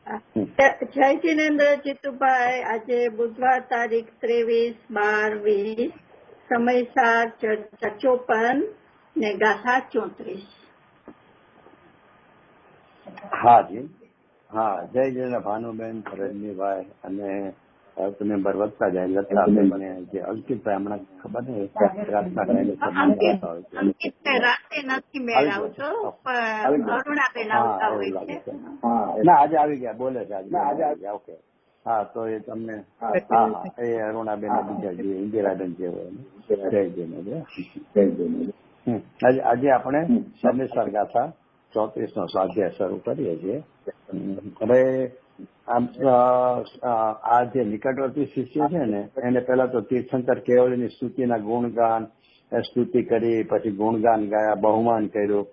જય જિનેન્દ્ર જીતુભાઈ, આજે બુધવાર તારીખ 23/12/20, સમય 7:54 ને ગાથા 34. હાજી, હા, જય જય ભાનુબેન, રજનીભાઈ અને મેમ્બર વધતા જાય લતાબેન જે અંકિતભાઈ હમણાં ખબર નહીં રાતના રાતે નથી મેળ આવતો, અરુણાબેન આવતા હોય છે. ના, આજે આવી ગયા, બોલે છે આજે આવી ગયા. ઓકે, હા, તો એ તમને હા એ અરુણાબેન બીજા જે ઇન્દિરાબેન જે હોય આજે આપણે સમયસર ગાથા 34 નો સ્વાધ્યાય શરૂ કરીએ છીએ. હવે આ જે નિકટવર્તી શિષ્ય છે ને એને પેલા તો તીર્થંકર કેવળની સ્તુતિના ગુણગાન સ્તુતિ કરી, પછી ગુણગાન ગાયા, બહુમાન કર્યું,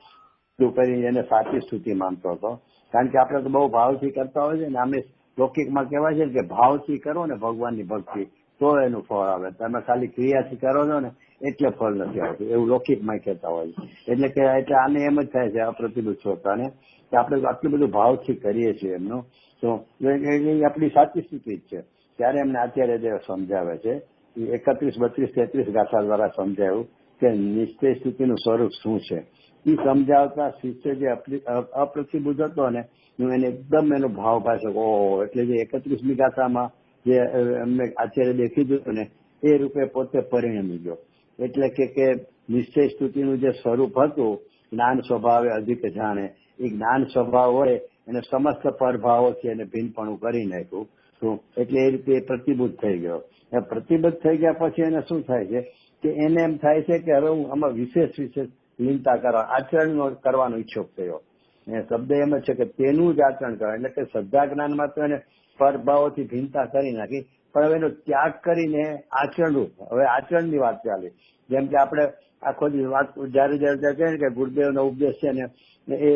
તું કરી એને સાચી સ્તુતિ માનતો હતો. કારણ કે આપણે તો બહુ ભાવથી કરતા હોય છે ને, આમે લૌકિકમાં કહેવાય છે કે ભાવથી કરો ને ભગવાનની ભક્તિ તો એનું ફળ આવે, તમે ખાલી ક્રિયાથી કરો છો ને એટલે ફળ નથી આવતું, એવું લૌકિકમાં કહેતા હોય. એટલે આને એમ જ થાય છે અપ્રતિભૂત શ્રોતાને કે આપણે આટલું બધું ભાવથી કરીએ છીએ એમનું, તો એ આપણી સાચી સ્થિતિ જ છે. ત્યારે એમને આચાર્ય દેવ સમજાવે છે 31, 32, 33 ગાથા દ્વારા સમજાવ્યું કે નિશ્ચય સ્થિતિનું સ્વરૂપ શું છે. એ સમજાવતા શિષ્ય જે અપ્રતિભૂત હતો ને, હું એને એકદમ એનો ભાવ પાછો એટલે જે 31મી ગાથામાં જે એમને આચાર્ય દેવ કીધું ને એ રૂપે પોતે પરિણમી ગયો. એટલે કે નિશ્ચય સ્તુતિનું જે સ્વરૂપ હતું, જ્ઞાન સ્વભાવે અધિક જાણે, એ જ્ઞાન સ્વભાવ હોય એને સમસ્ત પરભાવોથી એને ભિન્નપણું કરી નાખ્યું. એટલે એ રીતે પ્રતિભૂત થઈ ગયો. પ્રતિબદ્ધ થઈ ગયા પછી એને શું થાય છે કે એને એમ થાય છે કે હવે હું આમાં વિશેષ લીનતા કરવા આચરણ કરવાનો ઈચ્છુક થયો. શબ્દ એમ જ છે કે તેનું જ આચરણ કરવા, એટલે કે શ્રદ્ધા જ્ઞાનમાં તો એને પરભાવોથી ભિન્નતા કરી નાખી, પણ હવે એનો ત્યાગ કરીને આચરણરૂપ હવે આચરણની વાત ચાલી. જેમ કે આપણે આખો વાત જયારે જયારે કહે કે ગુરુદેવનો ઉપદેશ છે ને એ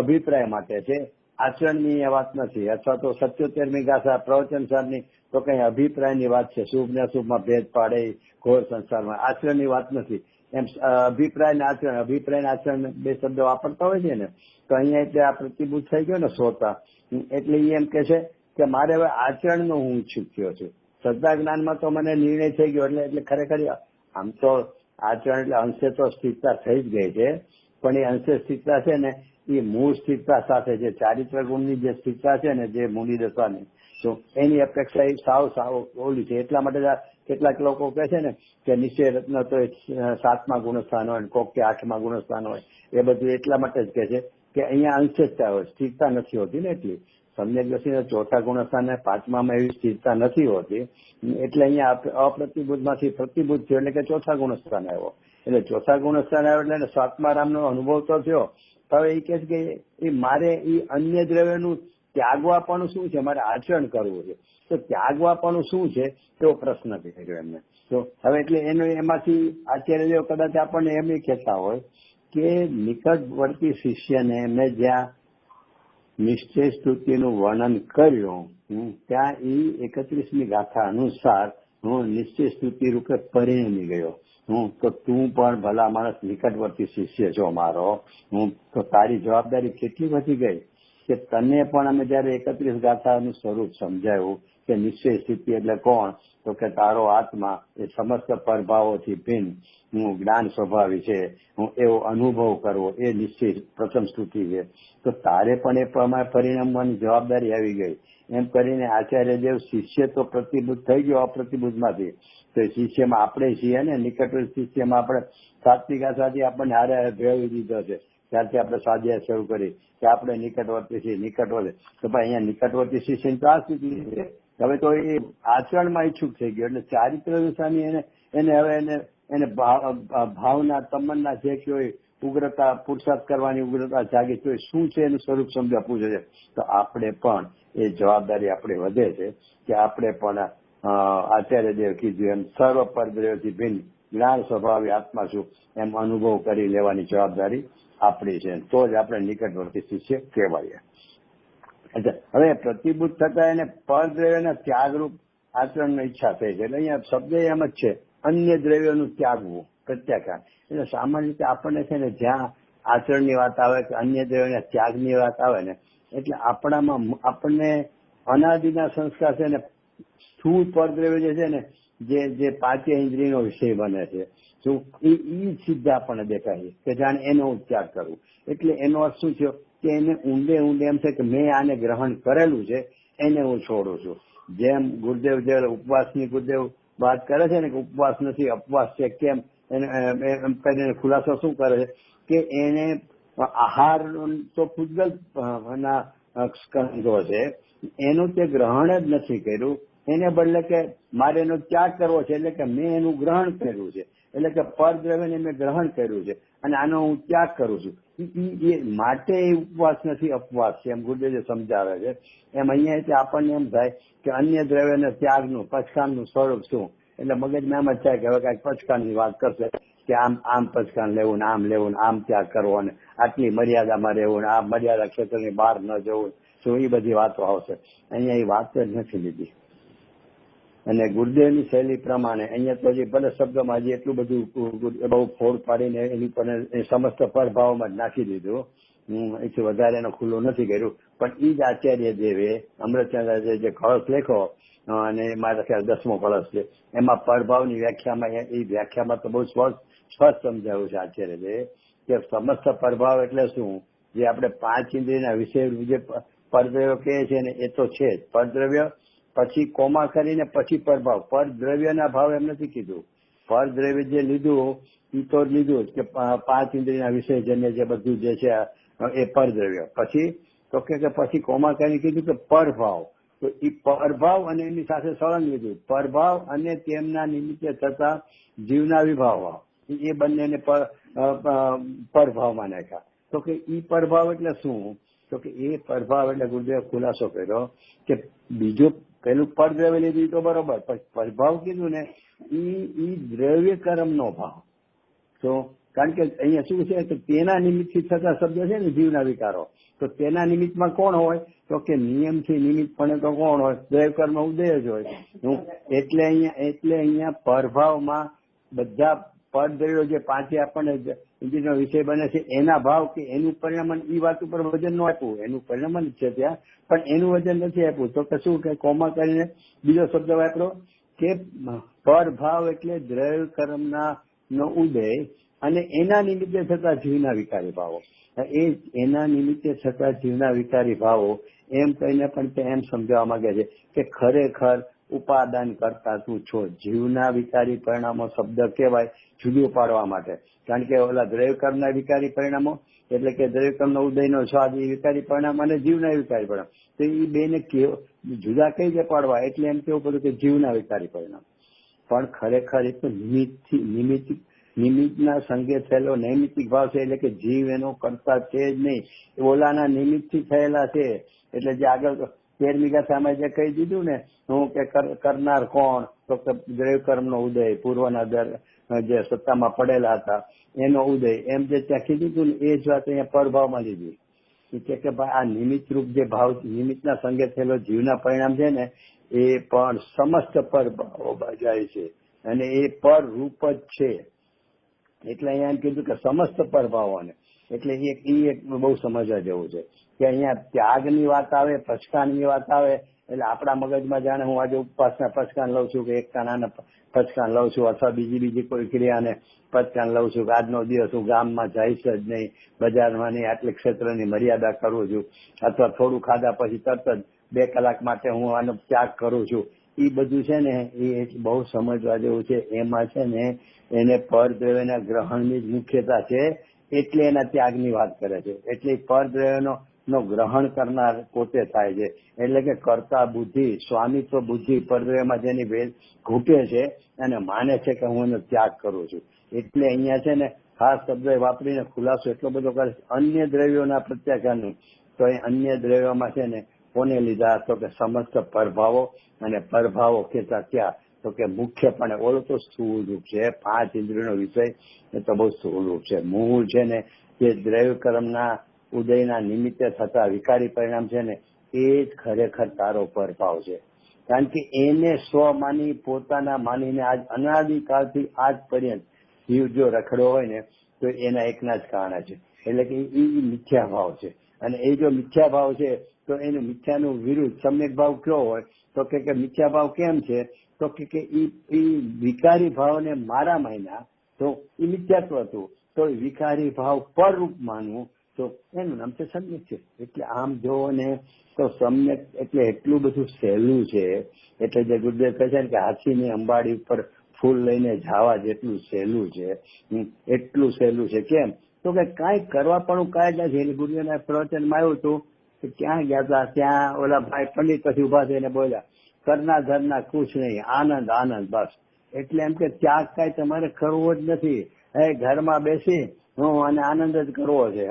અભિપ્રાય માટે છે, આચરણની વાત નથી. અથવા તો 77મી ગાથા પ્રવચન સારની તો કઈ અભિપ્રાયની વાત છે, શુભ ને અશુભમાં ભેદ પાડે ઘોર સંસારમાં, આચરણની વાત નથી. એમ અભિપ્રાય ને આચરણ, અભિપ્રાય ને આચરણ બે શબ્દો વાપરતા હોય છે ને, તો અહીંયા એટલે આ પ્રતિભૂત થઈ ગયો ને શ્રોતા, એટલે એ એમ કે છે કે મારે હવે આચરણનો હું ઈચ્છુક થયો છું. શ્રદ્ધા જ્ઞાનમાં તો મને નિર્ણય થઈ ગયો, એટલે ખરેખર આમ તો આચરણ એટલે અંશે તો સ્થિરતા થઈ જ ગઈ છે, પણ એ અંશે સ્થિરતા છે ને એ મૂળ સ્થિરતા સાથે જે ચારિત્ર ગુણની જે સ્થિરતા છે ને જે મૂડી દશાની, તો એની અપેક્ષા એ સાવ ઓલી છે. એટલા માટે કેટલાક લોકો કહે છે ને કે નિશ્ચય રત્ન તો 7મા ગુણસ્થાન હોય, કોક કે 8મા ગુણસ્થાન હોય, એ બધું એટલા માટે જ કહે છે કે અહીંયા અંશજતા હોય, સ્થિરતા નથી હોતી ને એટલી. સમ્યક દર્શીના 4થા ગુણસ્થાન 5મામાં એવી સ્થિરતા નથી હોતી, એટલે અહીંયા અપ્રતિભૂતમાંથી પ્રતિભૂત થયો એટલે કે 4થા ગુણસ્થાન આવ્યો. એટલે 4થા ગુણસ્થાન આવ્યો એટલે 7મા રામનો અનુભવ તો થયો. હવે એ કહે છે કે એ મારે એ અન્ય દ્રવ્યનું ત્યાગવાપણું શું છે, મારે આચરણ કરવું છે, તો ત્યાગવાપણું શું છે તેવો પ્રશ્ન કર્યો એમને. તો હવે એટલે એમાંથી આચાર્ય દેવ કદાચ આપણને એમ કહેતા હોય કે નિકટવર્તી શિષ્યને મેં જ્યાં નિશ્ચય સ્તુતિનું વર્ણન કર્યું ત્યાં એ 31મી ગાથા અનુસાર હું નિશ્ચય સ્તુતિ રૂપે પરિણમી ગયો. તો તું પણ ભલા માણસ નિકટવર્તી શિષ્ય છો મારો, તો તારી જવાબદારી કેટલી વધી ગઈ કે તને પણ અમે જયારે 31 ગાથાનું સ્વરૂપ સમજાવ્યું કે નિશ્ચય સ્થિતિ એટલે કોણ, તો કે તારો આત્મા એ સમસ્ત પરભાવોથી ભિન્ન હું જ્ઞાન સ્વભાવી છે, હું એવો અનુભવ કરવો એ નિશ્ચય પ્રથમ સ્તુતિ છે. તો તારે પણ એ પ્રમાણે પરિણમવાની જવાબદારી આવી ગઈ. એમ કરીને આચાર્ય દેવ શિષ્ય તો પ્રતિભૂત થઈ ગયો અપ્રતિભૂતમાંથી, તો શિષ્યમાં આપણે છીએ ને, નિકટવર્તી શિષ્યમાં આપણે 7મી ગાથાથી આપણને હારે ભેળવી દીધો છે. ત્યારથી આપણે સ્વાધ્યાય શરૂ કરી કે આપણે નિકટવર્તી છીએ, નિકટવર્તી. તો ભાઈ અહીંયા નિકટવર્તી શિષ્યની તો આ સ્થિતિ છે. હવે તો એ આચરણમાં ઈચ્છુક થઈ ગયો, એટલે ચારિત્ર દશાની એને હવે એને ભાવના તમન્ના જે કહેવાય ઉગ્રતા, પુરુષાર્થ કરવાની ઉગ્રતા જાગી, તો શું છે એનું સ્વરૂપ સમજવા પૂછે છે. તો આપણે પણ એ જવાબદારી આપણે વધે છે કે આપણે પણ આચાર્ય દેવ કીધું એમ સર્વ પરદ્રવ્યથી ભિન્ન જ્ઞાન સ્વભાવી આત્મા છું એમ અનુભવ કરી લેવાની જવાબદારી આપણી છે. તો જ આપણે નિકટવર્તી શિષ્ય કહેવાય. હવે પ્રતિભૂત થતા એને પરદ્રવ્યના ત્યાગરૂપ આચરણની ઈચ્છા થઈ છે. એટલે અહીંયા શબ્દ એમ જ છે અન્ય દ્રવ્યોનું ત્યાગવું, પ્રત્યાખ્યાન. એટલે સામાન્ય રીતે આપણને છે ને જ્યાં આચરણની વાત આવે કે અન્ય દ્રવ્યોના ત્યાગની વાત આવે ને એટલે આપણામાં આપણને અનાદિના સંસ્કાર છે ને સ્થૂળ પરદ્રવ્ય જે છે ને જે પાંચે ઇન્દ્રિયનો વિષય બને છે શું એ સીધા આપણને દેખાય કે જાણે એનો ત્યાગ કરવું. એટલે એનો અર્થ શું થયો કે એને ઊંડે એમ છે કે મેં આને ગ્રહણ કરેલું છે એને હું છોડું છું. જેમ ગુરુદેવ જે ઉપવાસની ગુરુદેવ વાત કરે છે ને કે ઉપવાસ નથી અપવાસ છે, કેમ એમ કરીને ખુલાસો શું કરે છે કે એને આહાર તો પૂજગલ ના સ્કંદો છે એનું તે ગ્રહણ જ નથી કર્યું, એને બદલે કે મારે એનો ત્યાગ કરવો છે એટલે કે મેં એનું ગ્રહણ કર્યું છે, એટલે કે પરદ્રવ્યને મેં ગ્રહણ કર્યું છે અને આનો હું ત્યાગ કરું છું. એ માટે એ ઉપવાસ નથી અપવાસ છે એમ ગુરુદેવ સમજાવે છે. એમ અહીંયા આપણને એમ થાય કે અન્ય દ્રવ્યના ત્યાગનું પચકાનનું સ્વરૂપ શું, એટલે મગજમાં એમ જ થાય કે હવે કઈક પચકાનની વાત કરશે કે આમ પચકાન લેવું ને આમ ત્યાગ કરવો ને આટલી મર્યાદામાં રહેવું ને આ મર્યાદા ક્ષેત્રની બહાર ન જવું, શું એ બધી વાતો આવશે. અહીંયા એ વાત જ નથી લીધી. અને ગુરુદેવની શૈલી પ્રમાણે અહીંયા તો હજી ભલે શબ્દમાં હજી એટલું બધું બહુ ફોડ પાડીને એની પર સમસ્ત પરભાવમાં જ નાખી દીધું, એથી વધારે એનો ખુલ્લો નથી કર્યું. પણ એ જ આચાર્ય દેવે અમૃતચંદ્ર જે કળશ લેખો અને મારા ખ્યાલ 10મો કળશ છે એમાં પરભાવની વ્યાખ્યામાં એ વ્યાખ્યામાં તો બહુ સ્પષ્ટ સમજાવ્યું છે આચાર્ય દેવે કે સમસ્ત પરભાવ એટલે શું, જે આપણે પાંચ ઇન્દ્રિયના વિષય જે પરદ્રવ્ય કહે છે ને એ તો છે જ પરદ્રવ્ય, પછી કોમા કરીને પછી પરભાવ. પરદ્રવ્યના ભાવ એમ નથી કીધું, પરદ્રવ્ય જે લીધું એ તો લીધું જ કે પાંચ ઇન્દ્રિયના વિષય જન્ય જે બધું જે છે એ પરદ્રવ્ય. પછી તો કે પછી કોમા કરીને કીધું કે પરભાવ, તો એ પરભાવ અને એની સાથે સળંગ લીધું પરભાવ અને તેમના નિમિત્તે થતા જીવના વિભાવ એ બંનેને પરભાવમાં નાખ્યા. તો કે ઈ પરભાવ એટલે શું, તો કે એ પરભાવ એટલે ગુરુદેવ ખુલાસો કર્યો કે બીજો પેલું પરદ્રવ્ય લીધું તો બરોબર, પણ પરભાવ કીધું ને ઈ દ્રવ્ય કર્મનો ભાવ. તો કારણ કે અહીંયા શું છે કે તેના નિમિત્તથી થતા શબ્દ છે ને જીવના વિકારો, તો તેના નિમિત્તમાં કોણ હોય તો કે નિયમથી નિમિત્તપણે તો કોણ હોય, દ્રવ્ય કર્મ ઉદય જ હોય. એટલે અહીંયા પરભાવમાં બધા પરદ્રવ્યો જે પાંચે આપણને ઇન્દ્રિયનો વિષય બને છે એના ભાવ કે એનું પરિણામ એ વાત ઉપર વજન ન આપ્યું, એનું પરિણામ જ છે ત્યાં, પણ એનું વજન નથી આપ્યું. તો કે શું કે કોમા કરીને બીજો શબ્દ વાપરો કે પરભાવ એટલે દ્રવ્ય કર્મના નો ઉદય અને એના નિમિત્તે થતા જીવના વિકારી ભાવો. એ એના નિમિત્તે થતા જીવના વિકારી ભાવો એમ કહીને પણ તે એમ સમજાવવા માંગે છે કે ખરેખર ઉપાદાન કરતા તું છો. જીવના વિકારી પરિણામો શબ્દ કહેવાય જુદું પાડવા માટે, કારણ કે ઓલા દ્રવ્યકર્મના વિકારી પરિણામો એટલે કે દ્રવ્યકર્મનો ઉદયનો સ્વાદ એ વિકારી પરિણામ અને જીવના વિકારી પરિણામ, તો એ બેને જુદા કઈ રીતે પાડવા, એટલે એમ કેવું પડ્યું કે જીવના વિકારી પરિણામ. પણ ખરેખર એ તો નિમિત્તના સંગે થયેલો નૈમિત્તિક ભાવ છે, એટલે કે જીવ એનો કરતા છે જ નહીં, ઓલાના નિમિત્તથી થયેલા છે. એટલે જે આગળ 13મી ગાથામાં જે કહી દીધું ને હું કે કરનાર કોણ, તો દ્રવ્ય કર્મનો ઉદય પૂર્વના જે સત્તામાં પડેલા હતા એનો ઉદય, એમ જે ત્યાં કીધું હતું ને એ જ વાત અહીંયા પરભાવમાં લીધી કે ભાઈ આ નિમિત્ત રૂપ જે ભાવ નિમિત્તના સંગે થયેલો જીવના પરિણામ છે ને એ પણ સમસ્ત પરભાવો જાય છે અને એ પર રૂપ જ છે. એટલે અહીંયા એમ કીધું કે સમસ્ત પરભાવોને, એટલે એ એક બહુ સમજવા જેવું છે કે અહીંયા ત્યાગની વાત આવે, પચકાનની વાત આવે એટલે આપણા મગજમાં જાણે હું આજે ઉપવાસના પચકાન લઉં છું કે એકતાના પચકાન લઉં છું અથવા બીજી કોઈ ક્રિયાને પચકાન લઉં છું કે આજનો દિવસ હું ગામમાં જઈશ જ નહીં, બજારમાં નહીં, આટલી ક્ષેત્રની મર્યાદા કરું છું, અથવા થોડું ખાધા પછી તરત જ 2 કલાક માટે હું આનો ત્યાગ કરું છું. એ બધું છે ને એ બહુ સમજવા જેવું છે. એમાં છે ને એને પરદ્રવ્યના ગ્રહણની જ મુખ્યતા છે, એટલે એના ત્યાગની વાત કરે છે. એટલે પરદ્રવ્યનો ગ્રહણ કરનાર પોતે થાય છે, એટલે કે કર્તા બુદ્ધિ સ્વામિત્વ બુદ્ધિ પરદ્રવ્યમાં જેની ભેદ ઘૂંટે છે અને માને છે કે હું એનો ત્યાગ કરું છું. એટલે અહીંયા છે ને ખાસ શબ્દ વાપરીને ખુલાસો એટલો બધો કરે છે અન્ય દ્રવ્યોના પ્રત્યાઘાતનું. તો એ અન્ય દ્રવ્યોમાં છે ને કોને લીધા, તો કે સમસ્ત પરભાવો, અને પરભાવો કહેતા ક્યાં, તો કે મુખ્યપણે ઓલો તો સ્થૂળ રૂપ છે, 5 ઇન્દ્રિયોનો વિષય એ તો બહુ સ્થૂળ રૂપ છે. મૂળ છે ને જે દ્રવ્ય કર્મના ઉદયના નિમિત્તે થતા વિકારી પરિણામ છે ને એ જ ખરેખર તારો પરભાવ છે. કારણ કે એને સ્વ માની પોતાના માનીને આજ અનાદિકાળથી આજ પર્યંત જીવ જો રખડ્યો હોય ને તો એના એકના જ કારણે છે, એટલે કે એ મિથ્યા ભાવ છે. અને એ જો મિથ્યા ભાવ છે તો એનું મિથ્યાનું વિરુદ્ધ સમ્યક ભાવ કયો હોય તો કે મિથ્યા ભાવ કેમ છે તો કે ઈ વિકારી ભાવને મારા માન્યા તો એ મિથ્યાત્વ હતું, તો વિકારી ભાવ પરરૂપ માનવું તો એનું નામ છે સમ્યક છે. એટલે આમ જોવો ને તો સમ્યક એટલે એટલું બધું સહેલું છે. એટલે જે ગુરુદેવ કહે છે ને કે હાથીની અંબાડી ઉપર ફૂલ લઈને જવા જેટલું સહેલું છે, એટલું સહેલું છે. કેમ તો કે કાંઈ કરવા પણ કાંઈ નથી. એટલે ગુરુદેવના પ્રવચનમાં આવ્યું હતું કે ક્યાં ગયા હતા, ત્યાં ઓલા ભાઈ પંડિત પછી ઉભા થઈને બોલ્યા, કરના ધરના કુછ નહીં, આનંદ આનંદ બસ. એટલે એમ કે ત્યાગ કાંઈ તમારે કરવો જ નથી, ઘરમાં બેસી અને આનંદ જ કરવો છે.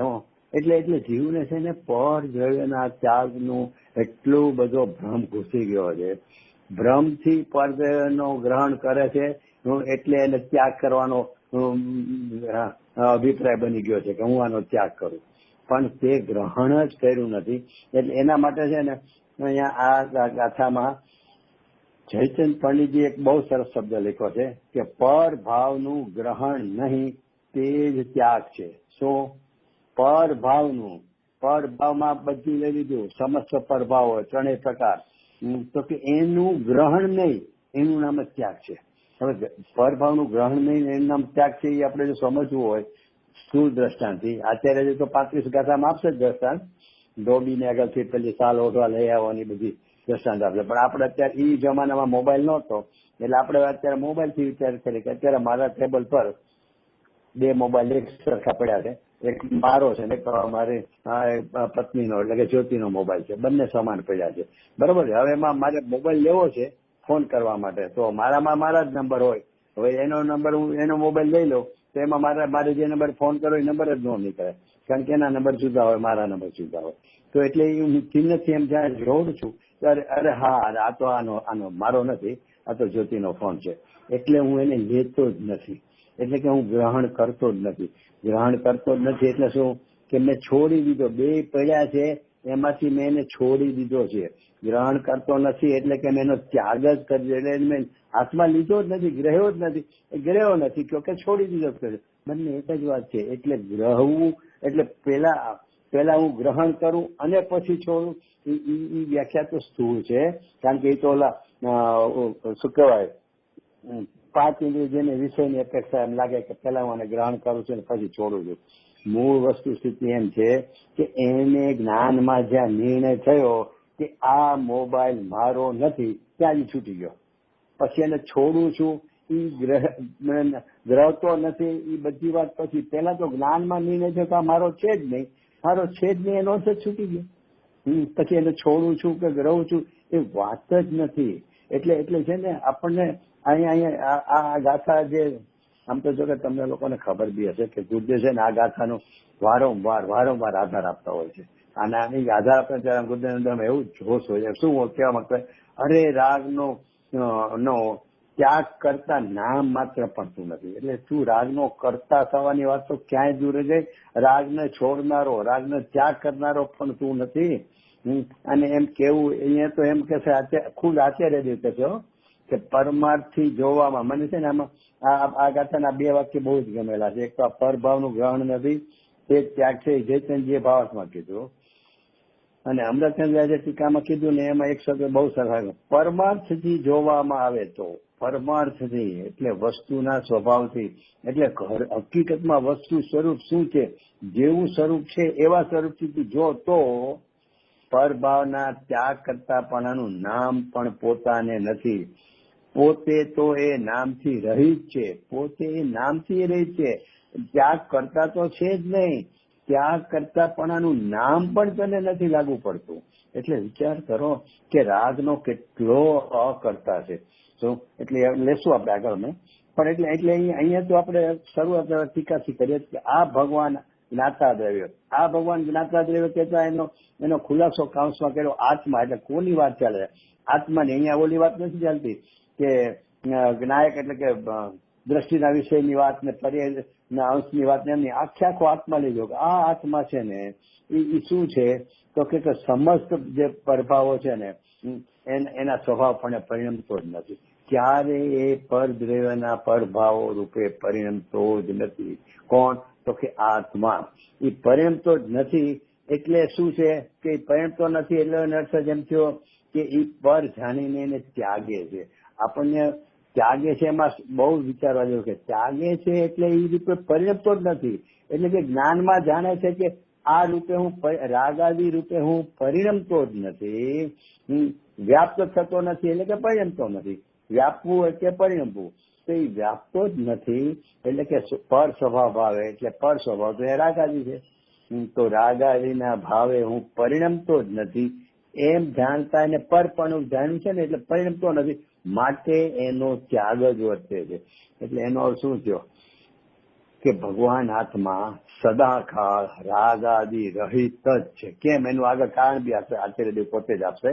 એટલે જીવને છે ને પર દ્રવ્યના ત્યાગનું એટલું બધો ભ્રમ ઘૂસી ગયો છે. ભ્રમથી પર દ્રવ્યનો ગ્રહણ કરે છે એટલે એને ત્યાગ કરવાનો અભિપ્રાય બની ગયો છે કે હું આનો ત્યાગ કરું, પણ તે ગ્રહણ જ કર્યું નથી. એટલે એના માટે છે ને અહીંયા આ ગાથામાં જયચંદ પંડિતજી એક બહુ સરસ શબ્દ લખ્યો છે કે પર ભાવનું ગ્રહણ નહીં તે જ ત્યાગ છે. શું? પર ભાવનું, પર ભાવમાં બધું લઈ લીધું, સમસ્ત પરભાવ હોય ત્રણેય પ્રકાર, તો કે એનું ગ્રહણ નહીં એનું નામ જ ત્યાગ છે. હવે પરભાવનું ગ્રહણ નહીં એનું નામ ત્યાગ છે એ આપણે જો સમજવું હોય સ્થૂળ દ્રષ્ટાંતથી, આચાર્ય તો 35 ગાથામાં આપશે જ દ્રષ્ટાંત, ધોબીને આગળથી પેલી સાલ ઓઢવા લઈ આવવાની બધી દ્રષ્ટાંત આપશે. પણ આપણે અત્યારે એ જમાનામાં મોબાઈલ નહોતો એટલે આપણે અત્યારે મોબાઈલથી વિચાર કરીએ કે અત્યારે મારા ટેબલ પર 2 મોબાઈલ એક સરખા પડ્યા છે, એક મારો છે ને એક મારી પત્નીનો એટલે કે જ્યોતિનો મોબાઈલ છે, બંને સમાન પડ્યા છે. બરોબર છે. હવે એમાં મારે મોબાઈલ લેવો છે ફોન કરવા માટે, તો મારામાં મારા જ નંબર હોય. હવે એનો નંબર હું એનો મોબાઈલ લઈ લઉં તો એમાં મારે જે નંબર ફોન કરો એ નંબર જ ન નીકળે, કારણ કે એના નંબર જુદા હોય, મારા નંબર જુદા હોય. તો એટલે હું ચિહ્નથી એમ જ્યાં જોઉં છું અરે હા આ તો આનો મારો નથી, આ તો જ્યોતિનો ફોન છે, એટલે હું એને લેતો જ નથી. એટલે કે હું ગ્રહણ કરતો જ નથી. ગ્રહણ કરતો જ નથી એટલે શું કે મેં છોડી દીધો, 2 પડ્યા છે એમાંથી મેં એને છોડી દીધો છે. ગ્રહણ કરતો નથી એટલે કે મેં એનો ત્યાગ જ કરી દીધો, એટલે મેં હાથમાં લીધો જ નથી, ગ્રહ્યો જ નથી. ગ્રહ્યો નથી કે છોડી દીધો છે, બંને એક જ વાત છે. એટલે ગ્રહવું એટલે પેલા હું ગ્રહણ કરું અને પછી છોડું, એ વ્યાખ્યા તો સ્થૂળ છે, કારણ કે એ તો ઓલા શું કહેવાય 5 ઇન્દ્રિય જેને વિષયની અપેક્ષા એમ લાગે કે પેલા હું આને ગ્રહણ કરું છું ને પછી છોડું છું. મૂળ વસ્તુ સ્થિતિ એમ છે કે એને જ્ઞાનમાં જ્યાં નિર્ણય થયો કે આ મોબાઈલ મારો નથી ત્યાં જ છૂટી ગયો. પછી એને છોડું છું એ ગ્રહતો નથી એ બધી વાત પછી. પેલા તો જ્ઞાનમાં નિર્ણય થયો કે આ મારો છે જ નહીં, મારો છે જ નહીં એનો અર્થ જ છૂટી ગયો. પછી એને છોડું છું કે ગ્રહું છું એ વાત જ નથી. એટલે છે ને આપણને અહીંયા આ ગાથા જે આમ તો જો કે તમને લોકોને ખબર બી હશે કે ગુરુદેવ છે ને આ ગાથાનો વારંવાર આધાર આપતા હોય છે. અને આની આધાર આપતા ત્યારે ગુરુદેવ એવું જોશ હોય છે. શું કહેવા માંગતા અરે રાગનો ત્યાગ કરતા નામ માત્ર પડતું નથી. એટલે તું રાગનો કરતા થવાની વાત તો ક્યાંય દૂર ગઈ, રાગને છોડનારો, રાગને ત્યાગ કરનારો પણ તું નથી. અને એમ કેવું અહીંયા તો એમ કે છે ખુદ આચાર્ય દેવ કહે છે કે પરમાર્થી જોવામાં મને છે ને આમાં આ ગાથાના 2 વાક્ય બહુ જ ગમેલા છે. એક તો આ પરભાવનું ગ્રહણ નથી તે ત્યાગ છે, જયચંદજીએ ભાવાર્થમાં કીધું, અને અમૃતચંદ્ર જે ટીકામાં કીધું ને એમાં એક શબ્દ બહુ સરસ, પરમાર્થથી જોવામાં આવે તો, પરમાર્થથી એટલે વસ્તુના સ્વભાવથી, એટલે હકીકતમાં વસ્તુ સ્વરૂપ શું છે, જેવું સ્વરૂપ છે એવા સ્વરૂપથી જો તો પરભાવના ત્યાગ કરતાપણાનું નામ પણ પોતાને નથી. પોતે તો એ નામથી રહિત છે, પોતે એ નામથી રહિત છે, ત્યાગ કરતા તો છે જ નહીં, ત્યાગ કરતાપણાનું નામ પણ તને નથી લાગુ પડતું. એટલે વિચાર કરો કે રાગનો કેટલો અકર્તા છે. એટલે લેશું આપણે આગળ મેં પણ એટલે અહીંયા તો આપણે શરૂઆત ટીકાથી કરીએ કે આ ભગવાન જ્ઞાતા દ્રવ્ય, આ ભગવાન જ્ઞાતા દ્રવ્ય કહેતા એનો ખુલાસો કાઉન્સમાં કર્યો આત્મા. એટલે કોની વાત ચાલે? આત્માની. અહીંયા ઓલી વાત નથી ચાલતી કે જ્ઞાયક એટલે કે દ્રષ્ટિના વિષયની વાત ને પર્યાયના અંશની વાત ને એમની આખો આત્મા લીધો કે આ આત્મા છે ને એ શું છે તો કે સમસ્ત જે પ્રભાવો છે ને એના સ્વભાવ પણ પરિણમતો જ નથી. ક્યારે એ પરદ્રવ્યના પ્રભાવો રૂપે પરિણમતો જ નથી. કોણ? તો કે આત્મા. એ પરિણમતો જ નથી એટલે શું છે કે પરિણમતો નથી, એટલે એનો અર્થ જ એમ થયો કે એ પર જાણીને એને ત્યાગે છે. આપણને ત્યાગે છે એમાં બહુ વિચારવા જેવું કે ત્યાગે છે એટલે એ રૂપે પરિણમતો જ નથી. એટલે કે જ્ઞાનમાં જાણે છે કે આ રૂપે હું રાગાદી રૂપે હું પરિણમતો જ નથી, વ્યાપ્ત થતો નથી એટલે કે પરિણમતો નથી. વ્યાપવું એટલે પરિણમવું, તો એ વ્યાપતો જ નથી એટલે કે પર સ્વભાવ ભાવે, એટલે પર સ્વભાવ તો એ રાગાદી છે. તો રાગાદીના ભાવે હું પરિણમતો જ નથી એમ જાણતા એને પરપણું જાણ્યું છે ને, એટલે પરિણમતો નથી, માટે એનો ત્યાગ જ વર્તે છે. એટલે એનો અર્થ શું થયો કે ભગવાન આત્મા સદાકાળ રાગાદી રહિત જ છે. કેમ? એનું આગળ કારણ બી આપશે, આચાર્યદેવ પોતે જ આપશે.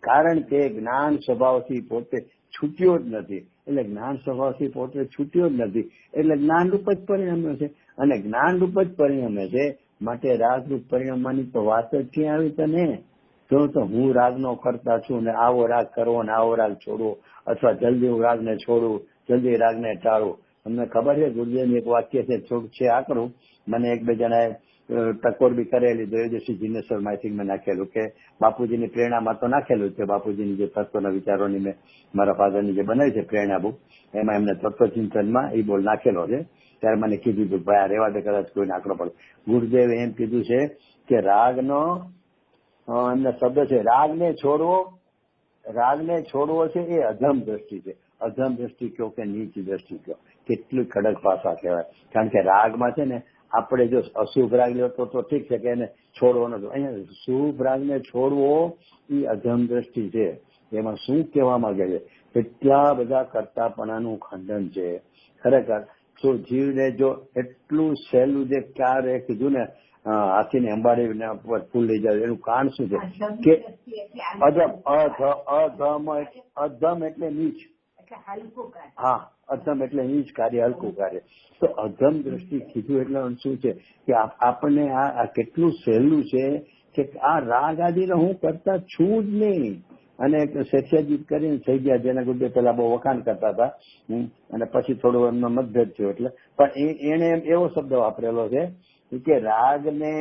કારણ કે જ્ઞાન સ્વભાવથી પોતે છૂટ્યો જ નથી, એટલે જ્ઞાન સ્વભાવથી પોતે છૂટ્યો જ નથી, એટલે જ્ઞાન રૂપ જ પરિણમે છે, અને જ્ઞાન રૂપ જ પરિણમે છે. માટે રાગ રૂપ પરિણમવાની તો વાત જ ક્યાં આવી તને? તો હું રાગનો કરતા છું ને આવો રાગ કરવો ને આવો રાગ છોડવો, અથવા જલ્દી હું રાગને છોડું, જલ્દી રાગને ટાળું. તમને ખબર છે ગુરુદેવનું એક વાક્ય છે, થોડુંક છે આકરું, મને એક બે જણાએ ટકોર બી કરેલી, દેવદેશી જીનેશ્વર માહિતી મેં નાખેલું કે બાપુજીની પ્રેરણામાં તો નાખેલું છે, બાપુજીની જે તત્વના વિચારોની મેં મારા ફાધરની જે બનાવી છે પ્રેરણા બુક, એમાં એમને તત્વચિંતનમાં એ બોલ નાખેલો છે. ત્યારે મને કીધું હતું ભાઈ આ રેવા દે, કદાચ કોઈને આંકડો પડે. ગુરુદેવે એમ કીધું છે કે રાગનો એમને શબ્દ છે રાગને છોડવો છે એ અધમ દ્રષ્ટિ છે. અધમ દ્રષ્ટિ કયો કે નીચ દ્રષ્ટિ કયો, કેટલી કડક ભાષા કહેવાય. કારણ કે રાગમાં છે ને આપણે જો અશુભ રાગ લ્યો તો ઠીક છે કે એને છોડવો નથી, અહીંયા શુભ રાગને છોડવો એ અધમ દ્રષ્ટિ છે. એમાં શું કહેવા માંગે છે? એટલા બધા કરતાપણાનું ખંડન છે. ખરેખર શું જીવને જો એટલું સહેલું જે ક્યારે કીધું ને હાથીને અંબાડી ફૂલ લઈ જાય, એનું કારણ શું છે કે અધમ એટલે નીચ. હા, અધમ એટલે નીચ કાર્ય, હલકું કાર્ય. તો અધમ દ્રષ્ટિ કીધું એટલે શું છે કે આપણને આ કેટલું સહેલું છે કે આ રાગ આદિને હું કરતા છું જ નહીં. અને શેઠિયાજીત કરીને થઈ ગયા, જેના ગુરુદેવ પેલા બહુ વખાણ કરતા હતા, અને પછી થોડું એમનો મતભેદ થયો. એટલે પણ એને એવો શબ્દ વાપરેલો છે કે રાગને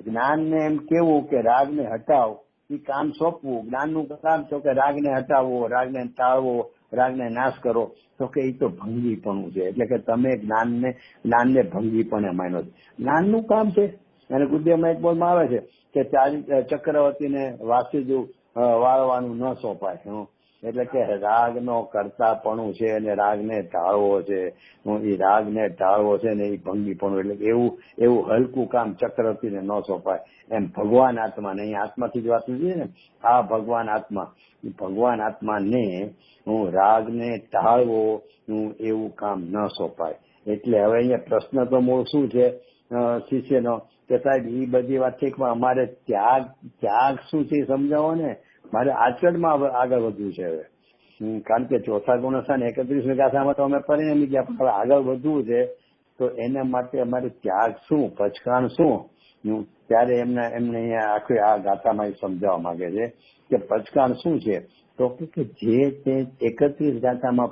જ્ઞાનને એમ કેવું કે રાગને હટાવ, એ કામ સોંપવું. જ્ઞાનનું કામ છે કે રાગને હટાવવો, રાગને ટાળવો, રાગને નાશ કરો. તો કે એ તો ભંગીપણું છે. એટલે કે તમે જ્ઞાનને ભંગીપણે માન્યો છે. જ્ઞાનનું કામ છે. અને ગુરુદેવમાં એક બોલમાં આવે છે કે ચક્રવર્તીને વાસુદેવ વાળવાનું ન સોંપાય. એટલે કે રાગનો કરતાપણું છે અને રાગને ટાળવો છે. એ રાગને ટાળવો છે ને એ ભંગીપણું, એટલે કે એવું હલકું કામ ચક્રવર્તીને ન સોંપાય. એમ ભગવાન આત્માને, અહીં આત્માથી જ વાત નથી ને, આ ભગવાન આત્માને હું રાગને ટાળવો એવું કામ ન સોંપાય. એટલે હવે અહીંયા પ્રશ્ન તો મૂળ શું છે શિષ્યનો કે સાહેબ એ બધી વાત ઠીક, પણ અમારે ત્યાગ શું છે સમજાવો ને. મારે આચરણમાં આગળ વધવું છે હવે. કારણ કે ચોથા ગુણસ્થાન 31 ગાથામાં તો અમે પરિણમી ગયા, પણ હવે આગળ વધવું છે. તો એના માટે અમારે ત્યાગ શું, પચકાણ શું? ત્યારે એમને અહીંયા આખી આ ગાથામાં સમજાવવા માંગે છે કે પચકાણ શું છે. તો કે જે તે 31 ગાથામાં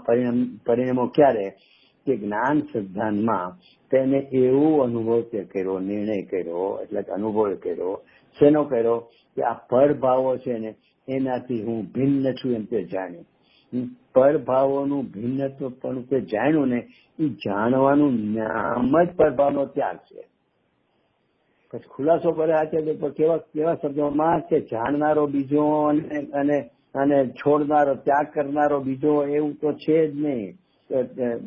પરિણમો ક્યારે કે જ્ઞાન સિદ્ધાંતમાં તેને એવો અનુભવ તે કર્યો, નિર્ણય કર્યો, એટલે કે અનુભવ કર્યો. શેનો કર્યો? કે આ પરભાવો છે ને એનાથી હું ભિન્ન છું એમ તે જાણ્યું. પરભાવોનું ભિન્નત્વ પણ તે જાણ્યું ને, એ જાણવાનું નામ જ પરભાવનો ત્યાગ છે. પછી ખુલાસો કરે આ છે કેવા શબ્દોમાં કે જાણનારો બીજો અને છોડનારો, ત્યાગ કરનારો બીજો, એવું તો છે જ નહીં.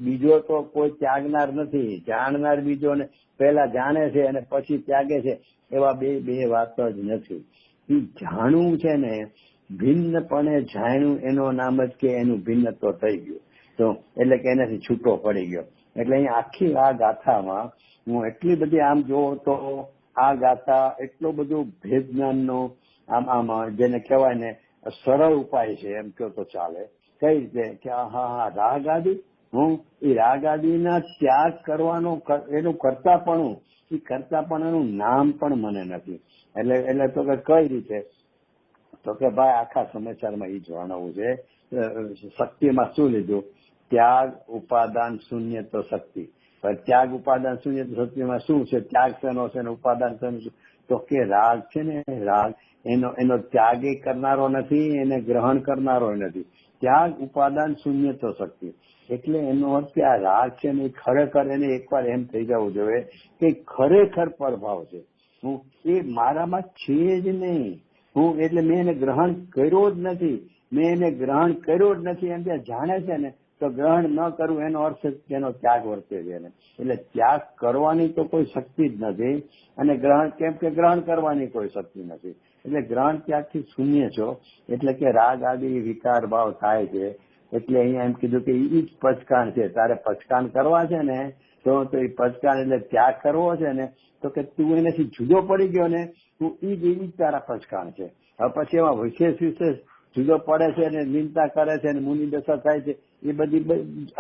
બીજો તો કોઈ ત્યાગનાર નથી, જાણનાર બીજો ને પહેલા જાણે છે અને પછી ત્યાગે છે, એવા બે વાત જ નથી. એ જાણવું છે ને, ભિન્નપણે જાણ્યું, એનો નામ જ કે એનું ભિન્નત્વ થઈ ગયું. તો એટલે કે એનાથી છૂટો પડી ગયો. એટલે અહીંયા આખી આ ગાથામાં હું એટલી બધી આમ જોઉં તો આ ગાથા એટલો બધું ભેદ જ્ઞાનનો આમ જેને કહેવાય ને સરળ ઉપાય છે એમ કહો તો ચાલે. કઈ રીતે કે હા રાગ આદિ, એ રાગ આદિના ત્યાગ કરવાનો એનું કરતાપણું, એ કરતાપણાનું નામ પણ મને નથી. એટલે તો કે કઈ રીતે? તો કે ભાઈ આખા સમાચારમાં એ જાણવું છે. શક્તિમાં શું લીધું? ત્યાગ ઉપાદાન શૂન્ય તો શક્તિ. ત્યાગ ઉપાદાન શૂન્ય તો શક્તિમાં શું છે? ત્યાગ શેનો છે, ઉપાદાન શેનું છે? તો કે રાગ છે ને, રાગ એનો ત્યાગ કરનારો નથી, એને ગ્રહણ કરનારો નથી. ત્યાગ ઉપાદાન શૂન્ય તો શક્તિ. એટલે એનો અર્થ કે આ રાગ છે ને ખરેખર એને એકવાર એમ થઈ જવું જોઈએ કે ખરેખર પરભાવ છે, હું એ મારામાં છે જ નહીં, હું એટલે મેં એને ગ્રહણ કર્યો જ નથી, મેં એને ગ્રહણ કર્યો જ નથી એમ ત્યાં જાણે છે ને, તો ગ્રહણ ન કરવું એનો અર્થ તેનો ત્યાગ વર્તે છે. એટલે ત્યાગ કરવાની તો કોઈ શક્તિ જ નથી, અને ગ્રહણ કેમ કે ગ્રહણ કરવાની કોઈ શક્તિ નથી. એટલે ગ્રહણ ત્યાગથી શૂન્ય છો, એટલે કે રાગ આદિ વિકાર ભાવ થાય છે. એટલે અહીંયા એમ કીધું કે એ જ પચકાણ છે, તારે પચકાણ કરવા છે ને તો એ પચકાણ એટલે ત્યાગ કરવો છે ને, તો કે તું એનાથી જુદો પડી ગયો ને, તું એ જ તારા પચકાણ છે. હવે પછી એમાં વિશેષ જુદો પડે છે અને ચિંતા કરે છે અને મુનિ દશા થાય છે, એ બધી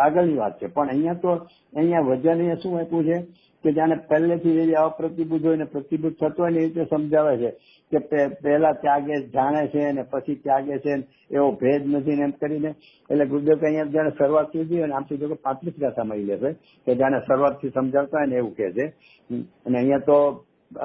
આગળની વાત છે. પણ અહીંયા વજન અહીંયા શું આપ્યું છે કે જાણે પહેલેથી અપ્રતિબુદ્ધ હોય ને પ્રતિબુદ્ધ થતો હોય ને એ રીતે સમજાવે છે કે પહેલા ત્યાગે જાણે છે અને પછી ત્યાગે છે, એવો ભેદ નથી ને એમ કરીને. એટલે ગુરુદેવ અહીંયા જાણે શરૂઆત કીધી હોય ને આમ તો 35 ગાથામાં લે છે કે જાણે શરૂઆતથી સમજાવતા હોય ને એવું કે છે. અને અહીંયા તો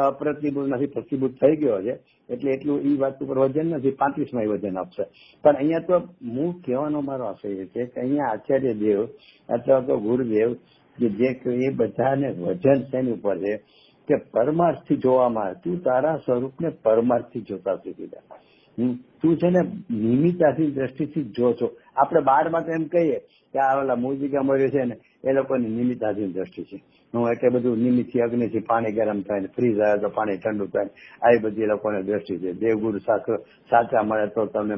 અપ્રતિબુદ્ધ નથી પ્રતિબુદ્ધ થઈ ગયો છે, એટલે એટલું એ વાત ઉપર વજન નથી, 35માં વજન આપશે. પણ અહીંયા તો હું કહેવાનો મારો આશય છે કે અહીંયા આચાર્ય દેવ અથવા તો ગુરુદેવ જે એ બધાને વજન શેની ઉપર છે કે પરમાર્થથી જોવામાં. તું તારા સ્વરૂપને પરમાર્થથી જોતા શીખી જા. તું છે ને નિમિત્તાથી દ્રષ્ટિથી જો છો. આપણે બહારમાં તો એમ કહીએ કે આ ઓલા મૂળજીકા મળ્યો છે ને એ લોકોની નિમિત્તાધીન દ્રષ્ટિ છે. એટલે બધું નિમિત્તથી અગ્નિથી પાણી ગરમ થાય ને ફ્રીઝ આવે તો પાણી ઠંડુ થાય, આવી બધી લોકોની દ્રષ્ટિ છે. દેવગુરુ શાસ્ત્ર સાચા મળે તો તમને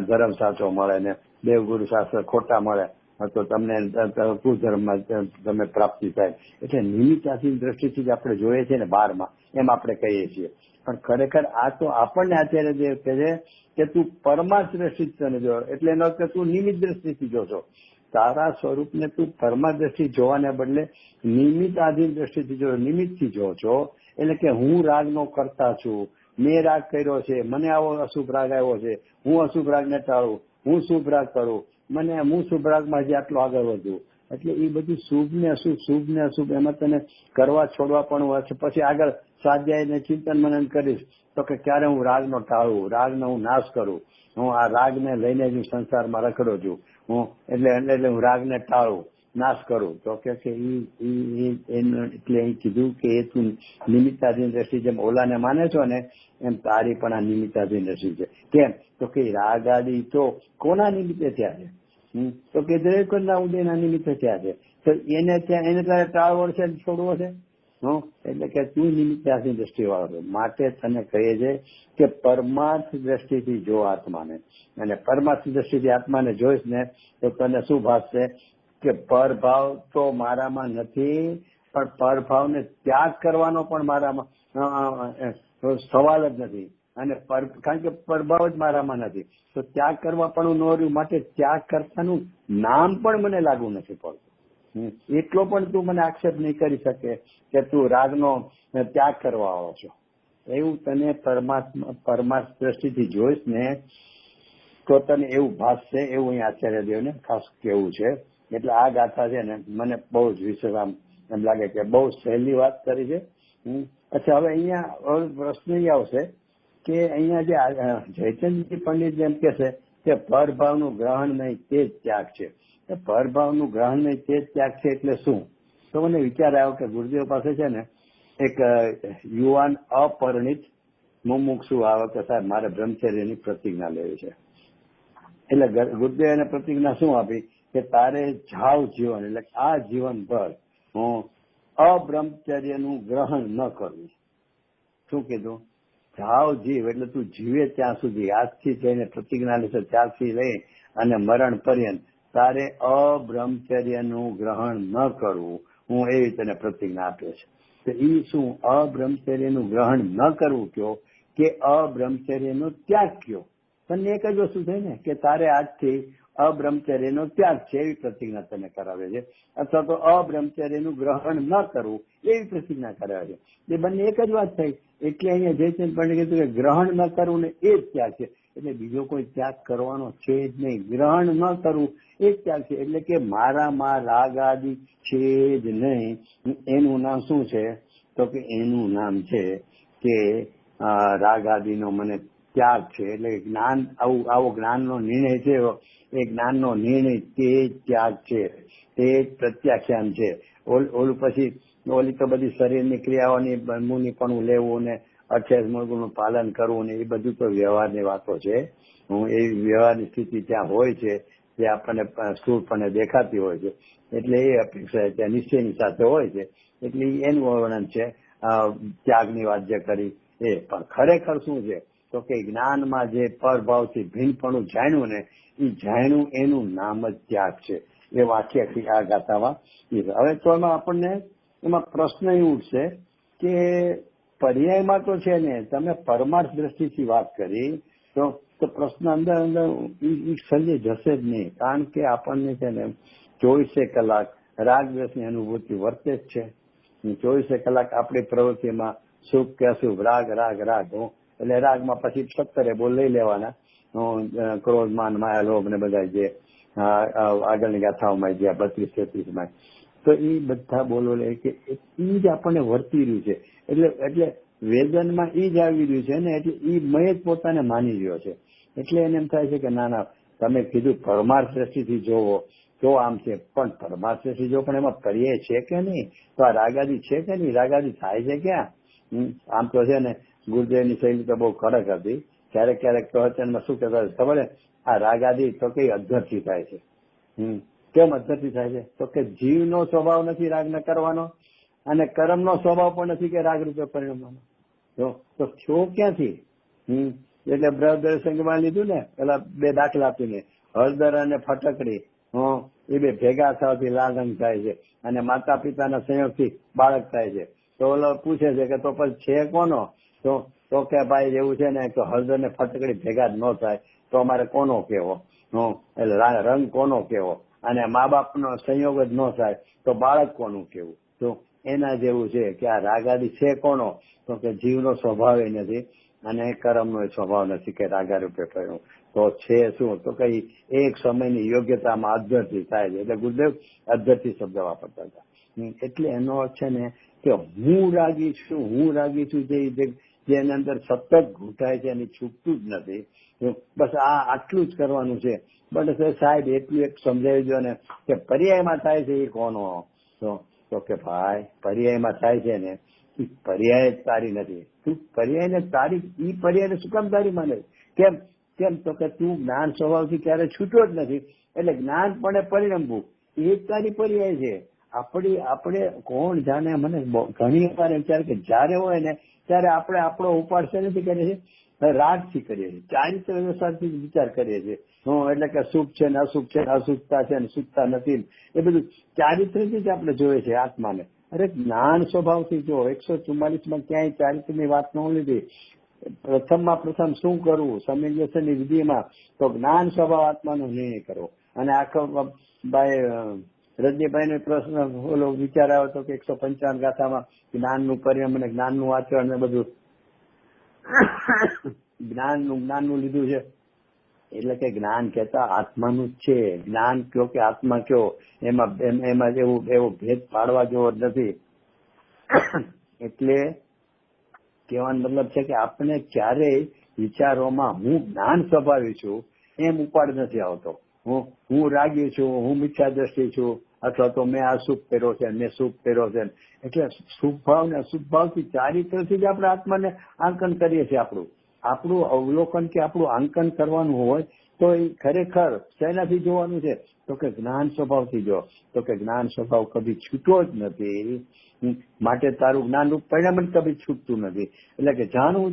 ધર્મ સાચો મળે ને દેવગુરુ શાસ્ત્ર ખોટા મળે તો તમને કુધર્મમાં તમે પ્રાપ્તિ થાય. એટલે નિમિત્તાધીન દ્રષ્ટિથી જ આપણે જોઈએ છીએ ને બહારમાં, એમ આપણે કહીએ છીએ. પણ ખરેખર આ તો આપણને અત્યારે જે કહે છે કે તું પરમાર્થ દ્રષ્ટિથી જો, એટલે એનો કે તું નિમિત્ત દ્રષ્ટિથી જોશો. તારા સ્વરૂપને તું પરમાર્થ દ્રષ્ટિ જોવાને બદલે નિમિત્ત આધીન દ્રષ્ટિથી જો, નિમિત્તથી જો છો. એટલે કે હું રાગનો કરતા છું, મેં રાગ કર્યો છે, મને આવો અશુભ રાગ આવ્યો છે, હું અશુભ રાગને ટાળું, હું શુભ રાગ કરું, હું શુભ રાગમાં હજી આટલું આગળ વધુ. એટલે એ બધું શુભ ને અશુભ એમાં તને કરવા છોડવા પણ હોય છે. પછી આગળ સ્વાધ્યાય ચિંતન મનન કરીશ તો કે ક્યારે હું રાગનો ટાળું, રાગનો હું નાશ કરું, હું આ રાગને લઈને જ હું સંસારમાં રખડો છું, હું એટલે હું રાગને ટાળું, નાશ કરું. તો કે એટલે અહીં કીધું કે એ તું નિમિત્તાધીન દ્રષ્ટિ જેમ ઓલાને માને છો ને એમ તારી પણ આ નિમિત્તાધીન દ્રષ્ટિ છે. કેમ તો કે રાગ આદિ તો કોના નિમિત્તે થયા છે? તો કે દરેકના ઉદયના નિમિત્તે થયા છે. તો એને તારે ટાળવો છે, છોડવો છે. એટલે કે તું નિમિત્તાધીન દ્રષ્ટિ વાળો છે. માટે તને કહીએ છે કે પરમાર્થ દ્રષ્ટિથી જો આત્માને, અને પરમાર્થ દ્રષ્ટિથી આત્માને જોઈશ ને તો તને શું ભાસશે કે પરભાવ તો મારામાં નથી, પણ પરભાવને ત્યાગ કરવાનો પણ મારામાં સવાલ જ નથી. અને કારણ કે પરભાવ જ મારામાં નથી તો ત્યાગ કરવા પણ ન રહ્યું. માટે ત્યાગ કરતાનું નામ પણ મને લાગુ નથી પડતું. એટલો પણ તું મને આક્ષેપ નહીં કરી શકે કે તું રાગનો ત્યાગ કરવા આવો છો. એવું તને પરમાર્થ દ્રષ્ટિથી જોઈશ ને તો તને એવું ભાસશે. એવું અહીં આચાર્ય દેવને ખાસ કેવું છે. એટલે આ ગાથા છે ને મને બહુ જ વિશેષ આમ એમ લાગે કે બહુ સહેલી વાત કરી છે. અચ્છા, હવે અહીંયા પ્રશ્ન એ આવશે કે અહીંયા જે જયચંદ્રજી પંડિત જેમ કે છે કે પરભાવનું ગ્રહણ નહીં તે જ ત્યાગ છે. પરભાવનું ગ્રહણ નહીં તે જ ત્યાગ છે એટલે શું? તો મને વિચાર આવ્યો કે ગુરુદેવ પાસે છે ને એક યુવાન અપરિણિત મુમુક્ષુ આવે કે સાહેબ મારે બ્રહ્મચર્યની પ્રતિજ્ઞા લેવી છે. એટલે ગુરુદેવ એને પ્રતિજ્ઞા શું આપી કે તારે જાવ જીવન, એટલે આ જીવનભર હું અબ્રહ્મચર્યનું ગ્રહણ ન કરવું. શું કીધું? જાવ જીવ એટલે તું જીવે ત્યાં સુધી, આજથી જઈને પ્રતિજ્ઞા લેશે ત્યારથી લઈ અને મરણ પર્યંત તારે અબ્રહ્મચર્યનું ગ્રહણ ન કરવું. હું એવી તને પ્રતિજ્ઞા આપે છે. તો એ શું અબ્રહ્મચર્યનું ગ્રહણ ન કરવું કયો કે અબ્રહ્મચર્યનો ત્યાગ કયો? તને એક જ વસ્તુ થઈ ને કે તારે આજથી અબ્રહ્મચર્યનો ત્યાગ છે એવી પ્રતિજ્ઞા તને કરાવે છે, અથવા તો અબ્રહ્મચર્યનું ગ્રહણ ન કરવું એવી પ્રતિજ્ઞા કરાવે છે. એ બંને એક જ વાત થઈ. એટલે અહીંયા જયચંદ પંડિત કીધું કે ગ્રહણ ન કરવું ને એ જ ત્યાગ છે. એટલે બીજો કોઈ ત્યાગ કરવાનો છે જ નહીં. ગ્રહણ ન કરવું એ જ ત્યાગ છે. એટલે કે મારામાં રાગ આદિ છે જ નહીં. એનું નામ શું છે? તો કે એનું નામ છે કે રાગ આદિનો મને ત્યાગ છે. એટલે જ્ઞાન આવો જ્ઞાનનો નિર્ણય છે, એ જ્ઞાનનો નિર્ણય તે ત્યાગ છે, તે પ્રત્યાખ્યાન છે. ઓલું પછી ઓલી તો બધી શરીરની ક્રિયાઓની મુનિ પણ લેવું ને 28 મૂળનું પાલન કરવું ને એ બધું તો વ્યવહારની વાતો છે. એ વ્યવહારની સ્થિતિ ત્યાં હોય છે, જે આપણને સ્થૂળપણે દેખાતી હોય છે. એટલે એ અપેક્ષા ત્યાં નિશ્ચયની સાથે હોય છે. એટલે એનું વર્ણન છે ત્યાગની વાત જે કરી એ. પણ ખરેખર શું છે તો કે જ્ઞાનમાં જે પરભાવથી ભિન્નપણું જાણ્યું ને એ જાણ્યું એનું નામ જ ત્યાગ છે. એ વાક્ય આ ગાથામાં. હવે તો એમાં આપણને એમાં પ્રશ્ન એ ઉઠશે કે પર્યાયમાં તો છે ને તમે પરમાર્થ દ્રષ્ટિથી વાત કરી તો પ્રશ્ન અંદર સર્જે જશે જ નહીં. કારણ કે આપણને છે ને 24 કલાક રાગ દ્વેષની અનુભૂતિ વર્તે જ છે. 24 કલાક આપણી પ્રવૃત્તિમાં સુખ કે અશુભ રાગ રાગ રાગ. એટલે રાગમાં પછી 17 બોલ લઈ લેવાના, ક્રોધ માન માયા લોભ ને બધા જે આગળની ગાથાઓમાં જે 32-33 તો એ બધા બોલો લે કે એ જ આપણને વર્તી રહ્યું છે. એટલે વેદનમાં એ જ આવી રહ્યું છે ને, એટલે એ મય જ પોતાને માની રહ્યો છે. એટલે એને એમ થાય છે કે ના ના તમે કીધું પરમાર્થ દ્રષ્ટિથી જોવો તો આમ છે, પણ પરમાર્થ દ્રષ્ટિ જો પણ એમાં પર્યાય છે કે નહીં, તો આ રાગાદી છે કે નહીં, રાગાદી થાય છે ક્યાં? આમ તો છે ને ગુરુદેવની શૈલી તો બહુ કડક હતી. ક્યારેક ક્યારેક પ્રવચનમાં શું કહેતા ખબર છે, આ રાગાદી તો કઈ અધ્ધરથી થાય છે. કેમ અધ્ધરથી થાય છે? તો કે જીવનો સ્વભાવ નથી રાગ ન કરવાનો, અને કર્મનો સ્વભાવ પણ નથી કે રાગ રૂપે પરિણમવાનો. તો થયો ક્યાંથી? એટલે બ્રહ્મદર્શનમાં લીધું ને, પેલા 2 દાખલા આપીને, હળદર અને ફટકડી એ 2 ભેગા થવાથી લાલ રંગ થાય છે, અને માતા પિતાના સંયોગથી બાળક થાય છે. તો ઓલો પૂછે છે કે તો પછી છે કોનો? તો કે ભાઈ એવું છે ને કે હળદર ને ફટકડી ભેગા જ ન થાય તો અમારે કોનો કેવો? એટલે રંગ કોનો કેવો? અને મા બાપનો સંયોગ જ ન થાય તો બાળક કોનું કેવું? તો એના જેવું છે કે આ રાગાદી છે કોનો? તો કે જીવનો સ્વભાવ નથી અને કર્મનો સ્વભાવ નથી કે રાગારૂપે કર્યું. તો છે શું? તો કઈ એક સમયની યોગ્યતામાં અધ્ધરથી થાય છે. એટલે ગુરુદેવ અધ્ધરથી શબ્દ વાપરતા હતા. એટલે એનો અર્થ છે ને કે હું રાગી છું જે એની અંદર સતત ઘૂંટાય છે એની છૂટતું જ નથી. બસ આટલું જ કરવાનું છે. બસ સાહેબ એટલું એક સમજાવી દો ને કે પર્યાયમાં થાય છે એ કોનો? તો કે ભાઈ પર્યાયમાં થાય છે ને એ પર્યાય તારી નથી. તું પર્યાયને તારી ઈ પર્યાયને શું કામ તારી માને? કેમ તો કે તું જ્ઞાન સ્વભાવથી ક્યારે છૂટ્યો જ નથી. એટલે જ્ઞાનપણે પરિણમવું એ જ તારી પર્યાય છે. આપણે કોણ જાણે, મને ઘણી વાર વિચાર કે જયારે હોય ને ત્યારે આપણે આપણો ઉપાડ શેનાથી કરીએ છીએ? રાગથી કરીએ છીએ, ચારિત્ર વ્યવસ્થાથી વિચાર કરીએ છીએ. એટલે કે સુખ છે ને અસુખ છે, અસુખતા છે ને સુખતા નથી, એ બધું ચારિત્રથી જ આપણે જોઈએ છે આત્માને. અરે જ્ઞાન સ્વભાવથી જો 144માં ક્યાંય ચારિત્રની વાત ન લીધી. પ્રથમ શું કરવું સમિંજ્ઞની વિધિમાં? તો જ્ઞાન સ્વભાવ આત્માનો નિર્ણય કરવો. અને આખો ભાઈ રજનીભાઈ નો પ્રશ્ન ઓલો વિચાર આવ્યો હતો કે 155 ગાથામાં જ્ઞાનનું પરિણામ અને જ્ઞાનનું આચરણ ને બધું જ્ઞાનનું લીધું છે. એટલે કે જ્ઞાન કહેતા આત્માનું જ છે. જ્ઞાન કયો કે આત્મા કયો એમાં એવો ભેદ પાડવા જેવો નથી. એટલે કહેવાનો મતલબ છે કે આપણે ક્યારેય વિચારોમાં હું જ્ઞાન સ્વભાવી છું એમ ઉપાડ નથી આવતો. હું રાગી છું, હું મિથ્યા દ્રષ્ટિ છું, અથવા તો મેં આ સુખ પહેર્યો છે, મેં સુખ પહેર્યો છે. એટલે શુભ ભાવ ને અશુભ ભાવથી ચારિત્રથી જ આપણે આત્માને આંકન કરીએ છીએ. આપણું અવલોકન કે આપણું આંકન કરવાનું હોય તો એ ખરેખર શેનાથી જોવાનું છે? તો કે જ્ઞાન સ્વભાવથી જો. તો કે જ્ઞાન સ્વભાવ કભી છૂટો જ નથી. માટે તારું જ્ઞાનનું પરિણામ જ કભી છૂટતું નથી. એટલે કે જાણવું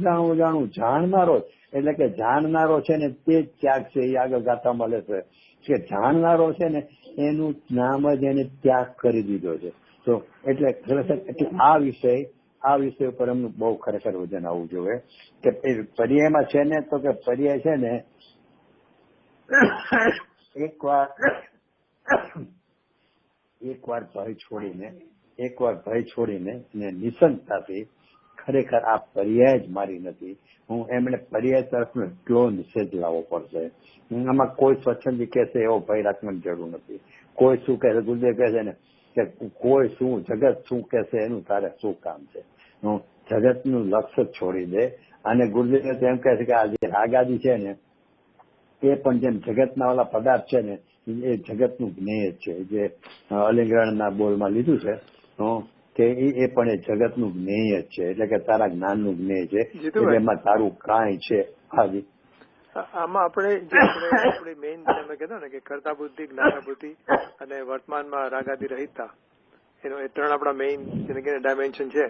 જાણનારો, એટલે કે જાણનારો છે ને તે જ ત્યાગ છે. એ આગળ ગાથામાં લેશે કે જાણનારો છે ને એનું નામ જ એને ત્યાગ કરી દીધો છે. તો એટલે આ વિષય ઉપર એમનું બહુ ખરેખર વજન આવવું જોઈએ કે પર્યાયમાં છે ને, તો કે પર્યાય છે ને એકવાર ભય છોડીને નિસંતતાથી ખરેખર આ પર્યાય જ મારી નથી. હું એમણે પર્યાય તરફનો એટલો નિષેધ લાવવો પડશે. આમાં કોઈ સ્વચ્છંદી કહેશે એવો ભય રાખવાની જરૂર નથી. કોઈ શું કહેશે, ગુરુદેવ કહે છે ને કે કોઈ શું જગત શું કહેશે એનું તારે શું કામ છે? જગતનું લક્ષ્ય છોડી દે. અને ગુરુદેવ તો એમ કહે છે કે આ જે રાગાદી છે ને એ પણ જેમ જગતના ઓલા પદાર્થ છે ને એ જગતનું જ્ઞેય છે, જે અલિંગરણના બોલમાં લીધું છે કે એ પણ એ જગતનું જ્ઞેય જ છે, એટલે કે તારા જ્ઞાનનું જ્ઞેય છે, એટલે એમાં તારું કાંઈ છે. હાજી, આમાં આપણે મેઇન તમે કીધું ને કે કર્તા બુદ્ધિ, જ્ઞાન બુદ્ધિ અને વર્તમાનમાં રાગાદી રહિતતા, એનો એ ત્રણ આપણા મેઇન જેને કે ડાયમેન્શન છે.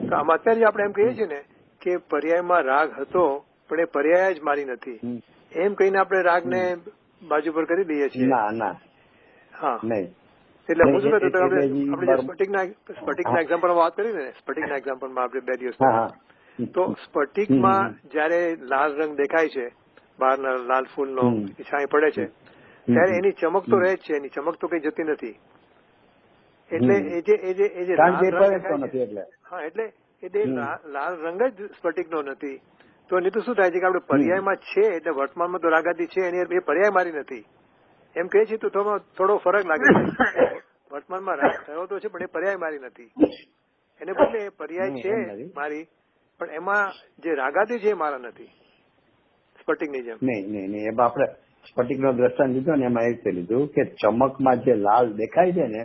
તો આમાં અત્યારે આપણે એમ કહીએ છીએ ને કે પર્યાયમાં રાગ હતો પણ એ પર્યાય જ મારી નથી એમ કહીને આપણે રાગને બાજુ પર કરી દઈએ છીએ. ના, હા, નહીં. એટલે હું શું કહેતો આપણે સ્ફટિકના એક્ઝામ્પલમાં વાત કરી ને, સ્ફટિકના એક્ઝામ્પલમાં આપણે 2 દિવસ તો સ્ફટિકમાં જયારે લાલ રંગ દેખાય છે, બહારના લાલ ફૂલનો છાંય પડે છે, ત્યારે એની ચમક તો રહે જ છે, એની ચમક તો કઈ જતી નથી. એટલે એ જે લાલ રંગ જ સ્ફટિકનો નથી. તો એની તો શું થાય છે કે આપણે પર્યાયમાં છે, એટલે વર્તમાનમાં તો રાગાદી છે, એની એ પર્યાય મારી નથી એમ કહે છે. તો થોડો ફરક લાગે છે. વર્તમાનમાં રાગ થયો તો છે પણ એ પર્યાય મારી નથી, એને બદલે પર્યાય છે મારી, પણ એમાં જે રાગાદી છે એ મારા નથી, સ્ફટિકની જેમ. નહીં, એમાં આપણે સ્ફટિકનો દ્રષ્ટાંત લીધો ને, એમાં એ રીતે લીધું કે ચમકમાં જે લાલ દેખાય છે ને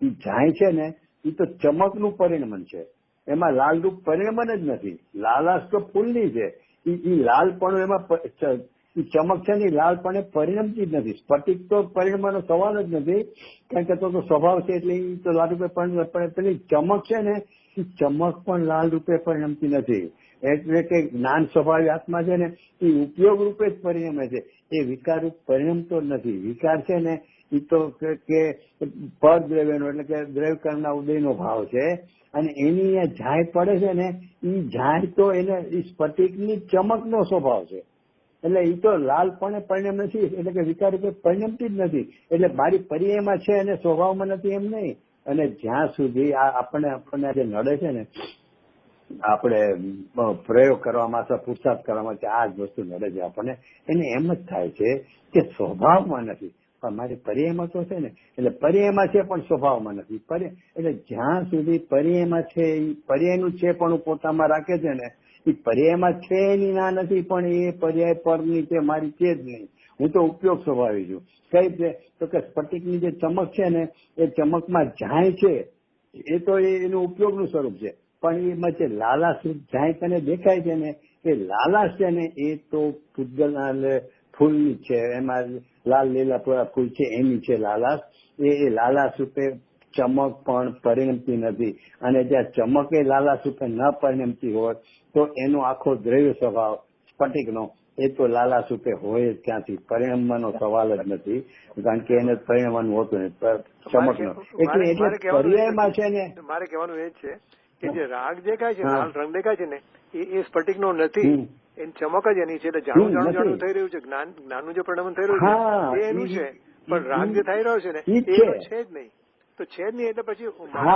એ જાય છે ને એ તો ચમકનું પરિણમન છે, એમાં લાલ રૂપ પરિણમન જ નથી. લાલાશ તો ફૂલની છે, એ લાલપણું એમાં ચમક છે ને લાલપણે પરિણમતી જ નથી. સ્ફટિક તો પરિણમવાનો સવાલ જ નથી, કારણ કે તો સ્વભાવ છે એટલે એ તો લાલ રૂપે પરિણમે. પેલી ચમક છે ને એ ચમક પણ લાલ રૂપે પરિણમતી નથી. એટલે કે જ્ઞાન સ્વભાવી આત્મા છે ને એ ઉપયોગ રૂપે જ પરિણમે છે, એ વિકાર રૂપ પરિણમતો નથી. વિકાર છે ને એ તો કે પરદ્રવ્યનો એટલે કે દ્રવ્યકર્ણના ઉદયનો ભાવ છે, અને એની ઝાય પડે છે ને એ ઝાય તો એને સ્ફટિકની ચમકનો સ્વભાવ છે, એટલે એ તો લાલપણે પરિણમ નથી, એટલે કે વિકાર રૂપે પરિણમતી જ નથી. એટલે મારી પર્યાયમાં છે અને સ્વભાવમાં નથી એમ નહીં. અને જ્યાં સુધી આપણને જે નડે છે ને, આપણે પ્રયોગ કરવામાં અથવા પુરુષાર્થ કરવામાં આ જ વસ્તુ નડે છે આપણને, એને એમ જ થાય છે કે સ્વભાવમાં નથી પણ મારી પર્યાયમાં તો છે ને, એટલે પર્યાયમાં છે પણ સ્વભાવમાં નથી. એટલે જ્યાં સુધી પર્યાયમાં છે એ પર્યાયનું છે પણ પોતામાં રાખે છે ને, એ પર્યાયમાં છે એની ના નથી પણ એ પર્યાય પરની છે, મારી છે જ નહીં. હું તો ઉપયોગ સ્વભાવી છું. કઈ રીતે? તો કે સ્ફટિકની જે ચમક છે ને એ ચમકમાં જાય છે એ તો એનું ઉપયોગનું સ્વરૂપ છે, પણ એમાં જે લાલાશ જાય તને દેખાય છે ને એ લાલાશ છે ને એ તો પૂતગલના ફૂલની છે, એમાં લાલ લીલા ફૂલ છે એની છે લાલાશ. એ લાલાશ રૂપે ચમક પણ પરિણમતી નથી, અને જ્યાં ચમક એ લાલાશ રૂપે ન પરિણમતી હોય તો એનો આખો દ્રવ્ય સ્વભાવ સ્ફટિકનો એ તો લાલાશ રૂપે હોય જ ક્યાંથી, પરિણમવાનો સવાલ જ નથી, કારણ કે એને પરિણમવાનું હોતું નહીં ચમકનો. એટલે પર્યાયમાં છે ને મારે કહેવાનું એ જ છે કે જે રાગ દેખાય છે, લાલ રંગ દેખાય છે ને એ સ્ફટિકનો નથી, એની ચમક જ એની છે. એટલે જાણું થઈ રહ્યું છે, જ્ઞાનનું જે પરિણમન થઈ રહ્યું છે એ એનું છે, પણ રાગ જે થઈ રહ્યો છે ને એ છે જ નહીં. તો છે જ નહીં એટલે પછી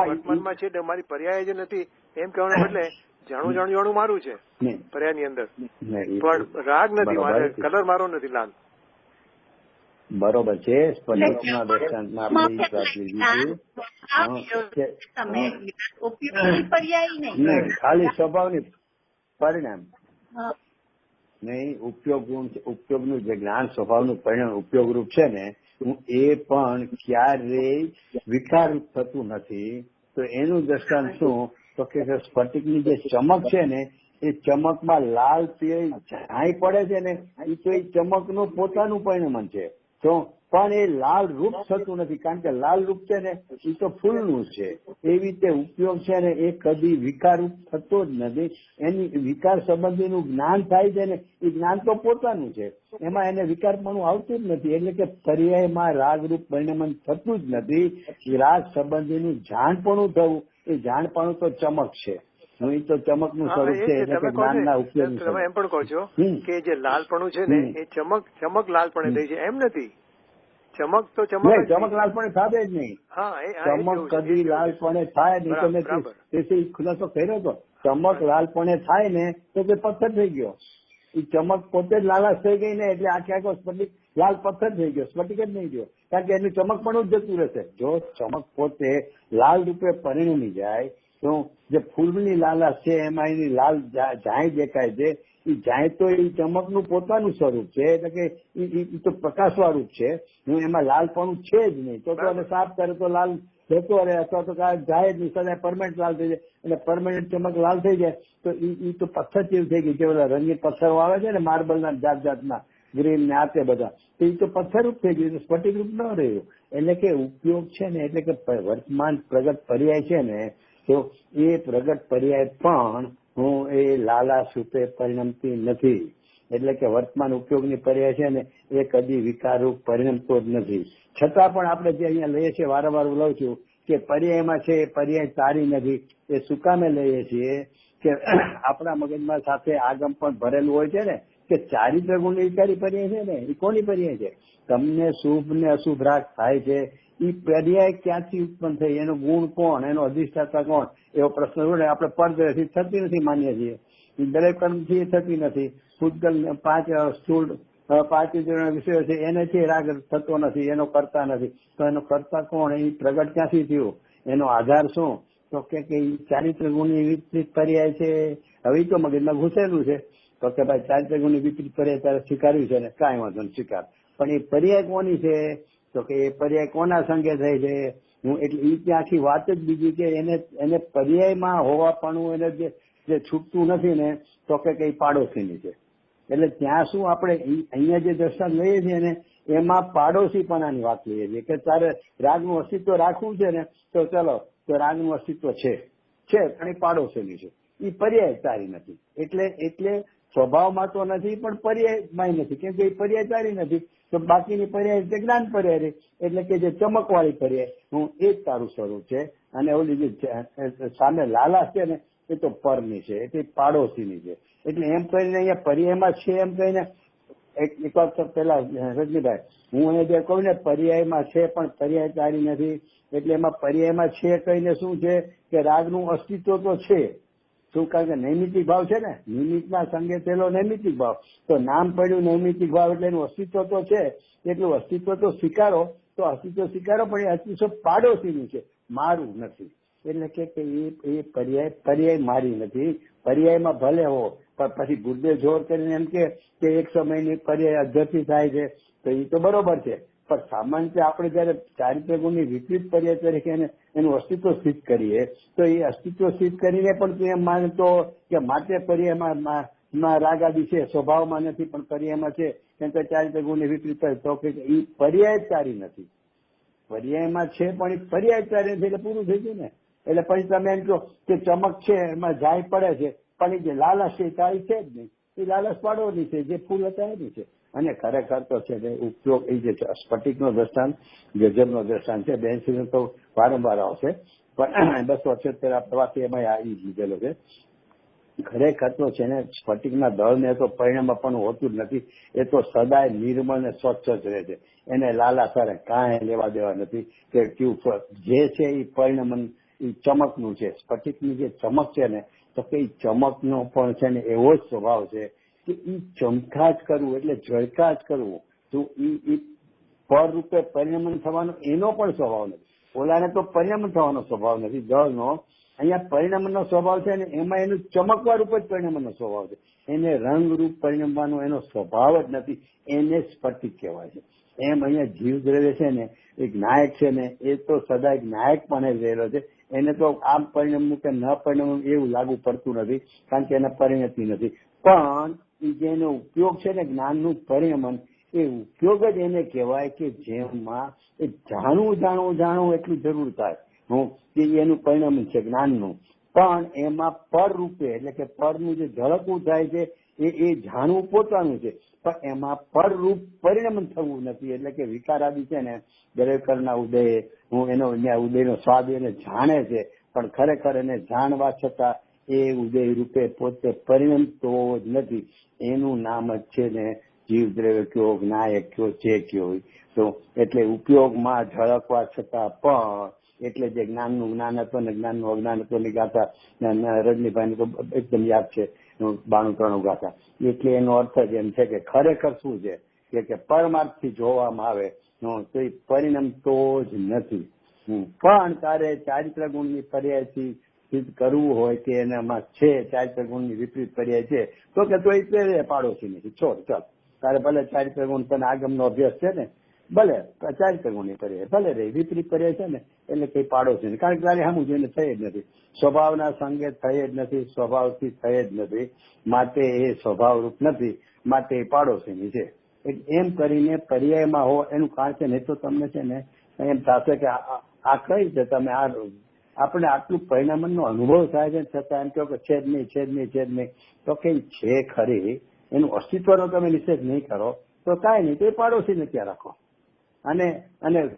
વર્તમાનમાં છે એટલે મારી પર્યાય જે નથી એમ કહેવાને બદલે જાણું મારું છે પર્યાયની અંદર, પણ રાગ નથી, મારે કલર મારો નથી લાલ. બરોબર છે. સ્ફટિકના દ્રષ્ટાંતમાં આપણે એ વાત લીધી નહીં, ખાલી સ્વભાવની પરિણામ નહીં, ઉપયોગનું જે જ્ઞાન સ્વભાવનું પરિણામ ઉપયોગ રૂપ છે ને એ પણ ક્યારેય વિકાર થતું નથી. તો એનું દ્રષ્ટાંત શું? તો કે સ્ફટિકની જે ચમક છે ને એ ચમકમાં લાલ પીળી ઝાય પડે છે ને એ તો એ ચમકનું પોતાનું પરિણમન છે, તો પણ એ લાલ રૂપ થતું નથી, કારણ કે લાલ રૂપ છે ને એ તો ફૂલનું છે. એવી રીતે ઉપયોગ છે ને એ કદી વિકાર રૂપ થતો જ નથી. એની વિકાર સંબંધીનું જ્ઞાન થાય છે ને એ જ્ઞાન તો પોતાનું છે, એમાં એને વિકારપણું આવતું જ નથી. એટલે કે પર્યાયમાં રાગરૂપ પરિણમન થતું જ નથી. રાગ સંબંધીનું જાણપણું થવું એ જાણપણું તો ચમક છે, એ તો ચમકનું સ્વરૂપ છે, એટલે કે જ્ઞાનના ઉપયોગ. તમે એમ પણ કહો છો કે જે લાલપણું છે ને એ ચમક લાલપણે થઈ છે, એમ નથી. ચમક તો ચમક લાલપણે થાય જ નહીં. ચમક કદી લાલપણે થાય નહીં. તમે ખુલાસો કર્યો હતો, ચમક લાલપણે થાય ને તો તે પથ્થર થઈ ગયો. એ ચમક પોતે જ લાલાશ થઈ ગઈ ને એટલે આખો સ્ફટિક લાલ પથ્થર થઈ ગયો, સ્ફટિક જ નહીં ગયો, કારણ કે એનું ચમકપણું જ જતું રહેશે. જો ચમક પોતે લાલ રૂપે પરિણમી જાય તો જે ફૂલની લાલાશ છે એમાં એની લાલ જાય દેખાય છે. એ જાય તો એ ચમકનું પોતાનું સ્વરૂપ છે, એટલે કે એ તો પ્રકાશવાળું જ છે. એમાં લાલપણું છે જ નહીં. તો એને સાફ કરે તો લાલ જતો રહે, અથવા તો જાય જ નહીં, સદાય પરમાનન્ટ લાલ થઈ જાય. એટલે પરમાનન્ટ ચમક લાલ થઈ જાય તો એ તો પથ્થર જેવું થઈ ગયું. જે બધા રંગીન પથ્થરો આવે છે ને માર્બલના જાત જાતના ગ્રીન ને આતે બધા, તો એ તો પથ્થરરૂપ થઈ ગયું, સ્ફટિક રૂપ ન રહ્યું. એટલે કે ઉપયોગ છે ને, એટલે કે વર્તમાન પ્રગટ પર્યાય છે ને, તો એ પ્રગટ પર્યાય પણ એ લાલાશ રૂપે પરિણમતી નથી. એટલે કે વર્તમાન ઉપયોગની પર્યાય છે ને એ કદી વિકારરૂપ પરિણમતો જ નથી. છતાં પણ આપણે જે અહીંયા લઈએ છીએ, વારંવાર હું લઉં છું કે પર્યાયમાં છે એ પર્યાય સારી નથી. એ શું કામે લઈએ છીએ કે આપણા મગજમાં સાથે આગમ પણ ભરેલું હોય છે ને, કે ચારિત્ર ગુણની વિકારી પર્યાય છે ને એ કોની પર્યાય છે? તમને શુભ ને અશુભ રાગ થાય છે, એ પર્યાય ક્યાંથી ઉત્પન્ન થઈ, એનો ગુણ કોણ, એનો અધિષ્ઠાતા કોણ, એવો પ્રશ્ન જોડે આપણે પરદ્રથી થતી નથી માનીએ છીએ. દરેક કર્મથી થતી નથી. પૂતગલ 5 સ્થૂળ 5 વિષયો છે એનેથી રાગ થતો નથી, એનો કરતા નથી. તો એનો કરતા કોણ, એ પ્રગટ ક્યાંથી થયું, એનો આધાર શું? તો કે ચારિત્ર ગુણની વિપરીત પર્યાય છે. હવે તો મગજમાં ઘૂસેલું છે તો કે ભાઈ ચારિત્ર ગુણની વિપરીત પર્યાય તારે સ્વીકાર્યું છે ને, કાંઈ વાંધો નહીં સ્વીકાર. પણ એ પર્યાય કોની છે? તો કે એ પર્યાય કોના સંગે થઈ છે? એટલે એ ત્યાં આખી વાત જ બીજી કે એને પર્યાયમાં હોવાપણું એને જે છૂટતું નથી ને, તો કે કઈ પાડોશીની છે. એટલે ત્યાં શું આપણે અહીંયા જે દ્રષ્ટાંત લઈએ છીએ ને એમાં પાડોશીપણાની વાત લઈએ છીએ કે તારે રાગનું અસ્તિત્વ રાખવું છે ને, તો ચલો તો રાગનું અસ્તિત્વ છે પણ એ પાડોશીની છે. એ પર્યાય તારી નથી. એટલે સ્વભાવમાં તો નથી પણ પર્યાયમાં નથી, કેમ કે એ પર્યાય તારી નથી. તો બાકીની પર્યાય છે જ્ઞાન પર્યાય રહી. એટલે કે જે ચમકવાળી પર્યાય એ જ તારું સ્વરૂપ છે. અને ઓલી જે સામે લાલાશ છે ને એ તો પરની છે, એટલે પાડોશીની છે. એટલે એમ કહીને અહીંયા પર્યાયમાં છે એમ કહીને એક વખત પેલા રજનીભાઈ, હું અહીંયા જે કહું ને પર્યાયમાં છે પણ પર્યાય તારી નથી, એટલે એમાં પર્યાયમાં છે કહીને શું છે કે રાગનું અસ્તિત્વ તો છે. શું? કારણ કે નૈમિતિક ભાવ છે ને, નિમિત્તના સંગે થયેલો નૈમિતિક ભાવ. તો નામ પડ્યું નૈમિતિક ભાવ એટલે એનું અસ્તિત્વ તો છે. એટલું અસ્તિત્વ તો સ્વીકારો, તો અસ્તિત્વ સ્વીકારો, પણ એ અસ્તિત્વ પાડોશીનું છે, મારું નથી. એટલે કે એ પર્યાય મારી નથી. પર્યાયમાં ભલે હો, પણ પછી ગુરુદેવ જોર કરીને એમ કે એક સમયની પર્યાય અધ્યથી થાય છે, તો એ તો બરોબર છે. પણ સામાન્ય આપણે જયારે ચારિત્ર ગુણની વિપરીત પર્યાય તરીકે એનું અસ્તિત્વ સિદ્ધ કરીએ, તો એ અસ્તિત્વ સિદ્ધ કરીને પણ તું એમ માનતો કે માટે પર્યાયમાં રાગ આદિ છે, સ્વભાવમાં નથી પણ પર્યાયમાં છે, કેમ કે ચારિત્ર ગુણની વિપરીત તો એ પર્યાય જ સારી નથી. પર્યાયમાં છે પણ એ પર્યાય સારી નથી, એટલે પૂરું થઈ ગયું ને. એટલે પછી તમે એમ કહો કે ચમક છે એમાં જાય પડે છે, પણ એ જે લાલાશ છે એ તારી છે જ નહીં. એ લાલાશ પાડવાની છે, જે ફૂલ હતા એની છે. અને ખરેખર તો છે ઉપયોગ એ જે સ્ફટિકનો દ્રષ્ટાંત ગજબનો દ્રષ્ટાંત છે. બેન તો વારંવાર આવશે, પણ 278 પ્રવાસી એમાં આવી લીધેલો છે. ખરેખર તો છે ને સ્ફટિકના દળને તો પરિણામ પણ હોતું જ નથી. એ તો સદાય નિર્મળ ને સ્વચ્છ જ રહે છે. એને લાલાશ કાંઈ લેવા દેવા નથી કે જે છે એ પરિણામ એ ચમકનું છે. સ્ફટિકની જે ચમક છે ને, તો કે ચમકનો પણ છે ને એવો જ સ્વભાવ છે કે એ ચમકાજ કરવું એટલે ઝળકાજ કરવું. તો એ પર રૂપે પરિણમન થવાનો એનો પણ સ્વભાવ નથી. ઓલાને તો પરિણમન થવાનો સ્વભાવ નથી દળનો. અહીંયા પરિણમનનો સ્વભાવ છે ને એમાં એનું ચમકવા રૂપ જ પરિણમનનો સ્વભાવ છે. એને રંગરૂપ પરિણમવાનો એનો સ્વભાવ જ નથી. એને સ્ફટિક કહેવાય છે. એમ અહીંયા જીવ દ્રવ્ય છે ને એક નાયક છે ને, એ તો સદા એક નાયક પણ જ રહેલો છે. એને તો આમ પરિણમવું કે ન પરિણમવું એવું લાગુ પડતું નથી, કારણ કે એને પરિણતિ નથી. પણ જેનો ઉપયોગ છે ને જ્ઞાનનું પરિણમન, એ ઉપયોગ જ એને કહેવાય કે જેમાં એ જાણવું એટલું જરૂર થાય કે એનું પરિણમન છે જ્ઞાનનું. પણ એમાં પર રૂપે એટલે કે પરનું જે ઝળકવું થાય છે એ જાણવું પોતાનું છે, પણ એમાં પરરૂપ પરિણમન થવું નથી. એટલે કે વિકાર આદિ છે ને દરેકના ઉદય એનો ઉદયનો સ્વાદ એને જાણે છે, પણ ખરેખર એને જાણવા છતાં એ ઉદય રૂપે પોતે પરિણમતો જ નથી. એનું નામ જ છે ને જીવ દ્રવ્ય કયો, નાયક કયો, જે કયો. તો એટલે ઉપયોગમાં ઝળકવા છતાં પણ, એટલે જે જ્ઞાનનું જ્ઞાનત્વ ને જ્ઞાનનું અજ્ઞાનત્વની ગાથા રજનીભાઈને તો એકદમ યાદ છે, 92 ગાથા. એટલે એનો અર્થ જ એમ છે કે ખરેખર શું છે કે પરમાર્થથી જોવામાં આવે તો એ પરિણમતો જ નથી. પણ તારે ચારિત્ર ગુણની પર્યાયથી સિદ્ધ કરવું હોય કે એનામાં છે ચારિત્ર ગુણની વિપરીત પર્યાય છે તો કે તો એ પાડોશી નથી, છોડ ચાલ તારે ભલે ચારિત્ર ગુણ તને આગમનો અભ્યાસ છે ને ભલે ચારિત્ર ગુણની પર્યાય ભલે રે, વિપરીત પર્યાય છે ને એટલે કઈ પાડોશી નહીં, કારણ કે તારે સામું જોઈને થઈ જ નથી, સ્વભાવના સંગે થઈ જ નથી, સ્વભાવથી થઈ જ નથી, માટે એ સ્વભાવરૂપ નથી, માટે એ પાડોશીની છે. એમ કરીને પર્યાયમાં હો એનું કારણ છે. નહીં તો તમને છે ને એમ થશે કે આ કઈ છે તમે આપણે આટલું પરિણામનો અનુભવ થાય છે છતાં એમ કહો કે છે જ નહીં, છે જ નહીં, છે જ નહીં, તો કઈ છે ખરી એનું અસ્તિત્વનો તમે નિષેધ નહીં કરો તો કાંઈ નહીં, તો એ પાડોશીને ત્યાં રાખો. અને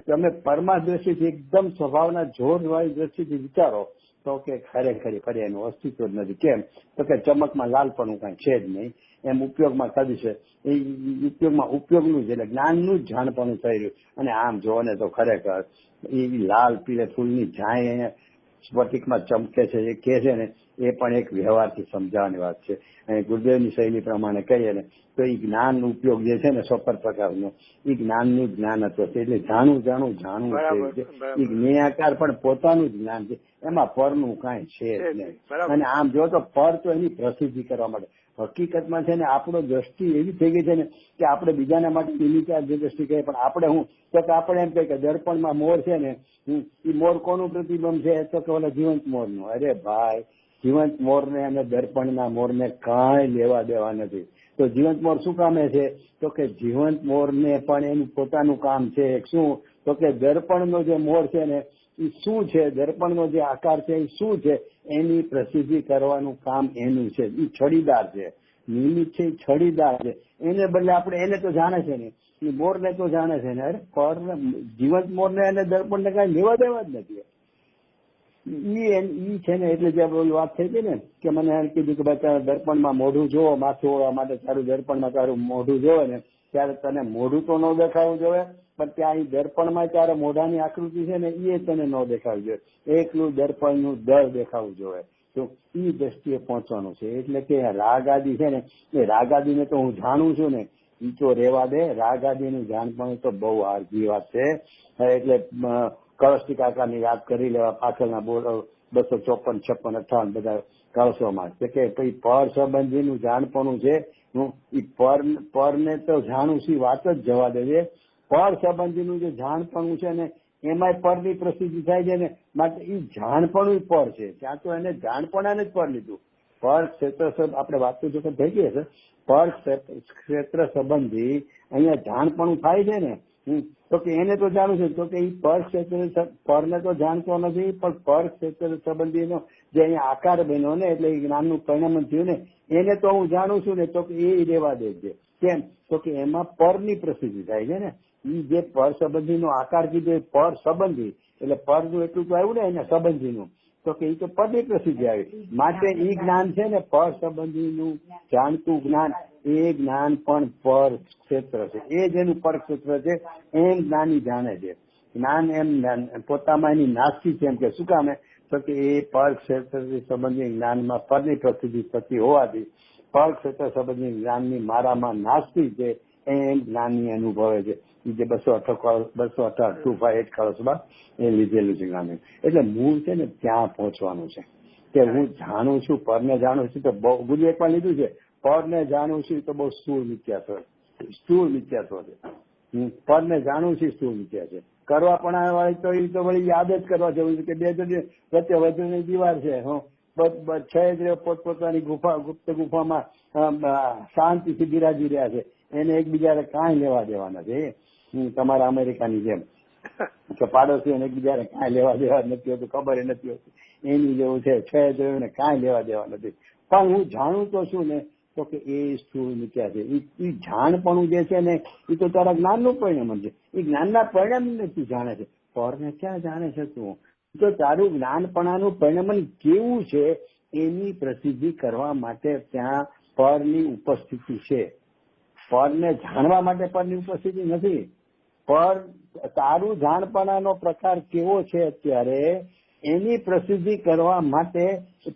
તમે પરમા દ્રષ્ટિથી એકદમ સ્વભાવના જોરવાળી દ્રષ્ટિથી વિચારો તો કે ખરેખર પર્યાયનું અસ્તિત્વ જ નથી. કેમ તો કે ચમકમાં લાલપણું કાંઈ છે જ નહીં, એમ ઉપયોગમાં થયું છે એ ઉપયોગનું જ એટલે જ્ઞાનનું જ જાણપણું થઈ રહ્યું. અને આમ જોવો ને તો ખરેખર એ લાલ પીળે ફૂલની જાય સ્ફટિકમાં ચમકે છે એ કહે છે ને એ પણ એક વ્યવહારથી સમજાવવાની વાત છે. અને ગુરુદેવની શૈલી પ્રમાણે કહીએ ને તો એ જ્ઞાનનો ઉપયોગ જે છે ને સ્વપર પ્રકારનો એ જ્ઞાનનું જ્ઞાનત્વ છે. એટલે જાણવું છે એ જ્ઞેયાકાર પણ પોતાનું જ જ્ઞાન છે, એમાં પરનું કાંઈ છે જ નહીં. અને આમ જો તો પર તો એની પ્રસિદ્ધિ કરવા માટે હકીકતમાં છે ને આપણો દ્રષ્ટિ એવી થઈ ગઈ છે ને કે આપણે બીજાના માટે નિમિત્તા જે દ્રષ્ટિ કહીએ પણ આપણે હું તો કે આપણે એમ કહીએ કે દર્પણમાં મોર છે ને એ મોર કોનું પ્રતિબંધ છે તો કે ઓલા જીવંત મોરનું. અરે ભાઈ જીવંત મોરને અને દર્પણના મોરને કાંઈ લેવા દેવા નથી. તો જીવંત મોર શું કામે છે તો કે જીવંત મોરને પણ એનું પોતાનું કામ છે. શું તો કે દર્પણનો જે મોર છે ને એ શું છે, દર્પણનો જે આકાર છે એ શું છે એની પ્રસિદ્ધિ કરવાનું કામ એનું છે. એ છડીદાર છે, નિમિત્ત છે એ છડીદાર છે. એને બદલે આપણે એને તો જાણે છે ને એ મોરને તો જાણે છે ને. અરે પર જીવંત મોરને અને દર્પણને કાંઈ લેવા દેવા જ નથી. ઈ છે ને એટલે જે વાત થઈ હતી ને કે મને એમ કીધું કે ભાઈ દર્પણમાં મોઢું જોવો, માથું ઓળવા માટે તારું દર્પણમાં તારું મોઢું જોવે ને ત્યારે તને મોઢું તો ન દેખાવું જોઈએ પણ ત્યાં દર્પણમાં ત્યારે મોઢાની આકૃતિ છે ને એ તને ન દેખાવી જોઈએ, એકલું દર્પણનું દળ દેખાવું જોઈએ. તો એ દ્રષ્ટિએ પહોંચવાનું છે. એટલે કે રાગ આદિ છે ને એ રાગ આદિને તો હું જાણું છું ને એ તો રેવા દે, રાગ આદિનું જાણપણું તો બહુ આરજી વાત છે. એટલે કળશી કાકાની યાદ કરી લેવા પાછળના 254, 56, 58 બધા કળશોમાં કે પર સંબંધીનું જાણપણું છે. હું પરને તો જાણું છું વાત જ જવા દેજે, પર સંબંધીનું જે જાણપણું છે ને એમાંય પરની પ્રસિદ્ધિ થાય છે ને માટે એ જાણપણું પર છે. ત્યાં તો એને જાણપણાને જ પર લીધું. પર ક્ષેત્ર આપણે વાત તો જો થઈ ગઈ છે પર ક્ષેત્ર સંબંધી અહીંયા જાણપણું થાય છે ને તો કે એને તો જાણું છે તો કે એ પર ક્ષેત્ર પરને તો જાણતો નથી પણ પર ક્ષેત્ર સંબંધીનો જે અહીંયા આકાર બન્યો ને એટલે જ્ઞાનનું પરિણામ થયું ને એને તો હું જાણું છું ને તો કે એ રહેવા દે છે. કેમ તો કે એમાં પરની પ્રસિદ્ધિ થાય છે ને. એ જે પર સંબંધીનો આકાર કીધો પર સંબંધી એટલે પરનું એટલું તો આવ્યું ને એના સંબંધીનું તો કે એ તો પદની પ્રસિદ્ધિ આવી. માટે એ જ્ઞાન છે ને પર સંબંધીનું જાણતું જ્ઞાન એ જ્ઞાન પણ પર ક્ષેત્ર છે. એ જ એનું પર ક્ષેત્ર છે એમ જ્ઞાની જાણે છે. જ્ઞાન એમ પોતામાં એની નાસ્તી છે એમ કે શું કામે તો કે એ પર ક્ષેત્ર સંબંધી જ્ઞાનમાં પરની પ્રસિદ્ધિ થતી હોવાથી પર ક્ષેત્ર સંબંધી જ્ઞાનની મારામાં નાસ્તી છે એમ જ્ઞાની અનુભવે છે. જે 228 કળશમાં એ લીધેલું છે જ્ઞાન. એટલે મૂળ છે ને ત્યાં પહોંચવાનું છે કે હું જાણું છું, પરને જાણું છું તો બહુ ગુરુ એક પણ લીધું છે પરને જાણું છું તો બહુ સ્થૂળ મિથ્યાત્વ છે. પરને જાણું છું સ્થૂળ મિથ્યા છે. કરવા પણ વાળી તો એ તો વળી યાદ જ કરવા જેવું છે કે બે વચ્ચે વચ્ચેની દીવાર છે છે જ પોતપોતાની ગુપ્ત ગુફામાં શાંતિથી બિરાજી રહ્યા છે. એને એકબીજાને કાંઈ લેવા દેવા નથી. તમારા અમેરિકાની જેમ કે પાડોશીઓને એકબીજાને કાંઈ લેવા દેવા નથી હોતું, ખબર નથી હોતી એની જેવું છે જ એને કાંઈ લેવા દેવા નથી. પણ હું જાણું તો છું ને તો કે એ સ્થૂળ મિથ્યા છે. એ જાણપણું જે છે ને એ તો તારા જ્ઞાનનું પરિણામ છે. એ જ્ઞાનના પરિણામને તું જાણે છે, પરને ક્યાં જાણે છે તું? તો તારું જ્ઞાનપણાનું પરિણામ કેવું છે એની પ્રસિદ્ધિ કરવા માટે ત્યાં પરની ઉપસ્થિતિ છે. પરને જાણવા માટે પરની ઉપસ્થિતિ નથી. પર તારું જાણપણાનો પ્રકાર કેવો છે અત્યારે એની પ્રસિદ્ધિ કરવા માટે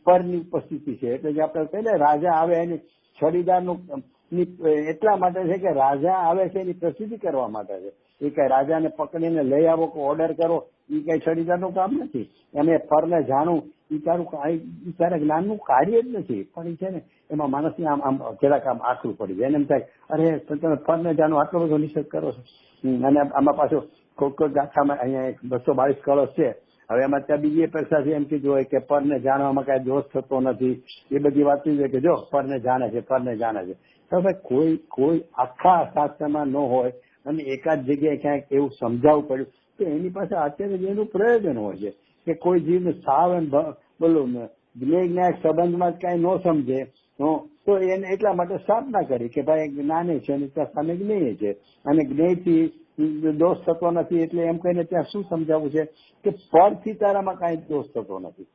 પરની ઉપસ્થિતિ છે. એટલે જે આપણે કહીએ ને રાજા આવે એની છડીદારનું એટલા માટે છે કે રાજા આવે છે એની પ્રસિદ્ધિ કરવા માટે છે. એ કઈ રાજાને પકડીને લઈ આવો કે ઓર્ડર કરો એ કઈ ચડીદારનું કામ નથી. એમ પરને જાણવું એ તારા જ્ઞાનનું કાર્ય જ નથી. પણ એ છે ને એમાં માણસને આમ જરાક આમ આખરું પડી જાય. એમ થાય અરે તમે પરને જાણો આટલો બધો નિષેધ કરો છો. અને આમાં પાછું કોઈ ગાથામાં અહીંયા 222 કળશ છે. હવે એમાં ત્યાં બીજી પરીક્ષાથી એમ કીધું હોય કે પરને જાણવામાં કઈ દોષ થતો નથી. એ બધી વાત છે કે જો પરને જાણે છે પરને જાણે છે. તો ભાઈ કોઈ આખા શાસ્ત્રમાં ન હોય અને એકાદ જગ્યાએ ક્યાંક એવું સમજાવવું પડ્યું તો એની પાસે અત્યારે એનું પ્રયોજન હોય છે કે કોઈ જીવને સાવ એમ બોલું જ્ઞાન સંબંધમાં જ કઈ ન સમજે તો એને એટલા માટે સ્થાપના કરી કે ભાઈ જ્ઞાને છે અને ત્યાં સામે જ્ઞેય છે અને જ્ઞેયથી દોષ થતો નથી. એટલે એમ કહીને ત્યાં શું સમજાવવું છે કે પરથી તારામાં કઈ દોષ થતો નથી.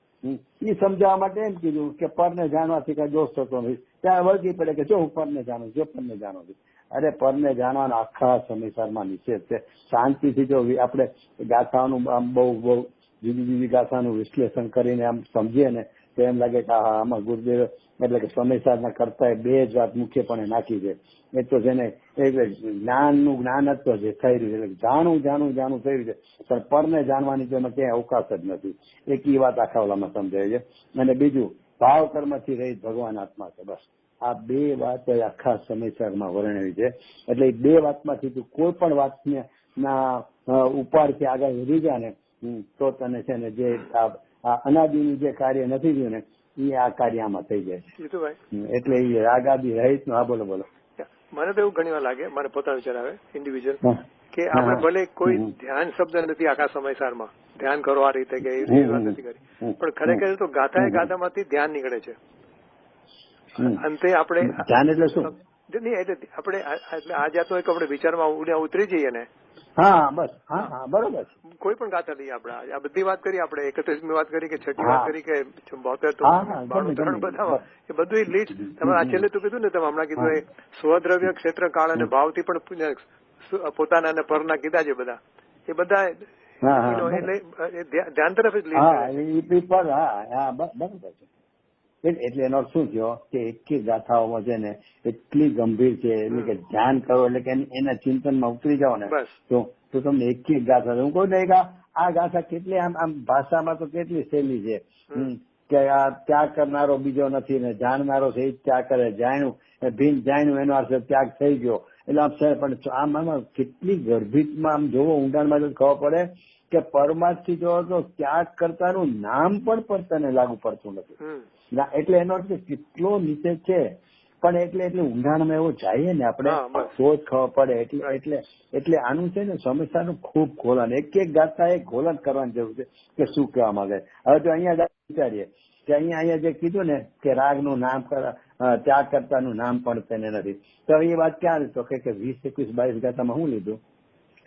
એ સમજાવવા માટે એમ કીધું કે પરને જાણવાથી કઈ દોષ થતો નથી. ત્યાં વળગી પડે કે જો હું પરને જાણું જો પરને જાણું છું. અરે પરને જાણવાના આખા સમયસરમાં નિષેધ છે. શાંતિથી જો આપણે ગાથાઓનું આમ બહુ જુદી જુદી ગાથાનું વિશ્લેષણ કરીને આમ સમજીએ ને તો એમ લાગે કે આમાં ગુરુદેવ એટલે કે સમયસરના કરતા બે જ વાત મુખ્યપણે નાખી છે. એ તો છે ને જ્ઞાનનું જ્ઞાનત્વ જે થઈ રહ્યું છે જાણું થઈ રહ્યું છે. પણ પરને જાણવાની તો એમાં ક્યાંય અવકાશ જ નથી. એક એ વાત આખા ઓલામાં સમજાય છે. અને બીજું ભાવ કર્મથી રહિત ભગવાન આત્મા છે. બસ આ બે વાત આખા સમયસરમાં વર્ણવી છે. એટલે એ બે વાતમાંથી તું કોઈ પણ વાતને ના ઉપાડથી આગળ વધી જાય ને તો તને છે ને જે અનાદિનું જે કાર્ય નથી થયું ને એ આ કાર્ય આમાં થઈ જાય છે. એટલે એ રાગાદી રહિત નું. હા બોલો. મને તો એવું ઘણી વાર લાગે, મને પોતાનો વિચાર આવે ઇન્ડિવિજ્યુઅલ કે આપણે ભલે કોઈ ધ્યાન શબ્દ નથી આખા સમયસારમાં ધ્યાન કરો આ રીતે કે એવી વાત નથી કરી, પણ ખરેખર તો ગાથામાંથી ધ્યાન નીકળે છે. અંતે આપણે ધ્યાન એટલે શું નહીં એટલે આપણે આ જાતનો એક આપણે વિચારમાં ઉતરી જઈએ ને. હા બસ. હા બરોબર. કોઈ પણ ગાથા લઈએ આપણે આ બધી વાત કરી, આપણે 31મી વાત કરી કે 6ઠી વાત કરી કે 72 બધા એ બધું લીડ તમે આ છેલ્લે તું કીધું ને તમે હમણાં કીધું એ સ્વદ્રવ્ય ક્ષેત્ર કાળ અને ભાવથી પણ પોતાના અને પરના કીધા છે બધા એ બધા એટલે ધ્યાન તરફ જ લીડ બરોબર છે. એટલે એનો શું થયો કે એક ગાથાઓમાં છે ને એટલી ગંભીર છે એટલે કે ધ્યાન કરો એટલે કે એના ચિંતનમાં ઉતરી જાઓ ને તો તમને એક ગાથા હું કહું ને આ ગાથા કેટલી આમ ભાષામાં તો કેટલી સહેલી છે કે આ ત્યાગ કરનારો બીજો નથી ને જાણનારો છે એ જ ત્યાગ કરે. જાણ્યું ભીન જાણ્યું એનો અર્થ ત્યાગ થઈ ગયો. એટલે આમ પણ આમાં કેટલી ગર્ભિતમાં આમ જોવો ઊંડાણમાં જો ખબર પડે કે પરમાર્થથી જો તો ત્યાગ કરતાનું નામ પણ તને લાગુ પડતું નથી. એટલે એનો અર્થ કેટલો નિષેધ છે પણ એટલે ઊંડાણમાં એવો જાય ને આપણે તો જ ખબર પડે. એટલે આનું છે ને સમસ્યાનું ખૂબ ખોલન એક ગાથા એક ખોલન કરવાની જરૂર છે કે શું કહેવા માંગે. હવે જો અહીંયા વિચારીએ કે અહીંયા જે કીધું ને કે રાગનું નામ ત્યાગ કરતાનું નામ પણ તેને નથી, તો એ વાત ક્યાં તો કે 20, 21, 22 ગાથામાં શું લીધું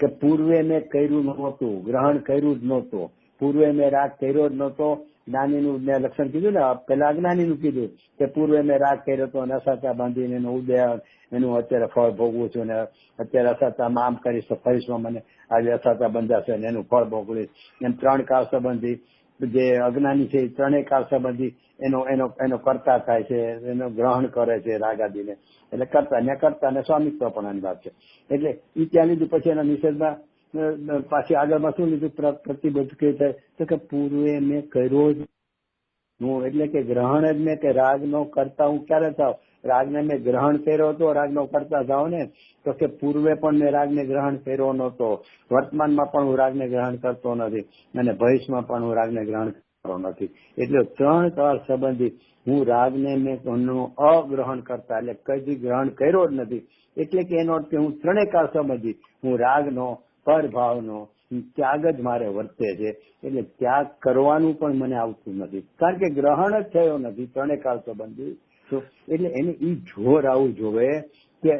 કે પૂર્વે મેં કર્યું નહોતું, ગ્રહણ કર્યું જ નહોતું, પૂર્વે મેં રાગ કર્યો જ નહોતો. જ્ઞાનીનું મેં લક્ષણ કીધું ને પેલા અજ્ઞાનીનું કીધું કે પૂર્વે મેં રાગ કર્યો હતો અને અસાચા બાંધીને એનો ઉદય એનું અત્યારે ફળ ભોગવું છું ને અત્યારે અસાચામાં આમ કરીશ તો ફરીશમાં મને આજે અસાચા બંધાશે ને એનું ફળ ભોગવીશ. એમ 3 કાળ સંબંધી જે અજ્ઞાની છે એ 3 કાળ સંબંધી એનો કરતા થાય છે, એનો ગ્રહણ કરે છે રાગાદીને. એટલે કરતા ને સ્વામિત્વ પણ વાત છે. એટલે એ ત્યાં લીધું. પછી એના નિષેધમાં પાછી આગળમાં શું લીધું પ્રતિબદ્ધ કે થાય તો કે પૂર્વે મેં કર્યો જ હું એટલે કે ગ્રહણ જ મેં કે રાગ નો કરતા હું ક્યારે થાવ, રાગને મેં ગ્રહણ કર્યો હતો, રાગનો કરતા થાવ ને તો કે પૂર્વે પણ મેં રાગને ગ્રહણ કર્યો નહોતો, વર્તમાનમાં પણ હું રાગને ગ્રહણ કરતો નથી અને ભવિષ્યમાં પણ હું રાગને ગ્રહણ કરતો નથી. એટલે 3 કાળ સંબંધી હું રાગને મેં અગ્રહણ કરતા એટલે કદી ગ્રહણ કર્યો જ નથી. એટલે કે એનો અર્થ હું 3 કાળ સંબંધી હું રાગનો પરભાવનો ત્યાગ જ મારે વર્તે છે. એટલે ત્યાગ કરવાનું પણ મને આવતું નથી કારણ કે ગ્રહણ જ થયો નથી 3 કાળ સંબંધી. એટલે એને ઈ જોર આવું જોવે કે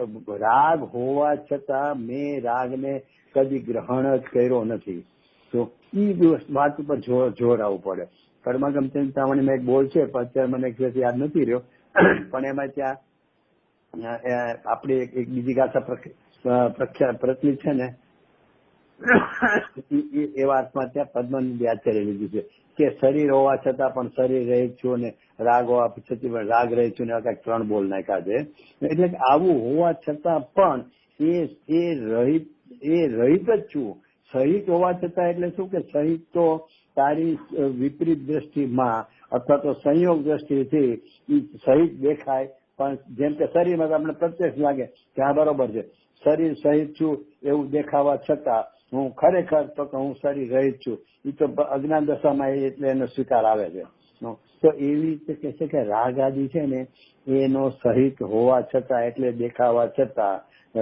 રાગ હોવા છતાં મેં રાગને કદી ગ્રહણ જ કર્યો નથી. તો ઈ વાત ઉપર જોર આવવું પડે. કર્મગમ ચિંતામણીમાં એક બોલ છે પણ અત્યારે મને યાદ નથી રહ્યો, પણ એમાં ત્યાં આપણી એક બીજી ગાથા પ્રખ્યાત પ્રચલિત છે ને એ વાતમાં ત્યાં પદ્મનંદ આચાર્ય લીધું છે કે શરીર હોવા છતાં પણ શરીર રહિત છું અને રાગ હોવા છતાં પણ રાગ રહિત છું ને કઈક 3 બોલ નાખ્યા છે. એટલે કે આવું હોવા છતાં પણ એ રહિત જ છું. સહિત હોવા છતાં એટલે શું કે સહિત તો તારી વિપરીત દ્રષ્ટિમાં અથવા તો સંયોગ દ્રષ્ટિથી સહિત દેખાય, પણ જેમ કે શરીરમાં આપણે પ્રત્યક્ષ લાગે કે હા બરોબર છે શરીર સહિત છું એવું દેખાવા છતાં હું ખરેખર તો કે હું શરીર રહિત છું. એ તો અજ્ઞાન દશામાં એટલે એનો સ્વીકાર આવે છે. તો એવી રીતે કે છે કે રાગ આદિ છે ને એનો સહિત હોવા છતાં એટલે દેખાવા છતાં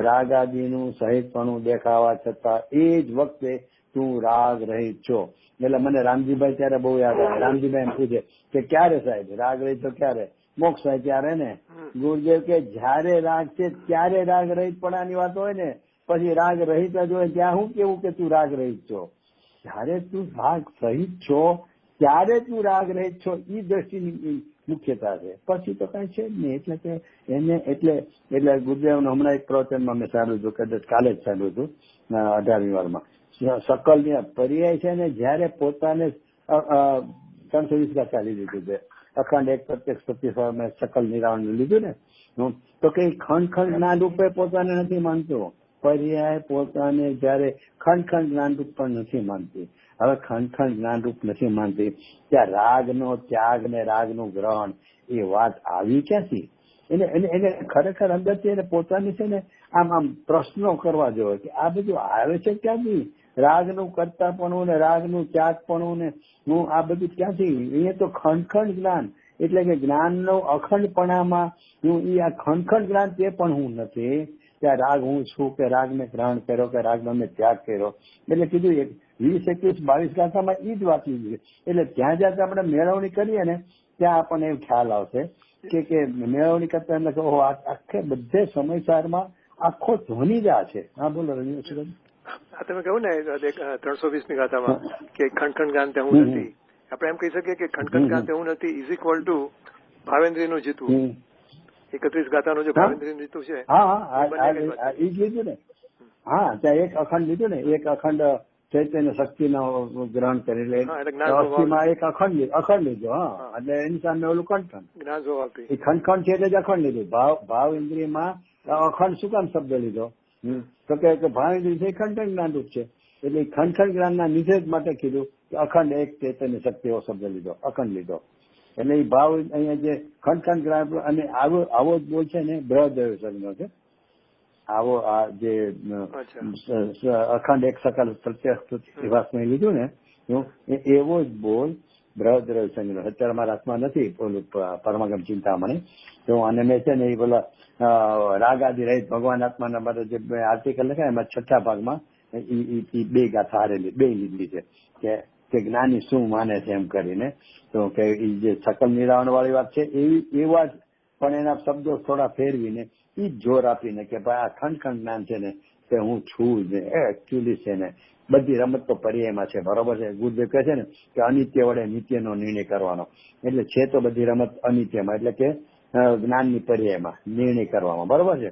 રાગ આદિનું સહિતપણું દેખાવા છતાં એ જ વખતે તું રાગ રહિત છો. એટલે મને રામજીભાઈ ત્યારે બહુ યાદ આવે. રામજીભાઈ એમ પૂછે કે ક્યારે સાહેબ રાગ રહિત તો ક્યારે? મોક્ષ થાય ત્યારે ને. ગુરુદેવ કે જયારે રાગ છે ત્યારે રાગ રહિત પણાની વાત હોય ને, પછી રાગ રહિત જ હોય ત્યાં હું કેવું કે તું રાગ રહિત છો. જયારે તું રાગ સહિત છો ત્યારે તું રાગ રહિત છો એ દ્રષ્ટિની મુખ્યતા છે, પછી તો કઈ છે જ નહીં. એટલે કે એને એટલે ગુરુદેવનું હમણાં એક પ્રવચનમાં મેં સાંભળ્યું હતું, કદાચ કાલે જ સાંભળ્યું હતું 18મી વારમાં. સકલ પર્યાય છે ને જયારે પોતાને 320 ગાથા લીધી હતી તે અખંડ એક પ્રત્યક્ષ પ્રતિભાવ મેં સકલ નિરાવણ લીધું ને, તો કઈ ખંડ જ્ઞાન રૂપે પોતાને નથી માનતો. પર્યાય પોતાને જયારે ખંડ જ્ઞાન રૂપ પણ નથી માનતી. હવે ખંડ જ્ઞાન રૂપ નથી માનતી ત્યાં રાગનો ત્યાગ ને રાગનું ગ્રહણ એ વાત આવી ક્યાંથી? એને ખરેખર અંદરથી એને પોતાની છે ને આમ પ્રશ્નો કરવા જોઈએ કે આ બધું આવે છે ક્યાંથી? રાગનું કરતાપણું ને રાગનું ત્યાગપણું ને હું આ બધું ક્યાંથી? અહીંયા તો ખંડ જ્ઞાન એટલે કે જ્ઞાનનો અખંડપણામાં હું આ ખંડ જ્ઞાન તે પણ હું નથી. ત્યાં રાગ હું છું કે રાગને ગ્રહણ કર્યો કે રાગનો મેં ત્યાગ કર્યો. એટલે કીધું 20, 21, 22 ગાથામાં એ જ વાત લીધી છે. એટલે ત્યાં જ્યાં આપણે મેળવણી કરીએ ને ત્યાં આપણને એવું ખ્યાલ આવશે કે મેળવણી કરતા એમ ઓહો આખે બધે સમયસારમાં આખો ધ્વનિ જ આ છે. હા બોલો રજનીભાઈ. તમે કહ્યું ને 320મી ગાથામાં કે ખંડ જ્ઞાન તે હું નથી. આપણે એમ કહી શકીએ કે ખંડ જ્ઞાન તે હું નથી ઇઝ ઇક્વલ ટુ ભાવેન્દ્રીનું જીતવું. 31 ગાથાનું જે ભાવેન્દ્રીનું જીતું છે એ જ લીધું ને. હા ત્યાં એક અખંડ લીધું ને, એક અખંડ ચૈતન્ય શક્તિનો ગ્રહણ કરી એટલે અસ્થિમાં એક અખંડ લીધો. હા એટલે એની સામે ઓલું ખંડ એ ખંડ છે એટલે જ અખંડ લીધું. ભાવ ઇન્દ્રિયમાં અખંડ શું કામ શબ્દ લીધો? તો કે ભાવ ઇન્દ્રિય છે ખંડ જ્ઞાન રૂપ છે એટલે ખંડ જ્ઞાનના નિષેધ માટે કીધું કે અખંડ એક ચૈતન્ય શક્તિ એવો શબ્દ લીધો, અખંડ લીધો. એટલે એ ભાવ અહીંયા જે ખંડ જ્ઞાન અને આવો જ બોલ છે ને બૃહદેવ સંઘનો છે. આવો આ જે અખંડ એક સકલ પ્રત્યક્ષ લીધું ને એવો જ બોલ બૃહદ્રવ સંઘનો અત્યારે મારા હાથમાં નથી ઓલું પરમાગમ ચિંતામણી. તો અને મેં છે ને એ બોલા રાગ આદિ રહિત ભગવાન આત્માના બધા જે આર્ટિકલ લખાય એમાં 6થા ભાગમાં એ 2 ગાથા હારેલી 2 લીધેલી છે કે જ્ઞાની શું માને છે એમ કરીને. તો કે એ જે સકલ નિરાવણ વાળી વાત છે એવા જ પણ એના શબ્દો થોડા ફેરવીને એ જોર આપીને કે ભાઈ આ ખંડ જ્ઞાન છે ને કે હું છું જ ને એકચ્યુઅલી છે ને બધી રમત તો પર્યાયમાં છે. બરોબર છે. ગુરુદેવ કહે છે ને કે અનિત્ય વડે નિત્યનો નિર્ણય કરવાનો. એટલે છે તો બધી રમત અનિત્યમાં એટલે કે જ્ઞાનની પર્યાયમાં નિર્ણય કરવામાં. બરોબર છે.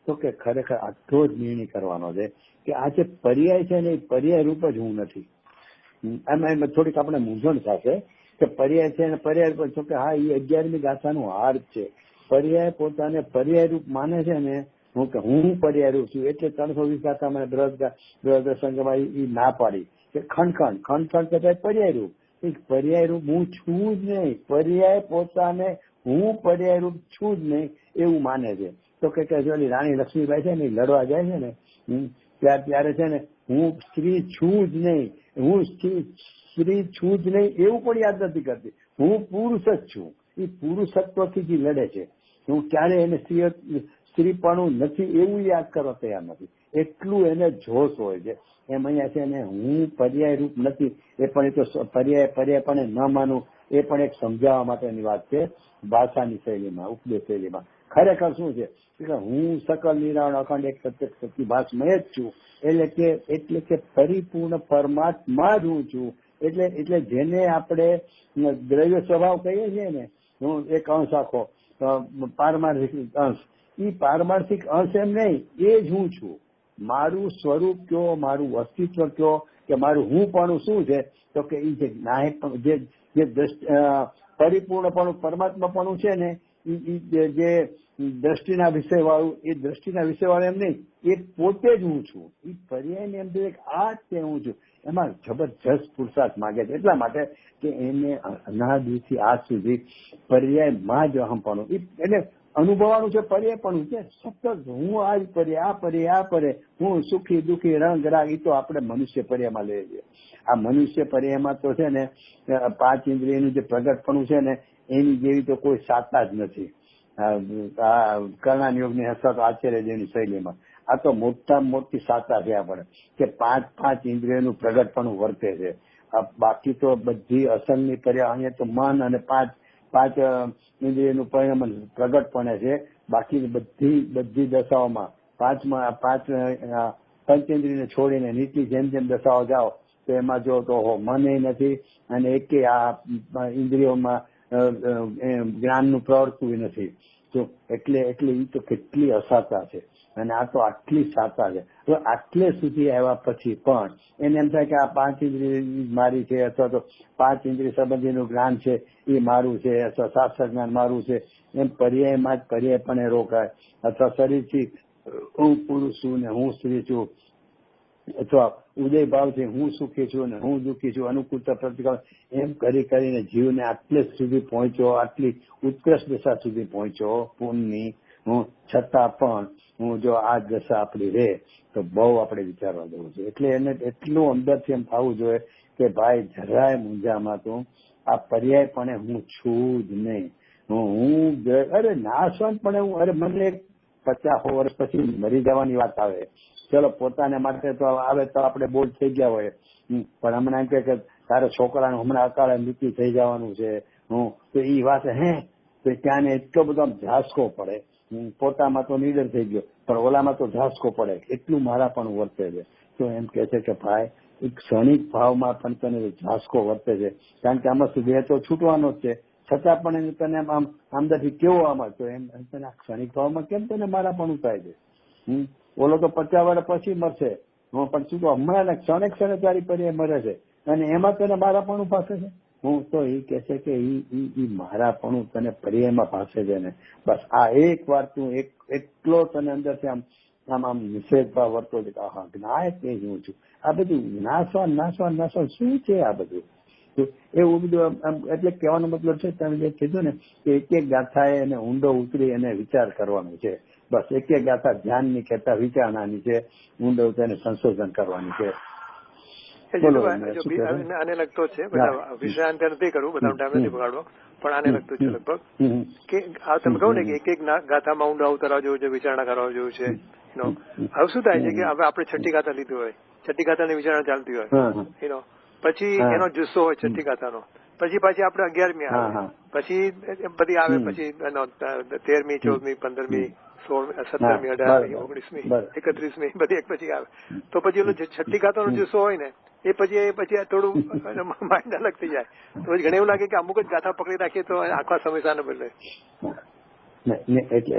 તો કે ખરેખર આટલો જ નિર્ણય કરવાનો છે કે આ જે પર્યાય છે ને એ પર્યાય રૂપ જ હું નથી. એમાં થોડીક આપણે મૂંઝવણ થશે કે પર્યાય છે અને પર્યાય રૂપ છો કે હા એ 11મી ગાથાનું હાર છે. પર્યાય પોતાને પર્યાય રૂપ માને છે ને હું પર્યાય રૂપ છું એટલે 320 ગાથા મને બૃહદ સંઘમાં એ ના પાડી કે ખંડ કે પર્યાય રૂપ. પર્યાય રૂપ હું છું જ નહીં. પર્યાય પોતાને હું પર્યાય રૂપ છું જ નહીં એવું માને છે. તો કે રાણી લક્ષ્મીબાઈ છે ને લડવા જાય છે ને ત્યારે છે ને હું સ્ત્રી છું જ નહીં, હું સ્ત્રી છું જ નહીં એવું પણ યાદ નથી કરતી. હું પુરુષ જ છું. એ પુરુષત્વથી જ લડે છે. હું ક્યારે એને સ્ત્રીપણું નથી એવું યાદ કરવા તૈયાર નથી. એટલું એને જોશ હોય છે. એમ અહીંયા છે ને હું પર્યાય રૂપ નથી એ પણ એ તો પર્યાયપણે ન માનું એ પણ એક સમજાવવા માટેની વાત છે ભાષાની શૈલીમાં, ઉપદેશ શૈલીમાં. ખરેખર શું છે કે હું સકલ નિરાવણ અખંડ એક પ્રત્યક્ષ ભાષમય જ છું. એટલે કે પરિપૂર્ણ પરમાત્મા જ હું છું. એટલે જેને આપણે દ્રવ્ય સ્વભાવ કહીએ છીએ ને હું એક અંશ આખો પારમાર્થિક અંશ. એ પારમાર્થિક અંશ એમ નહીં એ જ હું છું. મારું સ્વરૂપ કયો, મારું અસ્તિત્વ કયો, કે મારું હું પણ શું છે, તો કે એ જે નાયક જે પરિપૂર્ણપણું પરમાત્માપણું છે ને, જે દ્રષ્ટિના વિષય વાળું, એ દ્રષ્ટિના વિષય વાળું એમ નહીં, એ પોતે જ હું છું. એ પર્યાયની અંદર આ જ તે હું છું. એમાં જબરજસ્ત પુરુષાર્થ માગે છે, એટલા માટે કે એને અનાદિથી આજ સુધી પર્યાયમાં જ અહમપણું એટલે અનુભવવાનું છે. પર્યાયપણું છે સતત હું આ જ પર્યાય, આ પર્યાય, હું સુખી દુઃખી રંગ રાગ, એ તો આપણે મનુષ્ય પર્યાયમાં લઈએ છીએ. આ મનુષ્ય પર્યાયમાં તો છે ને 5 ઇન્દ્રિયનું જે પ્રગટપણું છે ને, એની જેવી તો કોઈ સાતા જ નથી. કર્ણાન યોગની હસ્ત આચાર્યજીની શૈલીમાં આ તો મોટામાં મોટી સાતા છે આપણે, કે 5 ઇન્દ્રિયોનું પ્રગટપણું વર્તે છે. બાકી તો બધી અસલની પર્યા અહીંયા તો મન અને 5 ઇન્દ્રિયનું પરિણામ પ્રગટપણે છે. બાકી બધી દશાઓમાં 5 પંચેન્દ્રિયને છોડીને નીચલી જેમ દશાઓ જાઓ તો એમાં જો તો મન નથી અને એકે આ ઇન્દ્રિયોમાં જ્ઞાનનું પ્રવર્તવું નથી. તો એટલે એ તો કેટલી અસાતા છે, અને આ તો આટલી સાતા છે. હવે આટલે સુધી આવ્યા પછી પણ એને એમ થાય કે આ 5 ઇન્દ્રિય મારી છે, અથવા તો 5 ઇન્દ્રિય સંબંધીનું જ્ઞાન છે એ મારું છે, અથવા શાસ્ત્ર જ્ઞાન મારું છે, એમ પર્યાયમાં જ પર્યાયપણે રોકાય. અથવા શરીરથી હું પુરુષ છું ને હું સ્ત્રી છું, અથવા ઉદય ભાવથી હું સુખી છું ને હું દુઃખી છું, અનુકૂળતા પ્રતિકાળ, એમ કરીને જીવને આટલે સુધી પહોંચ્યો, આટલી ઉત્કૃષ્ટ દશા સુધી પહોંચ્યો પૂર્ણની હું, છતાં પણ હું જો આ દશા આપણી રહે તો બહુ આપણે વિચારવા દેવું છે. એટલે એને એટલું અંદરથી એમ થવું જોઈએ કે ભાઈ જરાય મૂંઝામાં તું આ પર્યાયપણે હું છું જ નહીં. અરે નાશવંત પણ એવું, અરે મને 50 વર્ષ પછી મરી જવાની વાત આવે, ચલો પોતાને માટે તો આવે તો આપણે બોલ થઈ ગયા હોય, પણ હમણાં એમ કે તારા છોકરાનું હમણાં અકાળે મૃત્યુ થઈ જવાનું છે, તો એ વાત તો ત્યાં એટલો બધો ઝાસકો પડે. પોતામાં તો નીડર થઈ ગયો, પણ ઓલામાં તો ઝાસકો પડે, એટલું મારા પણ વર્તે છે. તો એમ કે છે કે ભાઈ એક ક્ષણિક ભાવમાં પણ તને ઝાસકો વર્તે છે, કારણ કે આમાં સુધી તો છૂટવાનો જ છે, છતાં પણ એને તને આમ અંદરથી કેવો આમાં, તો એમ તને આ ક્ષણિક ભાવમાં કેમ તને મારા પણ થાય છે. ઓલો તો 50 વર્ષ પછી મરશે, પણ શું તો હમણાં ક્ષણે તારી પર્યાય મરે છે, અને એમાં તને મારા પણ ભાષે છે. તો એ કે છે કે ઈ મારા પણ તને પર્યાયમાં ભાષે છે ને, બસ આ એક વાર તું એટલો તને અંદરથી આમ નિષેધ ભાવ વર્તો છે કે હા જ્ઞાય તે જ હું છું. આ બધું નાશવાન શું છે આ બધું? એવું બધું એટલે કહેવાનો મતલબ છે તમે જે કીધું ને કે એક ગાથાએ એને ઊંડો ઉતરી અને વિચાર કરવાનો છે. બસ એક ગાથા ધ્યાનની કહેતા વિચારણાની છે, ઊંડો તેને સંશોધન કરવાની છે. આને લગતો છે, બધા વિષયાંત નથી કરવું, બધા ટાઈમ નથી બગાડવો, પણ આને લગતું છે લગભગ કે આ તમે કહું ને કે એક ગાથામાં ઊંડા ઉતરવા જેવું છે, વિચારણા કરવા જેવું છે. હવે શું થાય છે કે હવે આપણે 6ઠ્ઠી ગાથા લીધી હોય, 6ઠ્ઠી ગાથાની વિચારણા ચાલતી હોય, પછી એનો જુસ્સો હોય 6ઠ્ઠી ગાથાનો, પછી આપણે 11મી આવે, પછી બધી આવે, પછી 13મી 14મી 15મી 16મી 17મી 18મી 19મી 31મી બધી એક પછી આવે. તો પછી ઓલો 6ઠ્ઠી ગાથાનો જુસ્સો હોય ને એ પછી થોડું માઇન્ડ અલગ થઈ જાય. તો પછી ઘણી એવું લાગે કે અમુક જ ગાથા પકડી રાખીએ તો આખા સમસ્યાને બદલે.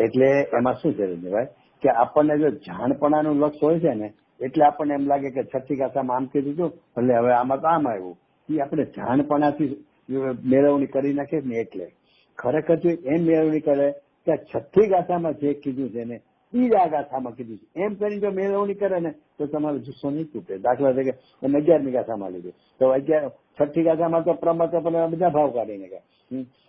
એટલે એમાં શું છે ભાઈ કે આપણને જો જાણપણાનું લક્ષ હોય છે ને, એટલે આપણને એમ લાગે કે 6ઠ્ઠી ગાથામાં આમ કીધું હતું, એટલે હવે આમાં તો આમ આવ્યું. એ આપણે જાણપણાથી મેળવણી કરી નાખીએ ને, એટલે ખરેખર જો એમ મેળવણી કરે કે 6ઠ્ઠી ગાથામાં જે કીધું છે ને એ જ આ ગાથામાં કીધું છે, એમ કરીને જો મેળવણી કરે ને તો તમારો જુસ્સો નહીં તૂટે. દાખલા તરીકે તમે 11મી ગાથામાં લીધું તો 6ઠ્ઠી ગાથામાં તો પ્રમાતા બધા ભાવ કાઢીને ગયા,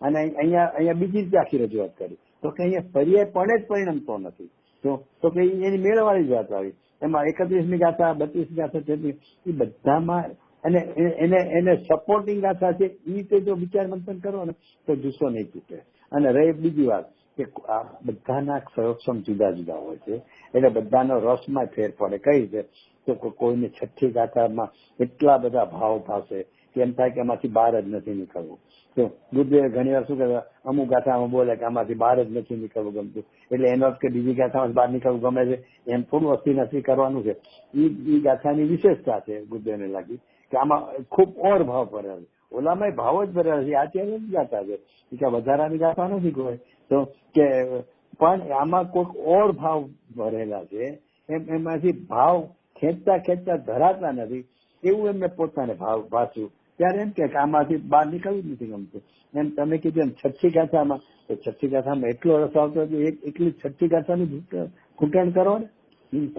અને અહીંયા બીજી રીતે આખી રજૂઆત કરી, તો કે અહીંયા પર્યાય પણ જ પરિણમતો નથી. તો કે એની મેળવવાની જ વાત આવી. એમાં 31મી ગાથા 32મી ગાથા એ બધામાં અને એને સપોર્ટિંગ ગાથા છે, એ રીતે જો વિચાર મંથન કરો ને તો જુસ્સો નહીં તૂટે. અને રહી બીજી વાત કે આ બધાના સંરક્ષણ જુદા જુદા હોય છે, એટલે બધાનો રસમાં ફેર પડે. કઈ છે તો કોઈને 6ઠ્ઠી ગાથામાં એટલા બધા ભાવ ભાષે કે એમ થાય કે એમાંથી બહાર જ નથી નીકળવું. તો ગુરુદેવે ઘણી વાર શું કહેવાય, અમુક ગાથામાં બોલે કે આમાંથી બહાર જ નથી નીકળવું ગમતું, એટલે એનો અર્થ કે બીજી ગાથામાં બહાર નીકળવું ગમે છે, એમ થોડું અસ્થિ નથી કરવાનું છે. એ ગાથાની વિશેષતા છે ગુરુદેવને લાગી કે આમાં ખૂબ ઓર ભાવ ભરેલા છે, ઓલામાં ભાવ જ ભરેલા છે. આચાર્ય જ ગાથા છે કે વધારાની ગાથા નથી કોઈ, તો કે પણ આમાં કોઈક ઓર ભાવ ભરેલા છે, એમાંથી ભાવ ખેંચતા ધરાતા નથી એવું એમને પોતાને ભાવ ભાસ્યું. ત્યારે એમ કે આમાંથી બહાર નીકળવું જ નથી ગમતું. એમ તમે કીધું એમ છઠ્ઠી ગાથામાં, તો છઠ્ઠી ગાથામાં એટલો રસ આવતો હતો એકલી છઠ્ઠી ગાથાનું ઘૂંટણ કરો ને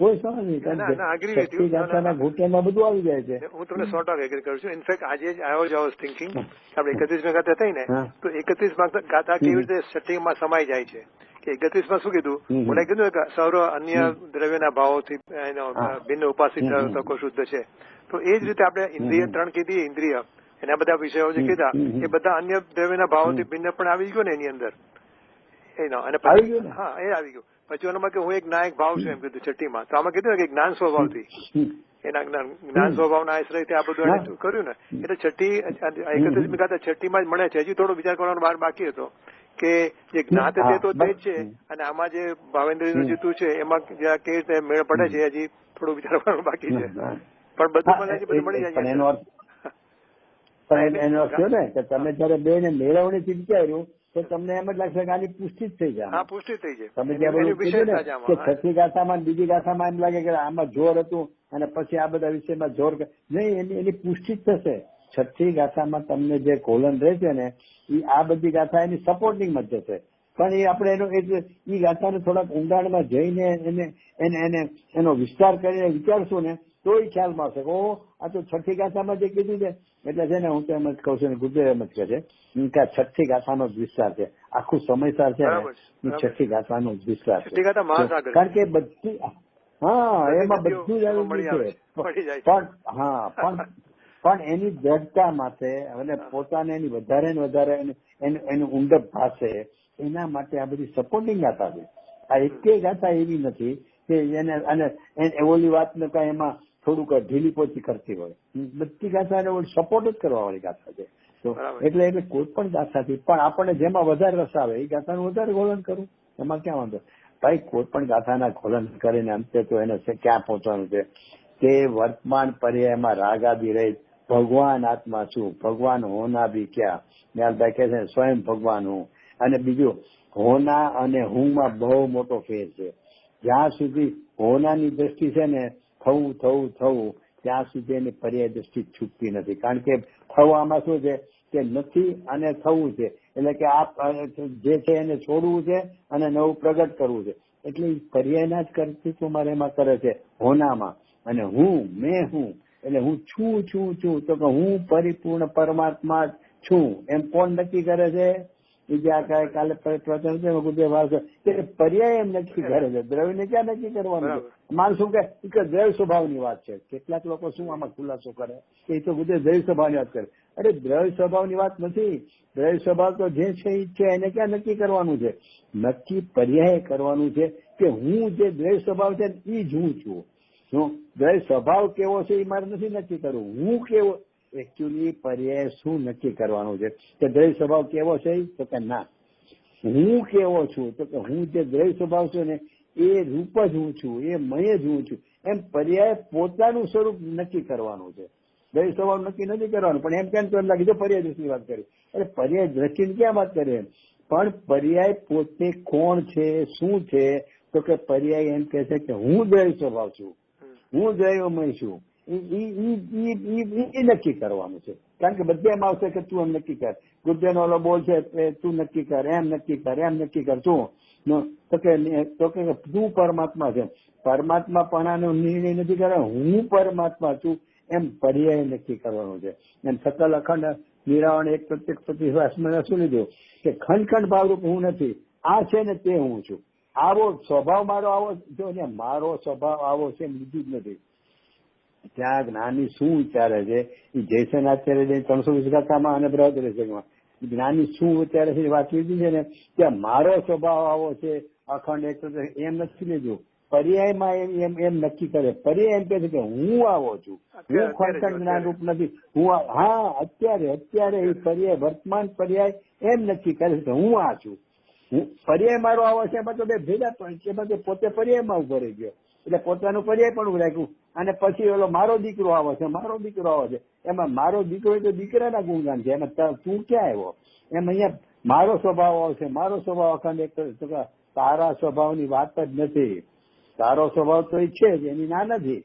કોઈ સવાલ નહીં, છઠ્ઠી ગાથાના ઘૂંટણમાં બધું આવી જાય છે. હું તમને 100% એગ્રી કરું છું. ઇનફેક્ટ આજે જ આઈ વોઝ થિંકિંગ આપણે 31 ગાથા થઈ ને, તો 31 ગાથા કેવી રીતે છઠ્ઠીમાં સમાઈ જાય છે કે 31 શું કીધું, મને કીધું કે સૌર અન્ય દ્રવ્યના ભાવોથી ભિન્ન ઉપાસિત તકો શુદ્ધ છે. તો એ જ રીતે આપણે ઇન્દ્રિય 3 કીધી, ઇન્દ્રિય એના બધા વિષયો જે કીધા એ બધા અન્ય દ્રવ્યના ભાવોથી ભિન્ન પણ આવી ગયો ને એની અંદર એનો. અને પછી હા એ આવી ગયું. પછી એનામાં કે હું એક નાયક ભાવ છું એમ કીધું છઠ્ઠીમાં. તો આમાં કીધું ને કે જ્ઞાન સ્વભાવથી એના જ્ઞાન સ્વભાવના આશ્રયથી આ બધું એને કર્યું ને, એટલે છઠ્ઠી 31મી ગાથા છઠ્ઠીમાં જ મળે છે. હજી થોડો વિચાર કરવાનો બહાર બાકી હતો કે જે જ્ઞાત છે તો તે જ છે, અને આમાં જે ભાવેન્દ્રનું જીતું છે એમાં કેવી રીતે મેળ પડે છે હજી થોડું વિચાર કરવાનું બાકી છે. પણ બધું મને બધું મળી જાય. એનો અર્થ થયો ને કે તમે જયારે બે ને મેળવણીથી વિચાર્યું તો તમને એમ જ લાગશે કે આની પુષ્ટિ જ થઈ જાય. હા, પુષ્ટિ થઈ જાય. તમે જ્યાં બધું કીધું ને કે છઠ્ઠી ગાથામાં બીજી ગાથામાં એમ લાગે કે આમાં જોર હતું અને પછી આ બધા વિષયમાં જોર નહીં, એની પુષ્ટિ જ થશે. છઠ્ઠી ગાથામાં તમને જે કોલન રહે છે ને એ આ બધી ગાથા એની સપોર્ટિંગમાં જ જશે. પણ એ આપણે એનો એ ગાથાને થોડાક ઊંડાણમાં જઈને એનો વિસ્તાર કરીને વિચારશું ને તો એ ખ્યાલમાં આવશે. ઓહો, આ તો છઠ્ઠી ગાથામાં જે કીધું છે એટલે છે ને હું તો એમ જ કહું છું ને ગુરુદેવ એમ જ કહે છે કે આ છઠ્ઠી ગાથાનો જ વિસ્તાર છે, આખું સમયસાર છે ને છઠ્ઠી ગાથાનો જ વિસ્તાર છે. કારણ કે બધી એમાં બધું જ આવ્યું છે. પણ એની દ્રઢતા માટે અને પોતાને એની વધારે ને વધારે એનું ઊંડપ ભાષે એના માટે આ બધી સપોર્ટિંગ ગાથા છે. આ એકેય ગાથા એવી નથી કે એને અને ઓલી વાતને કઈ એમાં થોડુંક ઢીલી પોચી કરતી હોય. બધી ગાથા સપોર્ટ જ કરવા વાળી ગાથા છે. તો એટલે કોઈ પણ ગાથાથી પણ આપણને જેમાં વધારે રસ આવે એ ગાથાનું વધારે ઘોલન કરવું, એમાં ક્યાં વાંધો. ભાઈ કોઈ પણ ગાથાના ઘોલન કરીને અંતે તો એને ક્યાં પહોંચવાનું છે કે વર્તમાન પર્યાયમાં રાગાદી રહી ભગવાન આત્મા છું, ભગવાન હોના બી ક્યાં. ન્યાલભાઈ કહે છે સ્વયં ભગવાન હું. અને બીજું હોના અને હુંમાં બહુ મોટો ફેર છે. જ્યાં સુધી હોનાની દ્રષ્ટિ છે ને થવું ત્યાં સુધી એની પર્યાય દ્રષ્ટિ છૂટતી નથી. કારણ કે થવામાં શું છે કે નથી અને થવું છે, એટલે કે આ જે છે એને છોડવું છે અને નવું પ્રગટ કરવું છે. એટલે પર્યાયના જ કર્તૃત્વ મારે એમાં કરે છે હોનામાં. અને મેં એટલે હું છું તો કે હું પરિપૂર્ણ પરમાત્મા છું એમ કોણ નક્કી કરે છે? કાલે પ્રવચન કે પર્યાય એમ નક્કી કરે છે, દ્રવ્ય ને ક્યાં નક્કી કરવાનું છે? માણસો કે દ્રવ્ય સ્વભાવની વાત છે. કેટલાક લોકો શું આમાં ખુલાસો કરે કે એ તો ગુજરાત દ્રવ્ય સ્વભાવની વાત કરે. અરે દ્રવ્ય સ્વભાવની વાત નથી. દ્રવ્ય સ્વભાવ તો જે છે એ છે એને ક્યાં નક્કી કરવાનું છે? નક્કી પર્યાય કરવાનું છે કે હું જે દ્રવ્ય સ્વભાવ છે એ જ હું છું. દ્રવ્ય સ્વભાવ કેવો છે એ મારે નથી નક્કી કરવું. હું કેવો એકચ્યુઅલી પર્યાય શું નક્કી કરવાનું છે કે દ્રવ્ય સ્વભાવ કેવો છે? તો કે ના, હું કેવો છું તો કે હું જે દ્રવ્ય સ્વભાવ છું ને એ રૂપ જ હું છું, એ મય જ હું છું. એમ પર્યાય પોતાનું સ્વરૂપ નક્કી કરવાનું છે. દ્રવ્ય સ્વભાવ નક્કી નથી કરવાનું. પણ એમ કેમ તો એમ લાગે જો પર્યાય દ્રષ્ટિની વાત કરી. અરે પર્યાય દ્રષ્ટિની ક્યાં વાત કરીએ? પણ પર્યાય પોતે કોણ છે, શું છે? તો કે પર્યાય એમ કે છે કે હું દ્રવ્ય સ્વભાવ છું, હું દ્રવ્યમય છું. એ નક્કી કરવાનું છે. કારણ કે બધે એમ આવશે કે તું એમ નક્કી કર. ગુરુદેવ નો બોલ છે તું નક્કી કર, એમ નક્કી કર તું. તો કે તું પરમાત્મા છે. પરમાત્મા પણાનો નિર્ણય નથી કરે, હું પરમાત્મા છું એમ પર્યાય નક્કી કરવાનું છે. એમ સકલ અખંડ નિરાવરણ એક પ્રત્યેક પ્રતિભાસમાં શું લીધું કે ખંડ ભાવરૂપ હું નથી, આ છે ને તે હું છું. આવો સ્વભાવ મારો આવો જો ને, મારો સ્વભાવ આવો છે એમ લીધું જ નથી. ત્યાં જ્ઞાની શું વિચારે છે એ જયસન આચાર્ય 320 ગાથામાં અને બૃહદરસમાં જ્ઞાની શું વિચારે છે એ વાત લીધી છે ને, ત્યાં મારો સ્વભાવ આવો છે અખંડ એક એમ નથી લીધું. પર્યાયમાં એમ નક્કી કરે. પર્યાય એમ કે છે કે હું આવો છું, હું ખંડ જ્ઞાન રૂપ નથી. અત્યારે એ પર્યાય વર્તમાન પર્યાય એમ નક્કી કરે છે કે હું આ છું. પર્યાય મારો આવો છે એમાં તો બે ભેગા પણ એમાં તો પોતે પર્યાયમાં ઉભો રહી ગયો એટલે પોતાનું પર્યાય પણ રાખ્યું. અને પછી ઓલો મારો દીકરો આવે છે, એમાં મારો દીકરો તો દીકરાના ગુણગાન છે. એમાં તું ક્યાં આવ્યો? એમ અહીંયા મારો સ્વભાવ આવશે, મારો સ્વભાવ અખંડ એક તારા સ્વભાવની વાત જ નથી. સારો સ્વભાવ તો એ છે જ, એની ના નથી,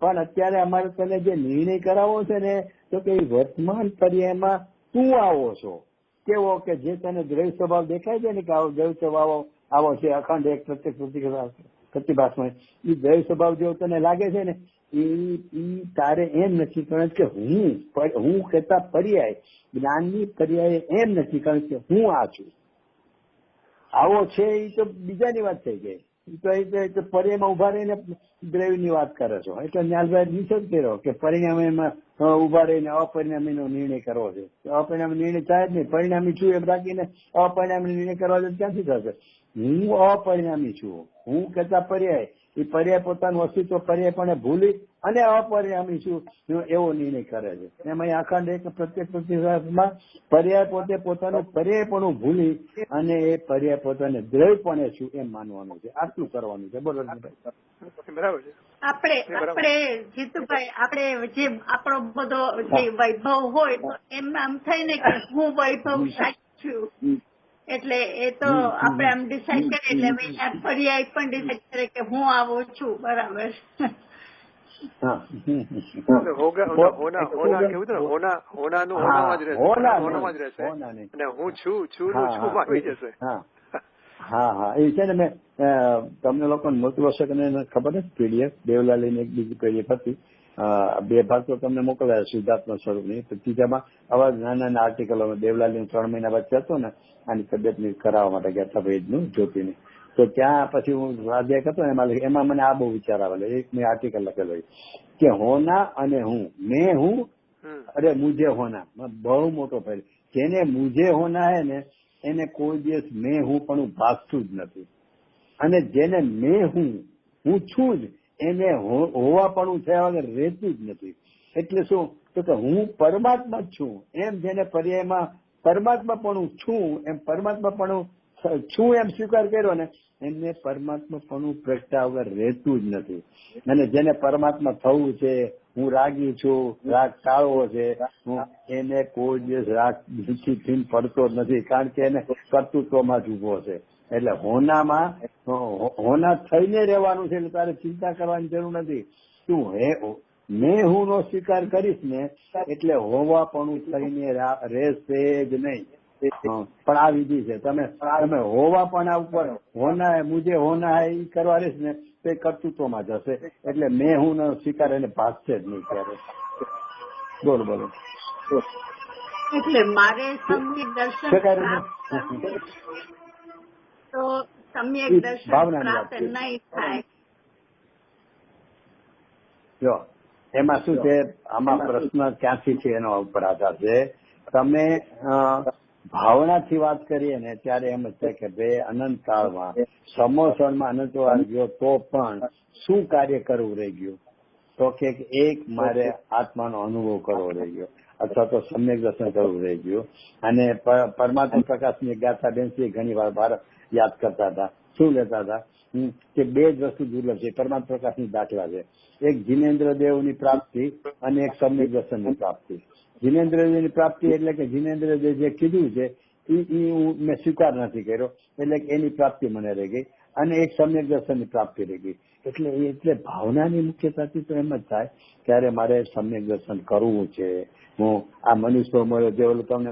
પણ અત્યારે અમારે તને જે નિર્ણય કરાવવો છે ને, તો કે વર્તમાન પર્યાયમાં તું આવો છો કેવો, કે જે તને દ્રવ્ય સ્વભાવ દેખાય છે ને કે આવો દ્રવ્ય સ્વભાવ આવો છે, અખંડ એક પ્રત્યેક પ્રતિભાસમાં, એ દ્રવ્ય સ્વભાવ જેવો તને લાગે છે ને, એ તારે એમ નક્કી કરવાનું કે હું કહેતા પર્યાય, જ્ઞાનની પર્યાય એમ નક્કી કરવાનું કે હું આ છું. આવો છે એ તો બીજાની વાત થઈ ગઈ, એ તો પર્યાયમાં ઉભા રહીને દ્રવ્યની વાત કરે છો. એટલે ન્યાલભાઈ નિષેધ કર્યો કે પરિણામીમાં ઉભા રહીને અપરિણામીનો નિર્ણય કરવો છે. અપરિણામી નિર્ણય થાય જ નહીં, પરિણામી છું એમ રાખીને અપરિણામી નિર્ણય કરવા જાય ક્યાંથી થશે? હું અપરિણામી છું, હું કહેતા પર્યાય, એ પર્યાય પોતાનું અસ્તિત્વ પર્યાયપણે ભૂલી અને અપરિણામી છું એવો નિર્ણય કરે છે. એમાં અખંડ એક પ્રત્યેક પ્રતિભાસમાં પર્યાય પોતે પોતાનું પર્યાયપણું ભૂલી અને એ પર્યાય પોતાને દ્રવ્યપણે છું એમ માનવાનું છે. આટલું કરવાનું છે. બરોબર બરાબર છે. આપણે જીતુભાઈ, આપણે જે આપણો બધો જે વૈભવ હોય તો એમ આમ થઈને કે હું વૈભવ સાચું, એટલે એ તો આપણે આમ ડિસાઈડ કરીએ, એટલે પર્યાય પણ ડિસાઈડ કરે કે હું આવું છું. બરાબર. હા, એ છે ને, મેં તમને લોકોને મોકલો છે કે ખબર નથી, પીડીએફ દેવલાલીની એક બીજી પીડીએફ હતી, 2 ભાગ તો તમને મોકલાયા સિદ્ધાર્થના સ્વરૂપની. ત્રીજામાં આવા નાના આર્ટિકલો દેવલાલી 3 મહિના વચ્ચે હતો ને, આની તબિયતની કરાવવા માટે ગયા હતા વૈદનું જ્યોતિની, તો ત્યાં પછી હું સ્વાધ્યાય હતો ને, એમાં મને આ બહુ વિચાર આવેલો. એક મેં આર્ટિકલ લખેલો કે હોના અને હું, મેં હું અરે મુજે હોના, બહુ મોટો ફેર. જેને મુજે હોના હે ને એને કોઈ દિવસ મેં હું પણ ભાગતું જ નથી, અને જેને મેં હું છું જ એને હોવાપણું થયા વગર રહેતું જ નથી. એટલે શું? તો કે હું પરમાત્મા જ છું એમ જેને પર્યાયમાં પરમાત્મા પણ છું એમ પરમાત્મા પણ છું એમ સ્વીકાર કર્યો ને, એમને પરમાત્મા પણ પ્રગટા વગર રહેતું જ નથી. અને જેને પરમાત્મા થવું છે, હું રાગી છું, રાગ ટાળવો છે, એને કોઈ દિવસ રાગ થી પડતો જ નથી, કારણ કે એને કર્તૃત્વમાં જ ઉભો છે. એટલે હોનામાં હોના થઈને રહેવાનું છે, એટલે તારે ચિંતા કરવાની જરૂર નથી. તું મેં હું નો સ્વીકાર કરીશ ને એટલે હોવાપણું થઈને રહેશે જ નહીં. પણ આ વિધિ છે, તમે હોવાપણા ઉપર હોના મુજે હોના એ કરવા રહીશ ને તો એ કર્તૃત્વમાં જશે. એટલે મેં હું નો સ્વીકાર એને ભાગશે જ નહીં ક્યારે. બોલો બોલો. એટલે મારે સમ્યક દર્શન તો સમ્યક દર્શન પ્રાપ્ત નહીં થાય. જો એમાં શું છે, આમાં પ્રશ્ન ક્યાંથી છે એનો ઉપર આધાર છે. તમે ભાવનાથી વાત કરીએ ને ત્યારે એમ જ છે કે ભાઈ અનંત કાળમાં સમોસણમાં અનંતવાર ગયો તો પણ શું કાર્ય કરવું રહી ગયું? તો કે એક મારે આત્માનો અનુભવ કરવો રહી ગયો, અથવા તો સમ્યક દર્શન કરવું રહી ગયું. અને પરમાત્મા પ્રકાશની ગાથા બેનથી ઘણી વાર યાદ કરતા હતા. શું લેતા હતા કે 2 જ વસ્તુ દુર્લભ છે, પરમાત્મા પ્રકાશની દાખલા છે. એક જીનેન્દ્ર દેવની પ્રાપ્તિ અને એક સમ્યક દર્શનની પ્રાપ્તિ. જીનેન્દ્ર દેવની પ્રાપ્તિ એટલે કે જીનેન્દ્ર દેવ જે કીધું છે એ મેં સ્વીકાર નથી કર્યો, એટલે એની પ્રાપ્તિ મને રહી ગઈ. અને એક સમ્યક દર્શનની પ્રાપ્તિ રહી ગઈ. એટલે ભાવનાની મુખ્યતાથી તો એમ જ થાય ત્યારે મારે સમ્યક દર્શન કરવું છે. હું આ મનુષ્ય મળ્યો જે ઓલો તમને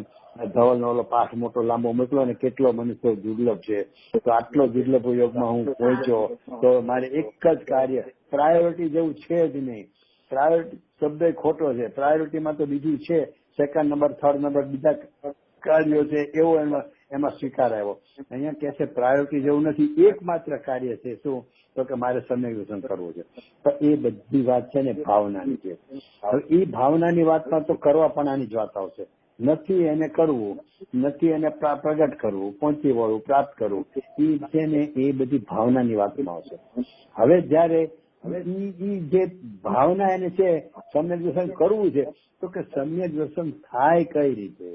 ધવલ નો ઓલો પાઠ મોટો લાંબો મોકલો ને, કેટલો મનુષ્ય દુર્લભ છે, તો આટલો દુર્લભ યોગમાં હું પહોંચ્યો તો મારે એક જ કાર્ય, પ્રાયોરિટી જેવું છે જ નહીં. પ્રાયોરિટી શબ્દ ખોટો છે, પ્રાયોરિટીમાં તો બીજું છે, 2nd નંબર 3rd નંબર બીજા કાર્યો છે, એવો એમાં સ્વીકાર આવ્યો. અહીંયા કે છે પ્રાયોરિટી જેવું નથી, એકમાત્ર કાર્ય છે. શું? તો કે મારે સમ્યક દર્શન કરવું છે. તો એ બધી વાત છે ને ભાવનાની છે. હવે એ ભાવનાની વાતમાં તો કરવા પણ આની જ વાત આવશે. નથી એને કરવું, નથી એને પ્રગટ કરવું, પહોંચી વળવું, પ્રાપ્ત કરવું, એ છે ને એ બધી ભાવનાની વાતમાં આવશે. હવે જયારે ઈ જે ભાવના એને છે સમ્યક દર્શન કરવું છે, તો કે સમ્યક દર્શન થાય કઈ રીતે?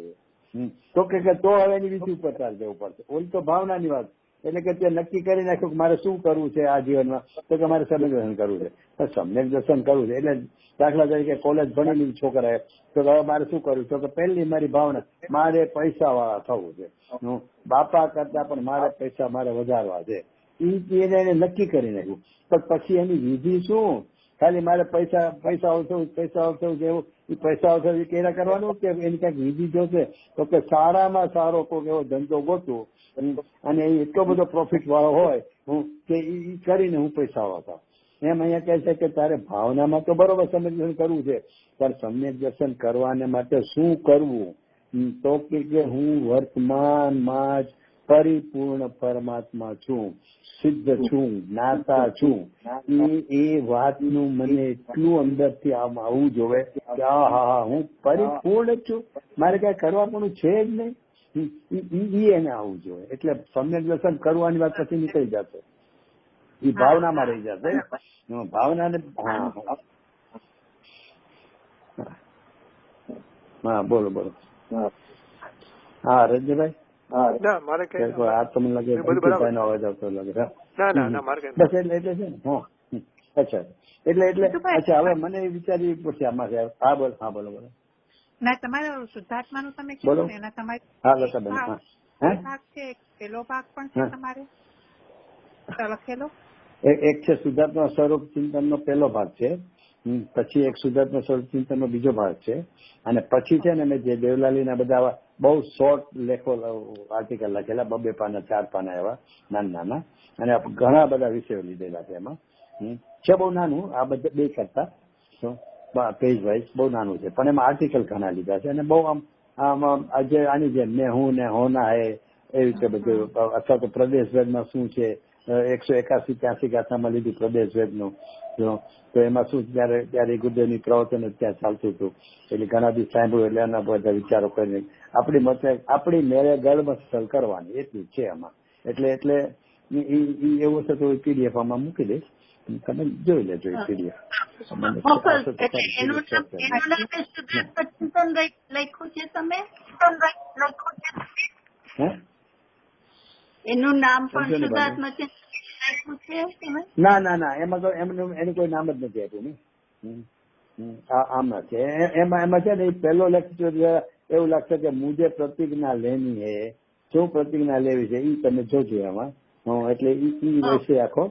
તો કે તો હવે એની વિધિ ઉપર ચાલ જવું પડશે. ઓલી તો ભાવનાની વાત, એટલે કે તે નક્કી કરી નાખ્યું કે મારે શું કરવું છે આ જીવનમાં, તો કે મારે સમ્યક દર્શન કરવું છે. તો સમ્યક દર્શન કરવું છે એટલે દાખલા તરીકે કોલેજ ભણી લીધી છોકરાએ, તો હવે મારે શું કરવું? તો કે પહેલી મારી ભાવના મારે પૈસા વાળા થવું છે, બાપા કરતા પણ મારે પૈસા મારે વધારવા છે. એને નક્કી કરી નાખ્યું. પણ પછી એની વિધિ શું? ખાલી મારે પૈસા અવસર જેવું એ પૈસા અવસર કેરા કરવાનું કે એની કઈક વિધિ જોશે? તો કે સારામાં સારો કોઈ એવો ધંધો ગોતું અને એ એટલો બધો પ્રોફિટ વાળો હોય કે એ કરીને હું પૈસા વાળો. એમ અહીંયા કહે છે કે તારે ભાવનામાં તો બરોબર સમ્યક દર્શન કરવું છે, પણ સમ્યક દર્શન કરવાને માટે શું કરવું? તો કે હું વર્તમાનમાં જ પરિપૂર્ણ પરમાત્મા છું, સિદ્ધ છું, જ્ઞાતા છું. એ વાતનું મને એટલું અંદરથી આવવું જોવે કે હા હું પરિપૂર્ણ છું, મારે કઈ કરવા પણ છે જ નહીં. એને આવવું જોઈએ. એટલે સમ્યક દર્શન કરવાની વાત પછી નીકળી જશે, એ ભાવનામાં રહી જશે. ભાવનાને હા બોલો. હા રંજનભાઈ. ના મારે કઈ આ તમને લાગે અવાજ આવતો લાગે. બસ એટલે છે ને. અચ્છા એટલે અચ્છા હવે મને વિચારી પછી આમાં છે. હા બોલો. ના તમારો શુદ્ધાત્માનું તમે કીધું ને એના તમારે હા લતાબેન ભાગ છે, પેલો ભાગ પણ છે તમારે લખેલો. એક છે શુદ્ધાત્મા સ્વરૂપ ચિંતન નો પહેલો ભાગ છે, પછી એક શુદ્ધાત્મા સ્વરૂપ ચિંતન નો બીજો ભાગ છે, અને પછી છે ને મેં જે દેવલાલી ના બધા બહુ શોર્ટ લેખો આર્ટિકલ લખેલા, 2 પાના 4 પાના એવા નાના, અને ઘણા બધા વિષયો લીધેલા છે એમાં. છે બહુ નાનું, આ બધા 2 કરતા પેજ વાઇઝ બહુ નાનું છે, પણ એમાં આર્ટિકલ ઘણા લીધા છે. અને બહુ આની જેમ મેં હું ને હોના હે એવી રીતે બધું, અથવા તો પ્રદેશભેદમાં શું છે, 181-83 ગાથામાં લીધું પ્રદેશભેદનું. તો એમાં શું ત્યારે ગુરુદેવની પ્રવચન ત્યાં ચાલતું હતું, એટલે ઘણા દિવસ સાંભળ્યું, એટલે એના બધા વિચારો કરીને આપણી મેરે ગળમથલ કરવાની એટલું છે એમાં. એટલે એવું હશે તો પીડીએફ આમાં મૂકી દઈશ, તમે જોઈ લેજો એ પીડીએફ. એનું નામ પણ શુદ્ધાત્મા ચિંતન છે? ના એમાં તો એનું કોઈ નામ જ નથી આપ્યું ને. આમાં છે એમાં છે ને એ પહેલો લેક્ચર એવું લાગશે કે મુજે પ્રતિજ્ઞા લેની હે, શું પ્રતિજ્ઞા લેવી છે એ તમે જોજો એમાં. એટલે એ વિશે આખો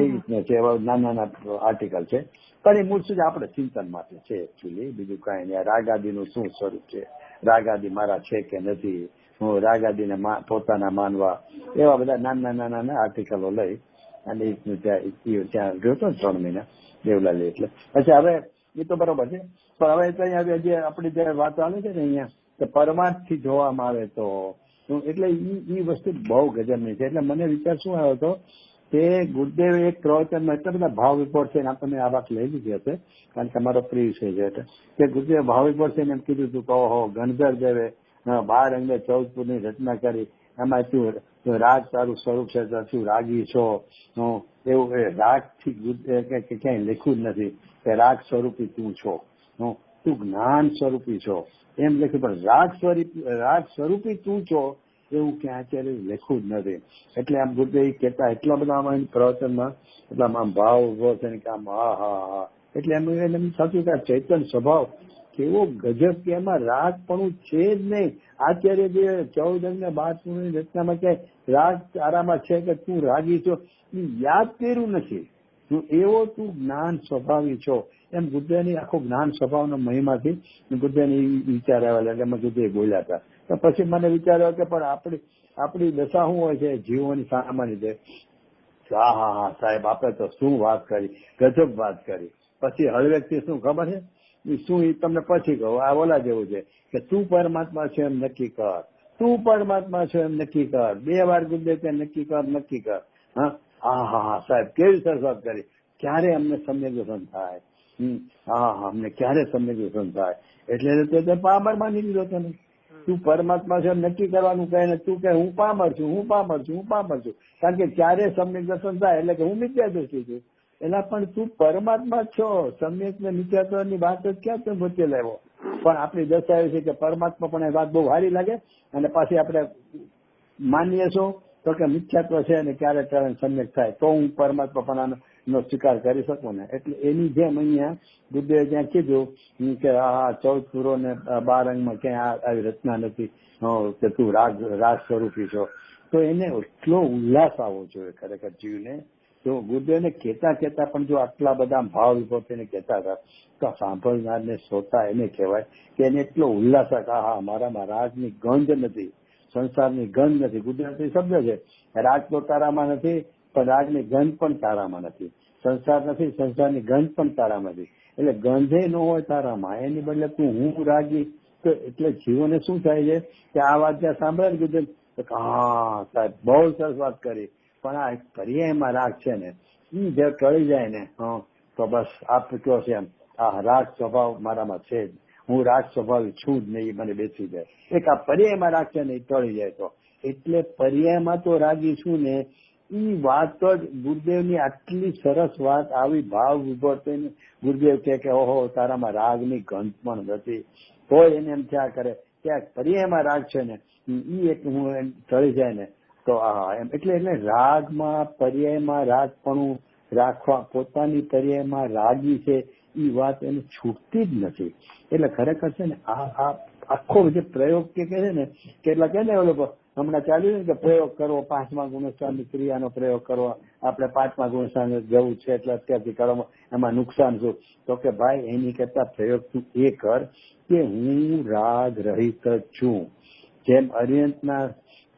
એ રીતનો છે, નાના આર્ટિકલ છે. પણ એ મૂળ સુધી આપણે ચિંતન માટે છે એકચ્યુઅલી, બીજું કઈ નહીં. રાગાદીનું શું સ્વરૂપ છે, રાગાદી મારા છે કે નથી, હું રાગાદીને પોતાના માનવા, એવા બધા નાના આર્ટિકલો લઈ અને ત્યાં ગયો હતો 3 મહિના દેવલાલી. એટલે પછી હવે એ તો બરોબર છે, પણ હવે અહીંયા જે આપણી જયારે વાત આવે છે ને અહીંયા કે પરમાર્થ થી જોવામાં આવે તો, એટલે એ વસ્તુ બહુ ગજબની છે. એટલે મને વિચાર શું આવ્યો હતો કે ગુરુદેવે એક પ્રવચનમાં એટલા બધા ભાવ વિપોર છે, તમે આ વાત લઈ લીધી હશે કારણ કે અમારો પ્રિય વિષય છે, એટલે કે ગુરુદેવે ભાવ વિપોર છે એમ કીધું હતું કે ઓહો ગણધર દેવે 12 અંગે 14 પૂરની રચના કરી, એમાં શું રાગ તારું સ્વરૂપ છે, તું રાગી છો, એવું રાગ થી ક્યાંય લખ્યું જ નથી કે રાગ સ્વરૂપી તું છો, તું જ્ઞાન સ્વરૂપી છો એમ લખ્યું, પણ રાગ સ્વરૂપી તું છો એવું ક્યાં અત્યારે લખ્યું જ નથી. એટલે આમ ગુરુદેવ કહેતા એટલા બધા આમાં પ્રવચનમાં એટલા આમ ભાવ ઉભો છે કે આમ હા એટલે એમ સાચું કે ચૈતન્ય સ્વભાવ કેવો ગજબ કે એમાં રાગ પણ છે જ નહીં. આચાર્ય જે 14 અંગ ને 12 પૂર્ણની રચનામાં ક્યાંય રાગ તારામાં છે કે તું રાગી છો એ યાદ કર્યું નથી. એવો તું જ્ઞાન સ્વભાવી છો એમ ગુરુદેવની આખો જ્ઞાન સ્વભાવનો મહિમાથી ગુરુદેવની વિચાર આવેલા, એટલે એમાં ગુરુદેવ બોલ્યા હતા. તો પછી મને વિચાર આવ્યો કે પણ આપણી દશા શું હોય છે જીવોની સામાન્ય છે. હા સાહેબ આપણે તો શું વાત કરી, ગજબ વાત કરી. પછી હળવેકથી શું ખબર છે શું એ તમને પછી કહું. આ ઓલા જેવું છે કે તું પરમાત્મા છે એમ નક્કી કર, તું પરમાત્મા છે એમ નક્કી કર. 2 વાર ગુરુદેવ ત્યાં નક્કી કર. હા સાહેબ કેવી સરસ વાત કરી. ક્યારે અમને સમ્યક દર્શન થાય? અમને ક્યારે સમ્યક દર્શન થાય? એટલે પામર માની લીધો તને. તું પરમાત્મા છે એમ નક્કી કરવાનું કહે ને તું કે હું પામર છું. કારણ કે ક્યારે સમ્યક દર્શન થાય એટલે કે હું મિથ્યાદર્શી છું. એના પણ તું પરમાત્મા છો, સમ્યક ને મિથ્યાત્વની વાત જ ક્યાં તું વચ્ચે લેવો? પણ આપણી દશા એવી છે કે પરમાત્મા પણ એ વાત બહુ સારી લાગે અને પાછી આપણે માનીએ છો તો કે મિથ્યાત્વ છે અને ક્યારે સમ્યક થાય તો હું પરમાત્મા પણ નો સ્વીકાર કરી શકું ને. એટલે એની જેમ અહીંયા ગુરુદેવે ત્યાં કીધું કે આ 14 પૂરો ને 12 અંગમાં ક્યાંય આવી રચના નથી કે તું રાગ સ્વરૂપી છો. તો એને એટલો ઉલ્લાસ આવવો જોઈએ ખરેખર જીવને. તો ગુરુદેવને કહેતા પણ જો આટલા બધા ભાવ વિભૂતિને કહેતા હતા તો સાંભળનારને શ્રોતા એને કહેવાય કે એને એટલો ઉલ્લાસ કે હા મારામાં રાજની ગંધ નથી, સંસારની ગંધ નથી. ગુજરાતી શબ્દ છે, રાજ તો તારામાં નથી પણ રાજની ગંધ પણ તારામાં નથી, સંસાર નથી સંસારની ગંધ પણ તારામાં નથી. એટલે ગંધે ન હોય તારામાં, એની બદલે તું હું રાગી. તો એટલે જીવોને શું થાય છે કે આ વાત જ્યાં સાંભળે ને ગુરુદેવ, હા સાહેબ બહુ સરસ વાત કરી, પણ આ પર્યાયમાં રાગ છે ને એ જે ટળી જાય ને તો બસ આપ કયો છે એમ આ રાગ સ્વભાવ મારામાં છે જ, હું રાગ સ્વભાવ છું જ નહીં, મને બેસી જાય. એક આ પર્યાયમાં રાગ છે ને એ ટળી જાય તો એટલે પર્યાયમાં તો રાગી છું ને એ વાત જ ગુરુદેવની આટલી સરસ વાત આવી ભાવ વિભોર ગુરુદેવ કે ઓહો તારામાં રાગની ગંધ પણ નથી, તોય એને એમ થયા કરે કે આ પર્યાયમાં રાગ છે ને એ એક હું એમ ટળી જાય ને તો એમ એટલે રાગમાં પર્યાયમાં રાગપણું રાખવા, પોતાની પર્યાયમાં રાગી છે એ વાત એને છૂટતી જ નથી. એટલે ખરેખર છે ને આ આખો જે પ્રયોગ કે છે ને કેટલા કે ને ઓલો હમણાં ચાલ્યું ને કે પ્રયોગ કરવો, 5મા ગુણસ્થાનની ક્રિયાનો પ્રયોગ કરવો, આપણે 5મા ગુણસ્થાન જવું છે એટલે અત્યારથી કરવામાં એમાં નુકસાન શું? તો કે ભાઈ એની કરતા પ્રયોગ તું એ કર કે હું રાગ રહિત છું. જેમ અરિહંતના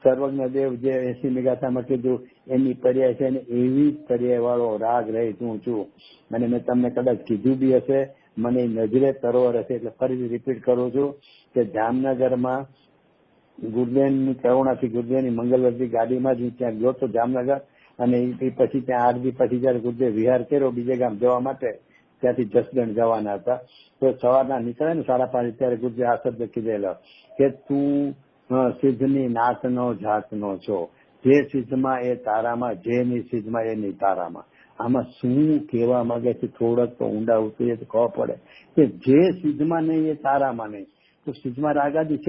સર્વજ્ઞ દેવ જે 80મી ગાથામાં કીધું એની પર્યાય છે ને એવી જ પર્યાય વાળો રાગ રહિત હું છું. અને મેં તમને કદાચ કીધું બી હશે, મને નજરે તરોવર હશે એટલે ફરીથી રિપીટ કરું છું કે જામનગરમાં ગુરુદેવની કરુણાથી ગુરુદેવની મંગલવર્તી ગાડીમાં જ ત્યાં ગયો તો જામનગર, અને એ પછી ત્યાં આરતી પછી જયારે ગુરુદેવ વિહાર કર્યો બીજે ગામ જવા માટે, ત્યાંથી જસદણ જવાના હતા તો સવારના નીકળે ને 5:30 ત્યારે ગુરુદેવ આ શબ્દ કીધેલો કે તું સિદ્ધની નાતનો જાતનો છો, જે સિદ્ધમાં એ તારામાં, જેની સિદ્ધમાં એની તારામાં. આમાં શું કહેવા માંગે છે થોડોક તો ઊંડા ઉતરીએ તો ખબર પડે કે જે સિદ્ધમાં નહીં એ તારામાં નહીં. તો સિદ્ધમાં રાગાદી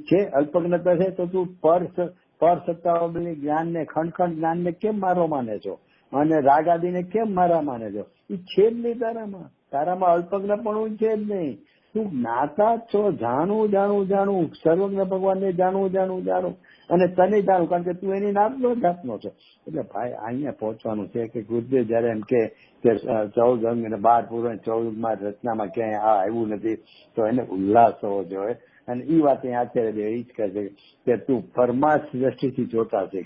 છે અલ્પજ્ઞતા છે તો તું પર સત્તાવલી જ્ઞાનને ખંડ જ્ઞાનને કેમ મારો માને છો અને રાગાદીને કેમ મારા માને છો? એ છે જ નહીં તારામાં. તારામાં અલ્પજ્ઞ પણ છે જ નહીં. તું જ્ઞાતા છો, જાણવું સર્વજ્ઞ ભગવાનને જાણવું અને તને જાણવું, કારણ કે તું એની નાતનો જાતનો છો. એટલે ભાઈ અહીંયા પહોંચવાનું છે કે ગુરુદેવ જયારે એમ કે 14 અંગ અને 12 પૂર્વ 14માં રચનામાં ક્યાંય આ આવ્યું નથી તો એને ઉલ્લાસ હોવો જોઈએ. અને એ વાત અહીંયા આચાર્ય દેવ એ જ કહે છે કે તું પરમાર્થ દ્રષ્ટિથી જોતા છે,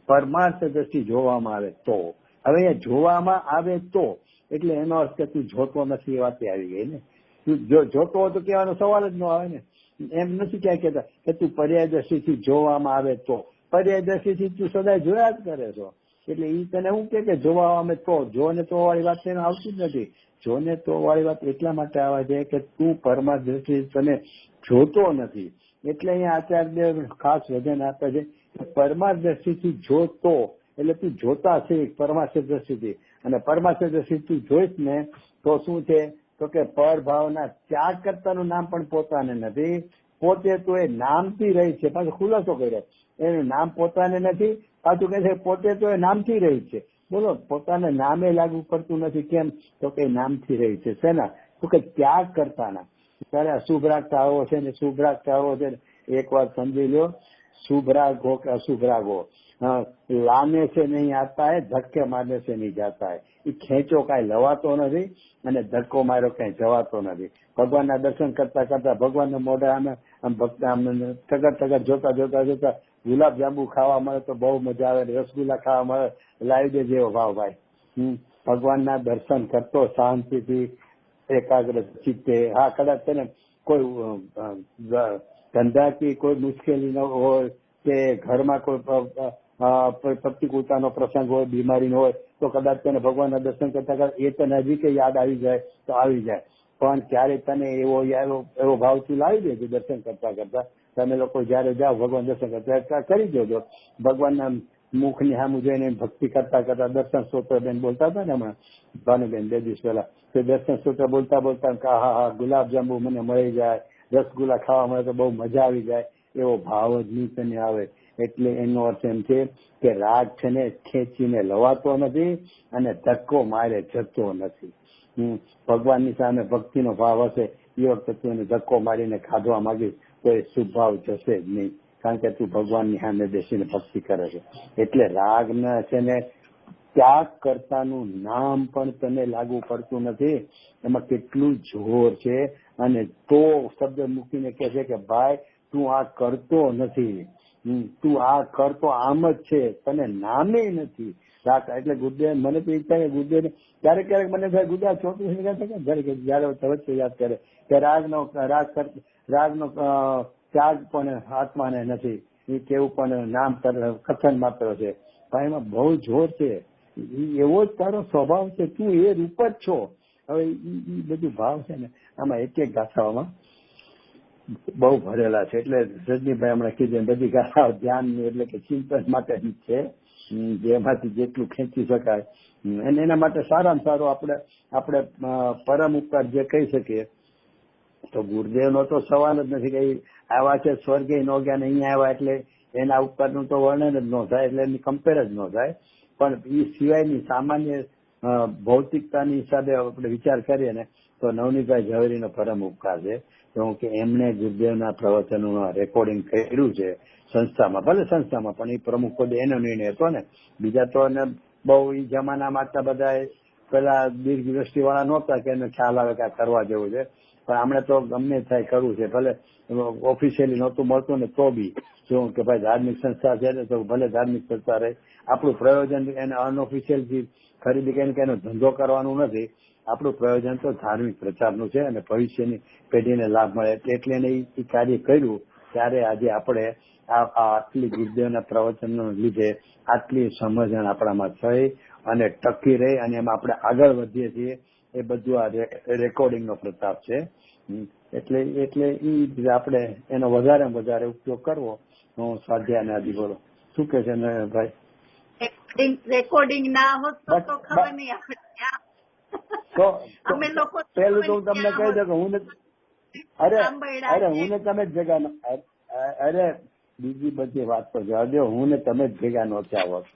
પરમાર્થ દ્રષ્ટિ જોવામાં આવે તો. હવે અહીંયા જોવામાં આવે તો એટલે એનો અર્થ કે તું જોતો નથી એ વાત આવી ગઈ ને. તું જોતો હોય તો કહેવાનો સવાલ જ ન આવે ને. એમ નથી ક્યાં કહેતા કે તું પર્યાય દ્રષ્ટિથી જોવામાં આવે તો, પર્યાય દ્રષ્ટિથી તું સદાય જોયા જ કરે છો. એટલે એ તને શું કે જોવા આવે તો, જોને તો વાળી વાત તેને આવતી જ નથી. જોને તો વાળી વાત એટલા માટે આવે છે કે તું પરમાર્થ દ્રષ્ટિ તને જોતો નથી. એટલે અહીંયા આચાર્ય ખાસ વચન આપે છે કે પરમાર્થ દ્રષ્ટિથી જોતો એટલે તું જોતા છે પરમાર્થ દ્રષ્ટિથી, અને પરમાર્થ દ્રષ્ટિ તું જોઈશ ને તો શું છે તો કે પરભાવના ત્યાગ કરતાનું નામ પણ પોતાને નથી, પોતે તો એ નામથી રહી છે. પાછો ખુલાસો કર્યો, એનું નામ પોતાને નથી, પાછું કહે છે પોતે તો એ નામથી રહી છે. બોલો, પોતાને નામે લાગુ પડતું નથી. કેમ તો કે નામથી રહી છે. શેના? તો કે ત્યાગ કરતાના. ત્યારે અશુભ રાગ ટાળવો છે ને શુભ રાગ ટાળવો છે. એક વાર સમજી લો, શુભ રાગ હો કે અશુભ રાગ હો, લાને से नहीं आता है, धक्के मारने से नहीं जाता है. એ ખેંચો કાંઈ લવાતો નથી અને ધક્કો માર્યો કઈ જવાતો નથી. ભગવાનના દર્શન કરતા કરતા ભગવાનને મોઢે આમ ભક્ત આમ ટગર જોતા ગુલાબ જાંબુ ખાવા મળે તો બહુ મજા આવે, રસગુલ્લા ખાવા મળે લાવી દે જેવો ભાવ ભાઈ. ભગવાનના દર્શન કરતો શાંતિથી એકાગ્ર ચિત્તે. હા, કદાચ તેને કોઈ ધંધાથી કોઈ મુશ્કેલી ન હોય કે ઘરમાં કોઈ પ્રતિકૂળતાનો પ્રસંગ હોય, બીમારી હોય તો કદાચ તને ભગવાનના દર્શન કરતા એ તને હજી કે યાદ આવી જાય તો આવી જાય. પણ ક્યારે તને એવો ભાવ તું લાવી દેજો દર્શન કરતા. તમે લોકો જયારે જાઓ ભગવાન દર્શન કરતા કરી દેજો. ભગવાનના મુખની સામું જોઈને ભક્તિ કરતા દર્શન સ્તોત્ર બેન બોલતા હતા ને હમણાં ભાનુબેન 2 દિવસ પહેલા, તે દર્શન સ્તોત્ર બોલતા હા ગુલાબ જાંબુ મને મળી જાય, રસગુલ્લા ખાવા મળે તો બહુ મજા આવી જાય, એવો ભાવ જ નહીં તને આવે. એટલે એનો અર્થ એમ છે કે રાગ છે ને ખેંચીને લવાતો નથી અને ધક્કો મારે જતો નથી. ભગવાનની સામે ભક્તિનો ભાવ હશે એ વખતે તું એને ધક્કો મારીને ખાધવા માંગીશ તો એ શુભ ભાવ જશે જ નહીં. કારણ કે તું ભગવાનની સામે બેસીને ભક્તિ કરે છે. એટલે રાગને છે ને ત્યાગ કરતાનું નામ પણ તને લાગુ પડતું નથી. એમાં કેટલું જોર છે. અને તો શબ્દ મૂકીને કહે છે કે ભાઈ તું આ કરતો નથી, તું આ કરતો આમ જ છે, તને નામે નથી રાગ. એટલે ગુરુદેવ મને તો ઈચ્છા કે ગુરુદેવ ક્યારેક ક્યારેક મને થાય ગુરુદેવ ચોત્રીસ જયારે વચ્ચે યાદ કરે કે રાગનો ત્યાગ પણ આત્માને નથી, એ કેવું પણ નામ કથન માત્ર છે. પણ એમાં બહુ જોર છે. એવો જ તારો સ્વભાવ છે, તું એ રૂપ જ છો. હવે એ બધું ભાવ છે ને આમાં એક એક ગાથાઓમાં બહુ ભરેલા છે. એટલે રજનીભાઈ હમણાં કીધું બધી ગાથાઓ ધ્યાન એટલે કે ચિંતન માટે છે, જેમાંથી જેટલું ખેંચી શકાય. અને એના માટે સારામાં સારું આપણે પરમ ઉપકાર જે કહી શકીએ તો ગુરુદેવનો તો સવાલ જ નથી કે આવા છે સ્વર્ગે ન ગયા ને અહીંયા આવ્યા એટલે એના ઉપરનું તો વર્ણન જ ન થાય, એટલે એની કમ્પેર જ ન થાય. પણ એ સિવાયની સામાન્ય ભૌતિકતાની હિસાબે આપણે વિચાર કરીએ ને તો નવનીતભાઈ ઝવેરીનો પરમ ઉપકાર છે. કે એમણે ગુરુદેવના પ્રવચનોનું રેકોર્ડિંગ કર્યું છે સંસ્થામાં, ભલે સંસ્થામાં પણ એ પ્રમુખ પદે એનો નિર્ણય હતો ને. બીજા તો બહુ એ જમાનામાં આટલા બધા પેલા દીર્ઘ દ્રષ્ટિ વાળા નહોતા કે એને ખ્યાલ આવે કે આ કરવા જેવું છે. પણ આપણે તો ગમે થાય કરવું છે, ભલે ઓફિશિયલી નહોતું મળતું ને તો બી શું કે ભાઈ ધાર્મિક સંસ્થા છે ને તો ભલે ધાર્મિક સંસ્થા રહે. આપણું પ્રયોજન એને અનઓફિશિયલ થી ખરીદી કરીને કે એનો ધંધો કરવાનું નથી. આપણું પ્રયોજન તો ધાર્મિક પ્રચારનું છે અને ભવિષ્યની પેઢીને લાભ મળે એટલે એને એ કાર્ય કર્યું. ત્યારે આજે આપણે આટલી ગુરુદેવના પ્રવચનને લીધે આટલી સમજણ આપણામાં થઈ અને ટકી રહી અને એમાં આપણે આગળ વધીએ છીએ. એ બધું આ રેકોર્ડિંગનો પ્રતાપ છે. એટલે એ આપણે એનો વધારે ઉપયોગ કરવો. હું સ્વાધ્યાય આદિ બોલો શું કે છે ને ભાઈ? રેકોર્ડિંગ ના હોત તો ખબર નહીં અમે લોકો. પેલું તો હું તમને કહી દઉં કે હું ને તમે જ ભેગા અરે બીજી બધી વાત તો જવા દો, હું ને તમે જ ભેગા નો થયા હોત.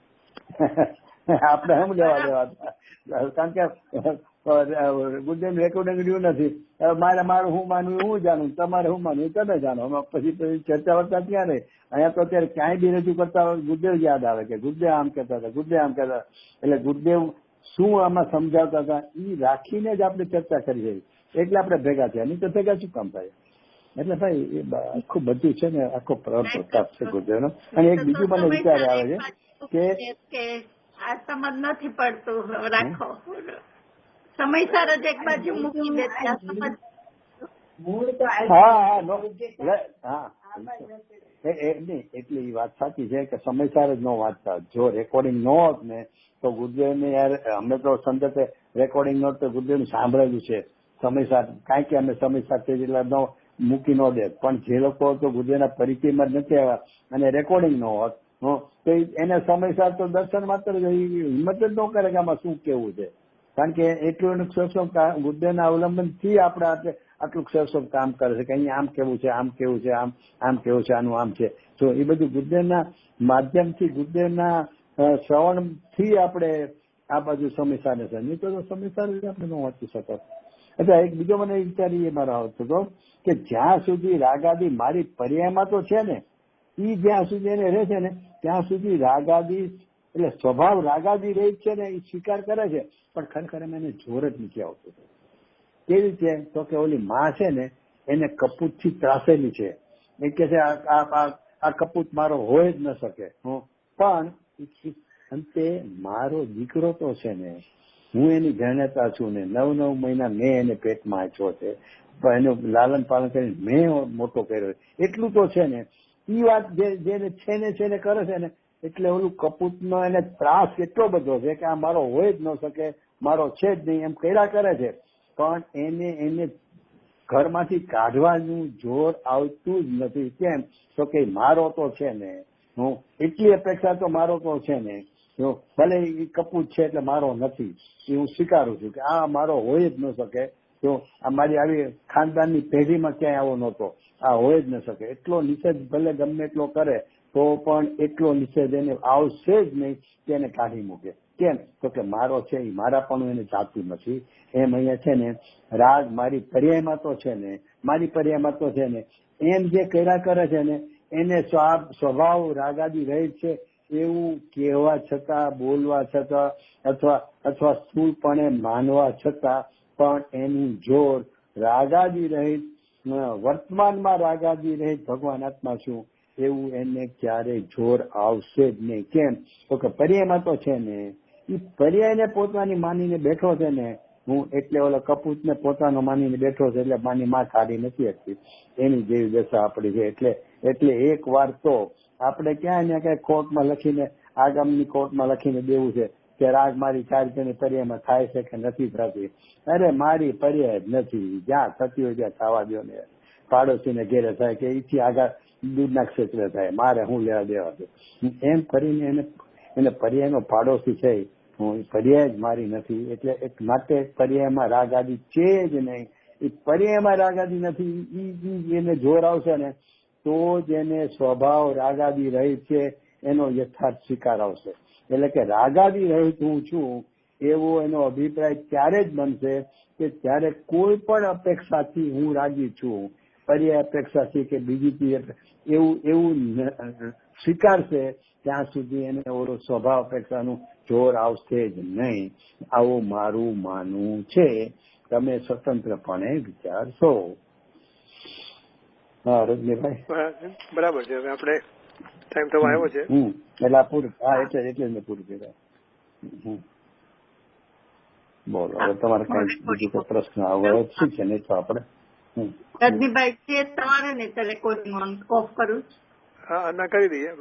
આપણે એમ લેવા દેવા, કારણ કે ગુરુદેવ રેકોર્ડિંગ રહ્યું નથી. મારું હું માનવું હું જાણું, તમારે હું માનવું તમે જાણો. પછી ચર્ચા વર્ચા ત્યાં રહે. અહીંયા તો અત્યારે ક્યાંય બી રજૂ કરતા હોય ગુરુદેવ યાદ આવે કે ગુરુદેવ આમ કહેતા હતા, ગુરુદેવ આમ કહેતા. એટલે ગુરુદેવ શું આમાં સમજાવતા હતા એ રાખીને જ આપણે ચર્ચા કરી રહી. એટલે આપણે ભેગા થયા, નહીં તો ભેગા શું કામ થાય? એટલે ભાઈ એ આખું બધું છે ને આખો પ્રતાપ છે ગુરુદેવનો. અને એક બીજું મને વિચાર આવે છે કે આ સમજ નથી પડતું, રાખો સમયસર જ એક બાજુ મૂકી દે. એટલે એ વાત સાચી છે કે સમયસર જ ન વાંચતા. જો રેકોર્ડિંગ ન હોત ને તો ગુરુદેવને યાર અમે તો સંદર્ભે રેકોર્ડિંગ નો તો ગુરુદેવનું સાંભળેલું છે સમયસર, કારણ કે અમે સમયસર એટલે મૂકી ન દે. પણ જે લોકો તો ગુરુદેવના પરિચયમાં જ નથી આવ્યા અને રેકોર્ડિંગ ન હોત તો એને સમયસર તો દર્શન માત્ર હિંમત જ ન કરે કે આમાં શું કેવું છે. કારણ કે એટલું એનું સક્ષમ ગુરુદેવના અવલંબન થી આપણે આટલું સક્ષમ કામ કરે છે કે અહીંયા આમ કેવું છે, આમ કેવું છે, આમ કેવું છે, આનું આમ છે. તો એ બધું ગુરુદેવના માધ્યમથી, ગુરુદેવના શ્રવણ થી આપણે આ બાજુ સમયસર છે. નહીં તો સમયસર આપણે ન વાંચી શકો. એટલે એક બીજો મને વિચાર એ મારો આવતો હતો કે જ્યાં સુધી રાગાદી મારી પર્યાયમાં તો છે ને, એ જ્યાં સુધી એને રહે છે ને ત્યાં સુધી રાગાદી એટલે સ્વભાવ રાગાદી રહે છે ને એ સ્વીકાર કરે છે. પણ ખરેખર એને જોર જ નથી આવતું. કેવી રીતે? તો કે ઓલી માં છે ને એને કપૂત થી ત્રાસેલી છે. એ કે છે આ કપૂત મારો હોય જ ન શકે. પણ અંતે મારો દીકરો તો છે ને, હું એની જણતા છું ને, 9 મહિના મેં એને પેટમાં આંચ્યો છે, એનું લાલન પાલન કરીને મેં મોટો કર્યો. એટલું તો છે ને એ વાત જેને છે ને કરે છે ને. એટલે ઓલું કપૂતનો એને ત્રાસ એટલો બધો છે કે આ મારો હોય જ ન શકે, મારો છે જ નહીં એમ કર્યા કરે છે. પણ એને ઘરમાંથી કાઢવાનું જોર આવતું જ નથી. કેમ? તો કે મારો તો છે ને, હું એટલી અપેક્ષા તો મારો તો છે ને, ભલે એ કપૂત છે એટલે મારો નથી એ હું સ્વીકારું છું કે આ મારો હોય જ ન શકે. તો આ મારી આવી ખાનદાનની પેઢીમાં ક્યાંય આવો નહોતો, આ હોય જ ન શકે. એટલો નિષેધ ભલે ગમે એટલો કરે તો પણ એટલો નિષેધ એને આવશે જ નહીં કે એને કાઢી મૂકે. કેમ? તો કે મારો છે એ મારા પણ એને જાતું નથી. એમ અહીંયા છે ને રાગ મારી પર્યાયમાં તો છે ને, મારી પર્યાયમાં તો છે ને, એમ જે કર્યા કરે છે ને એને સ્વભાવ રાગાદી રહિત છે એવું કહેવા છતાં, બોલવા છતાં અથવા સ્થૂળપણે માનવા છતાં પણ એનું જોર રાગાદી રહિત, વર્તમાનમાં રાગાદી રહિત ભગવાન આત્મા છું એવું એને ક્યારેય જોર આવશે જ નહીં. કેમ તો કે પર્યાયમાં તો છે ને, એ પર્યાયને પોતાની માનીને બેઠો છે ને, હું એટલે ઓલા કપૂતને પોતાનો માનીને બેઠો છે એટલે માની માં કાઢી નથી શકતી. એની જેવી દશા આપણી છે. એટલે એક વાર તો આપણે ક્યાં ને ક્યાંય કોર્ટમાં લખીને, આગામની કોર્ટમાં લખીને દેવું છે કે રાગ મારી ચારિત્રની પર્યાયમાં થાય છે કે નથી થતી. અરે મારી પર્યાય જ નથી, જ્યાં થતી હોય ત્યાં થવા દો ને. પાડોશીને ઘેરે થાય કે ઈથી આગળ દૂધના ક્ષેત્રે થાય, મારે હું લેવા દેવા છે એમ કરીને એને પર્યાયનો પાડોશી છે, હું પર્યાય જ મારી નથી. એટલે એક માટે પર્યાયમાં રાગ આદિ છે જ નહીં. એ પર્યાયમાં રાગ આદિ નથી, એને જોર આવશે ને તો જ એને સ્વભાવ રાગાદી રહિત છે એનો યથાર્થ સ્વીકાર આવશે. એટલે કે રાગાદી રહિત હું છું એવો એનો અભિપ્રાય ત્યારે જ બનશે કે જ્યારે કોઈ પણ અપેક્ષાથી હું રાજી છું, પર્યાય અપેક્ષાથી કે બીજી એવું સ્વીકારશે ત્યાં સુધી એને ઓલો સ્વભાવ અપેક્ષાનું જોર આવશે જ નહીં. આવું મારું માનવું છે. તમે સ્વતંત્રપણે વિચારશો. હા રજનીભાઈ, બરાબર છે. હવે આપણે ટાઈમ થવા આવ્યો છે એટલે પૂરું. હા એટલે મેં પૂરું કર્યા. બોલો હવે તમારે કઈ બીજું કોઈ પ્રશ્ન આવે શું છે? નહીં તો આપણે રજનીભાઈ છે તમારે ને રેકોર્ડિંગ ઓફ કરું. હા ના કરી દઈએ.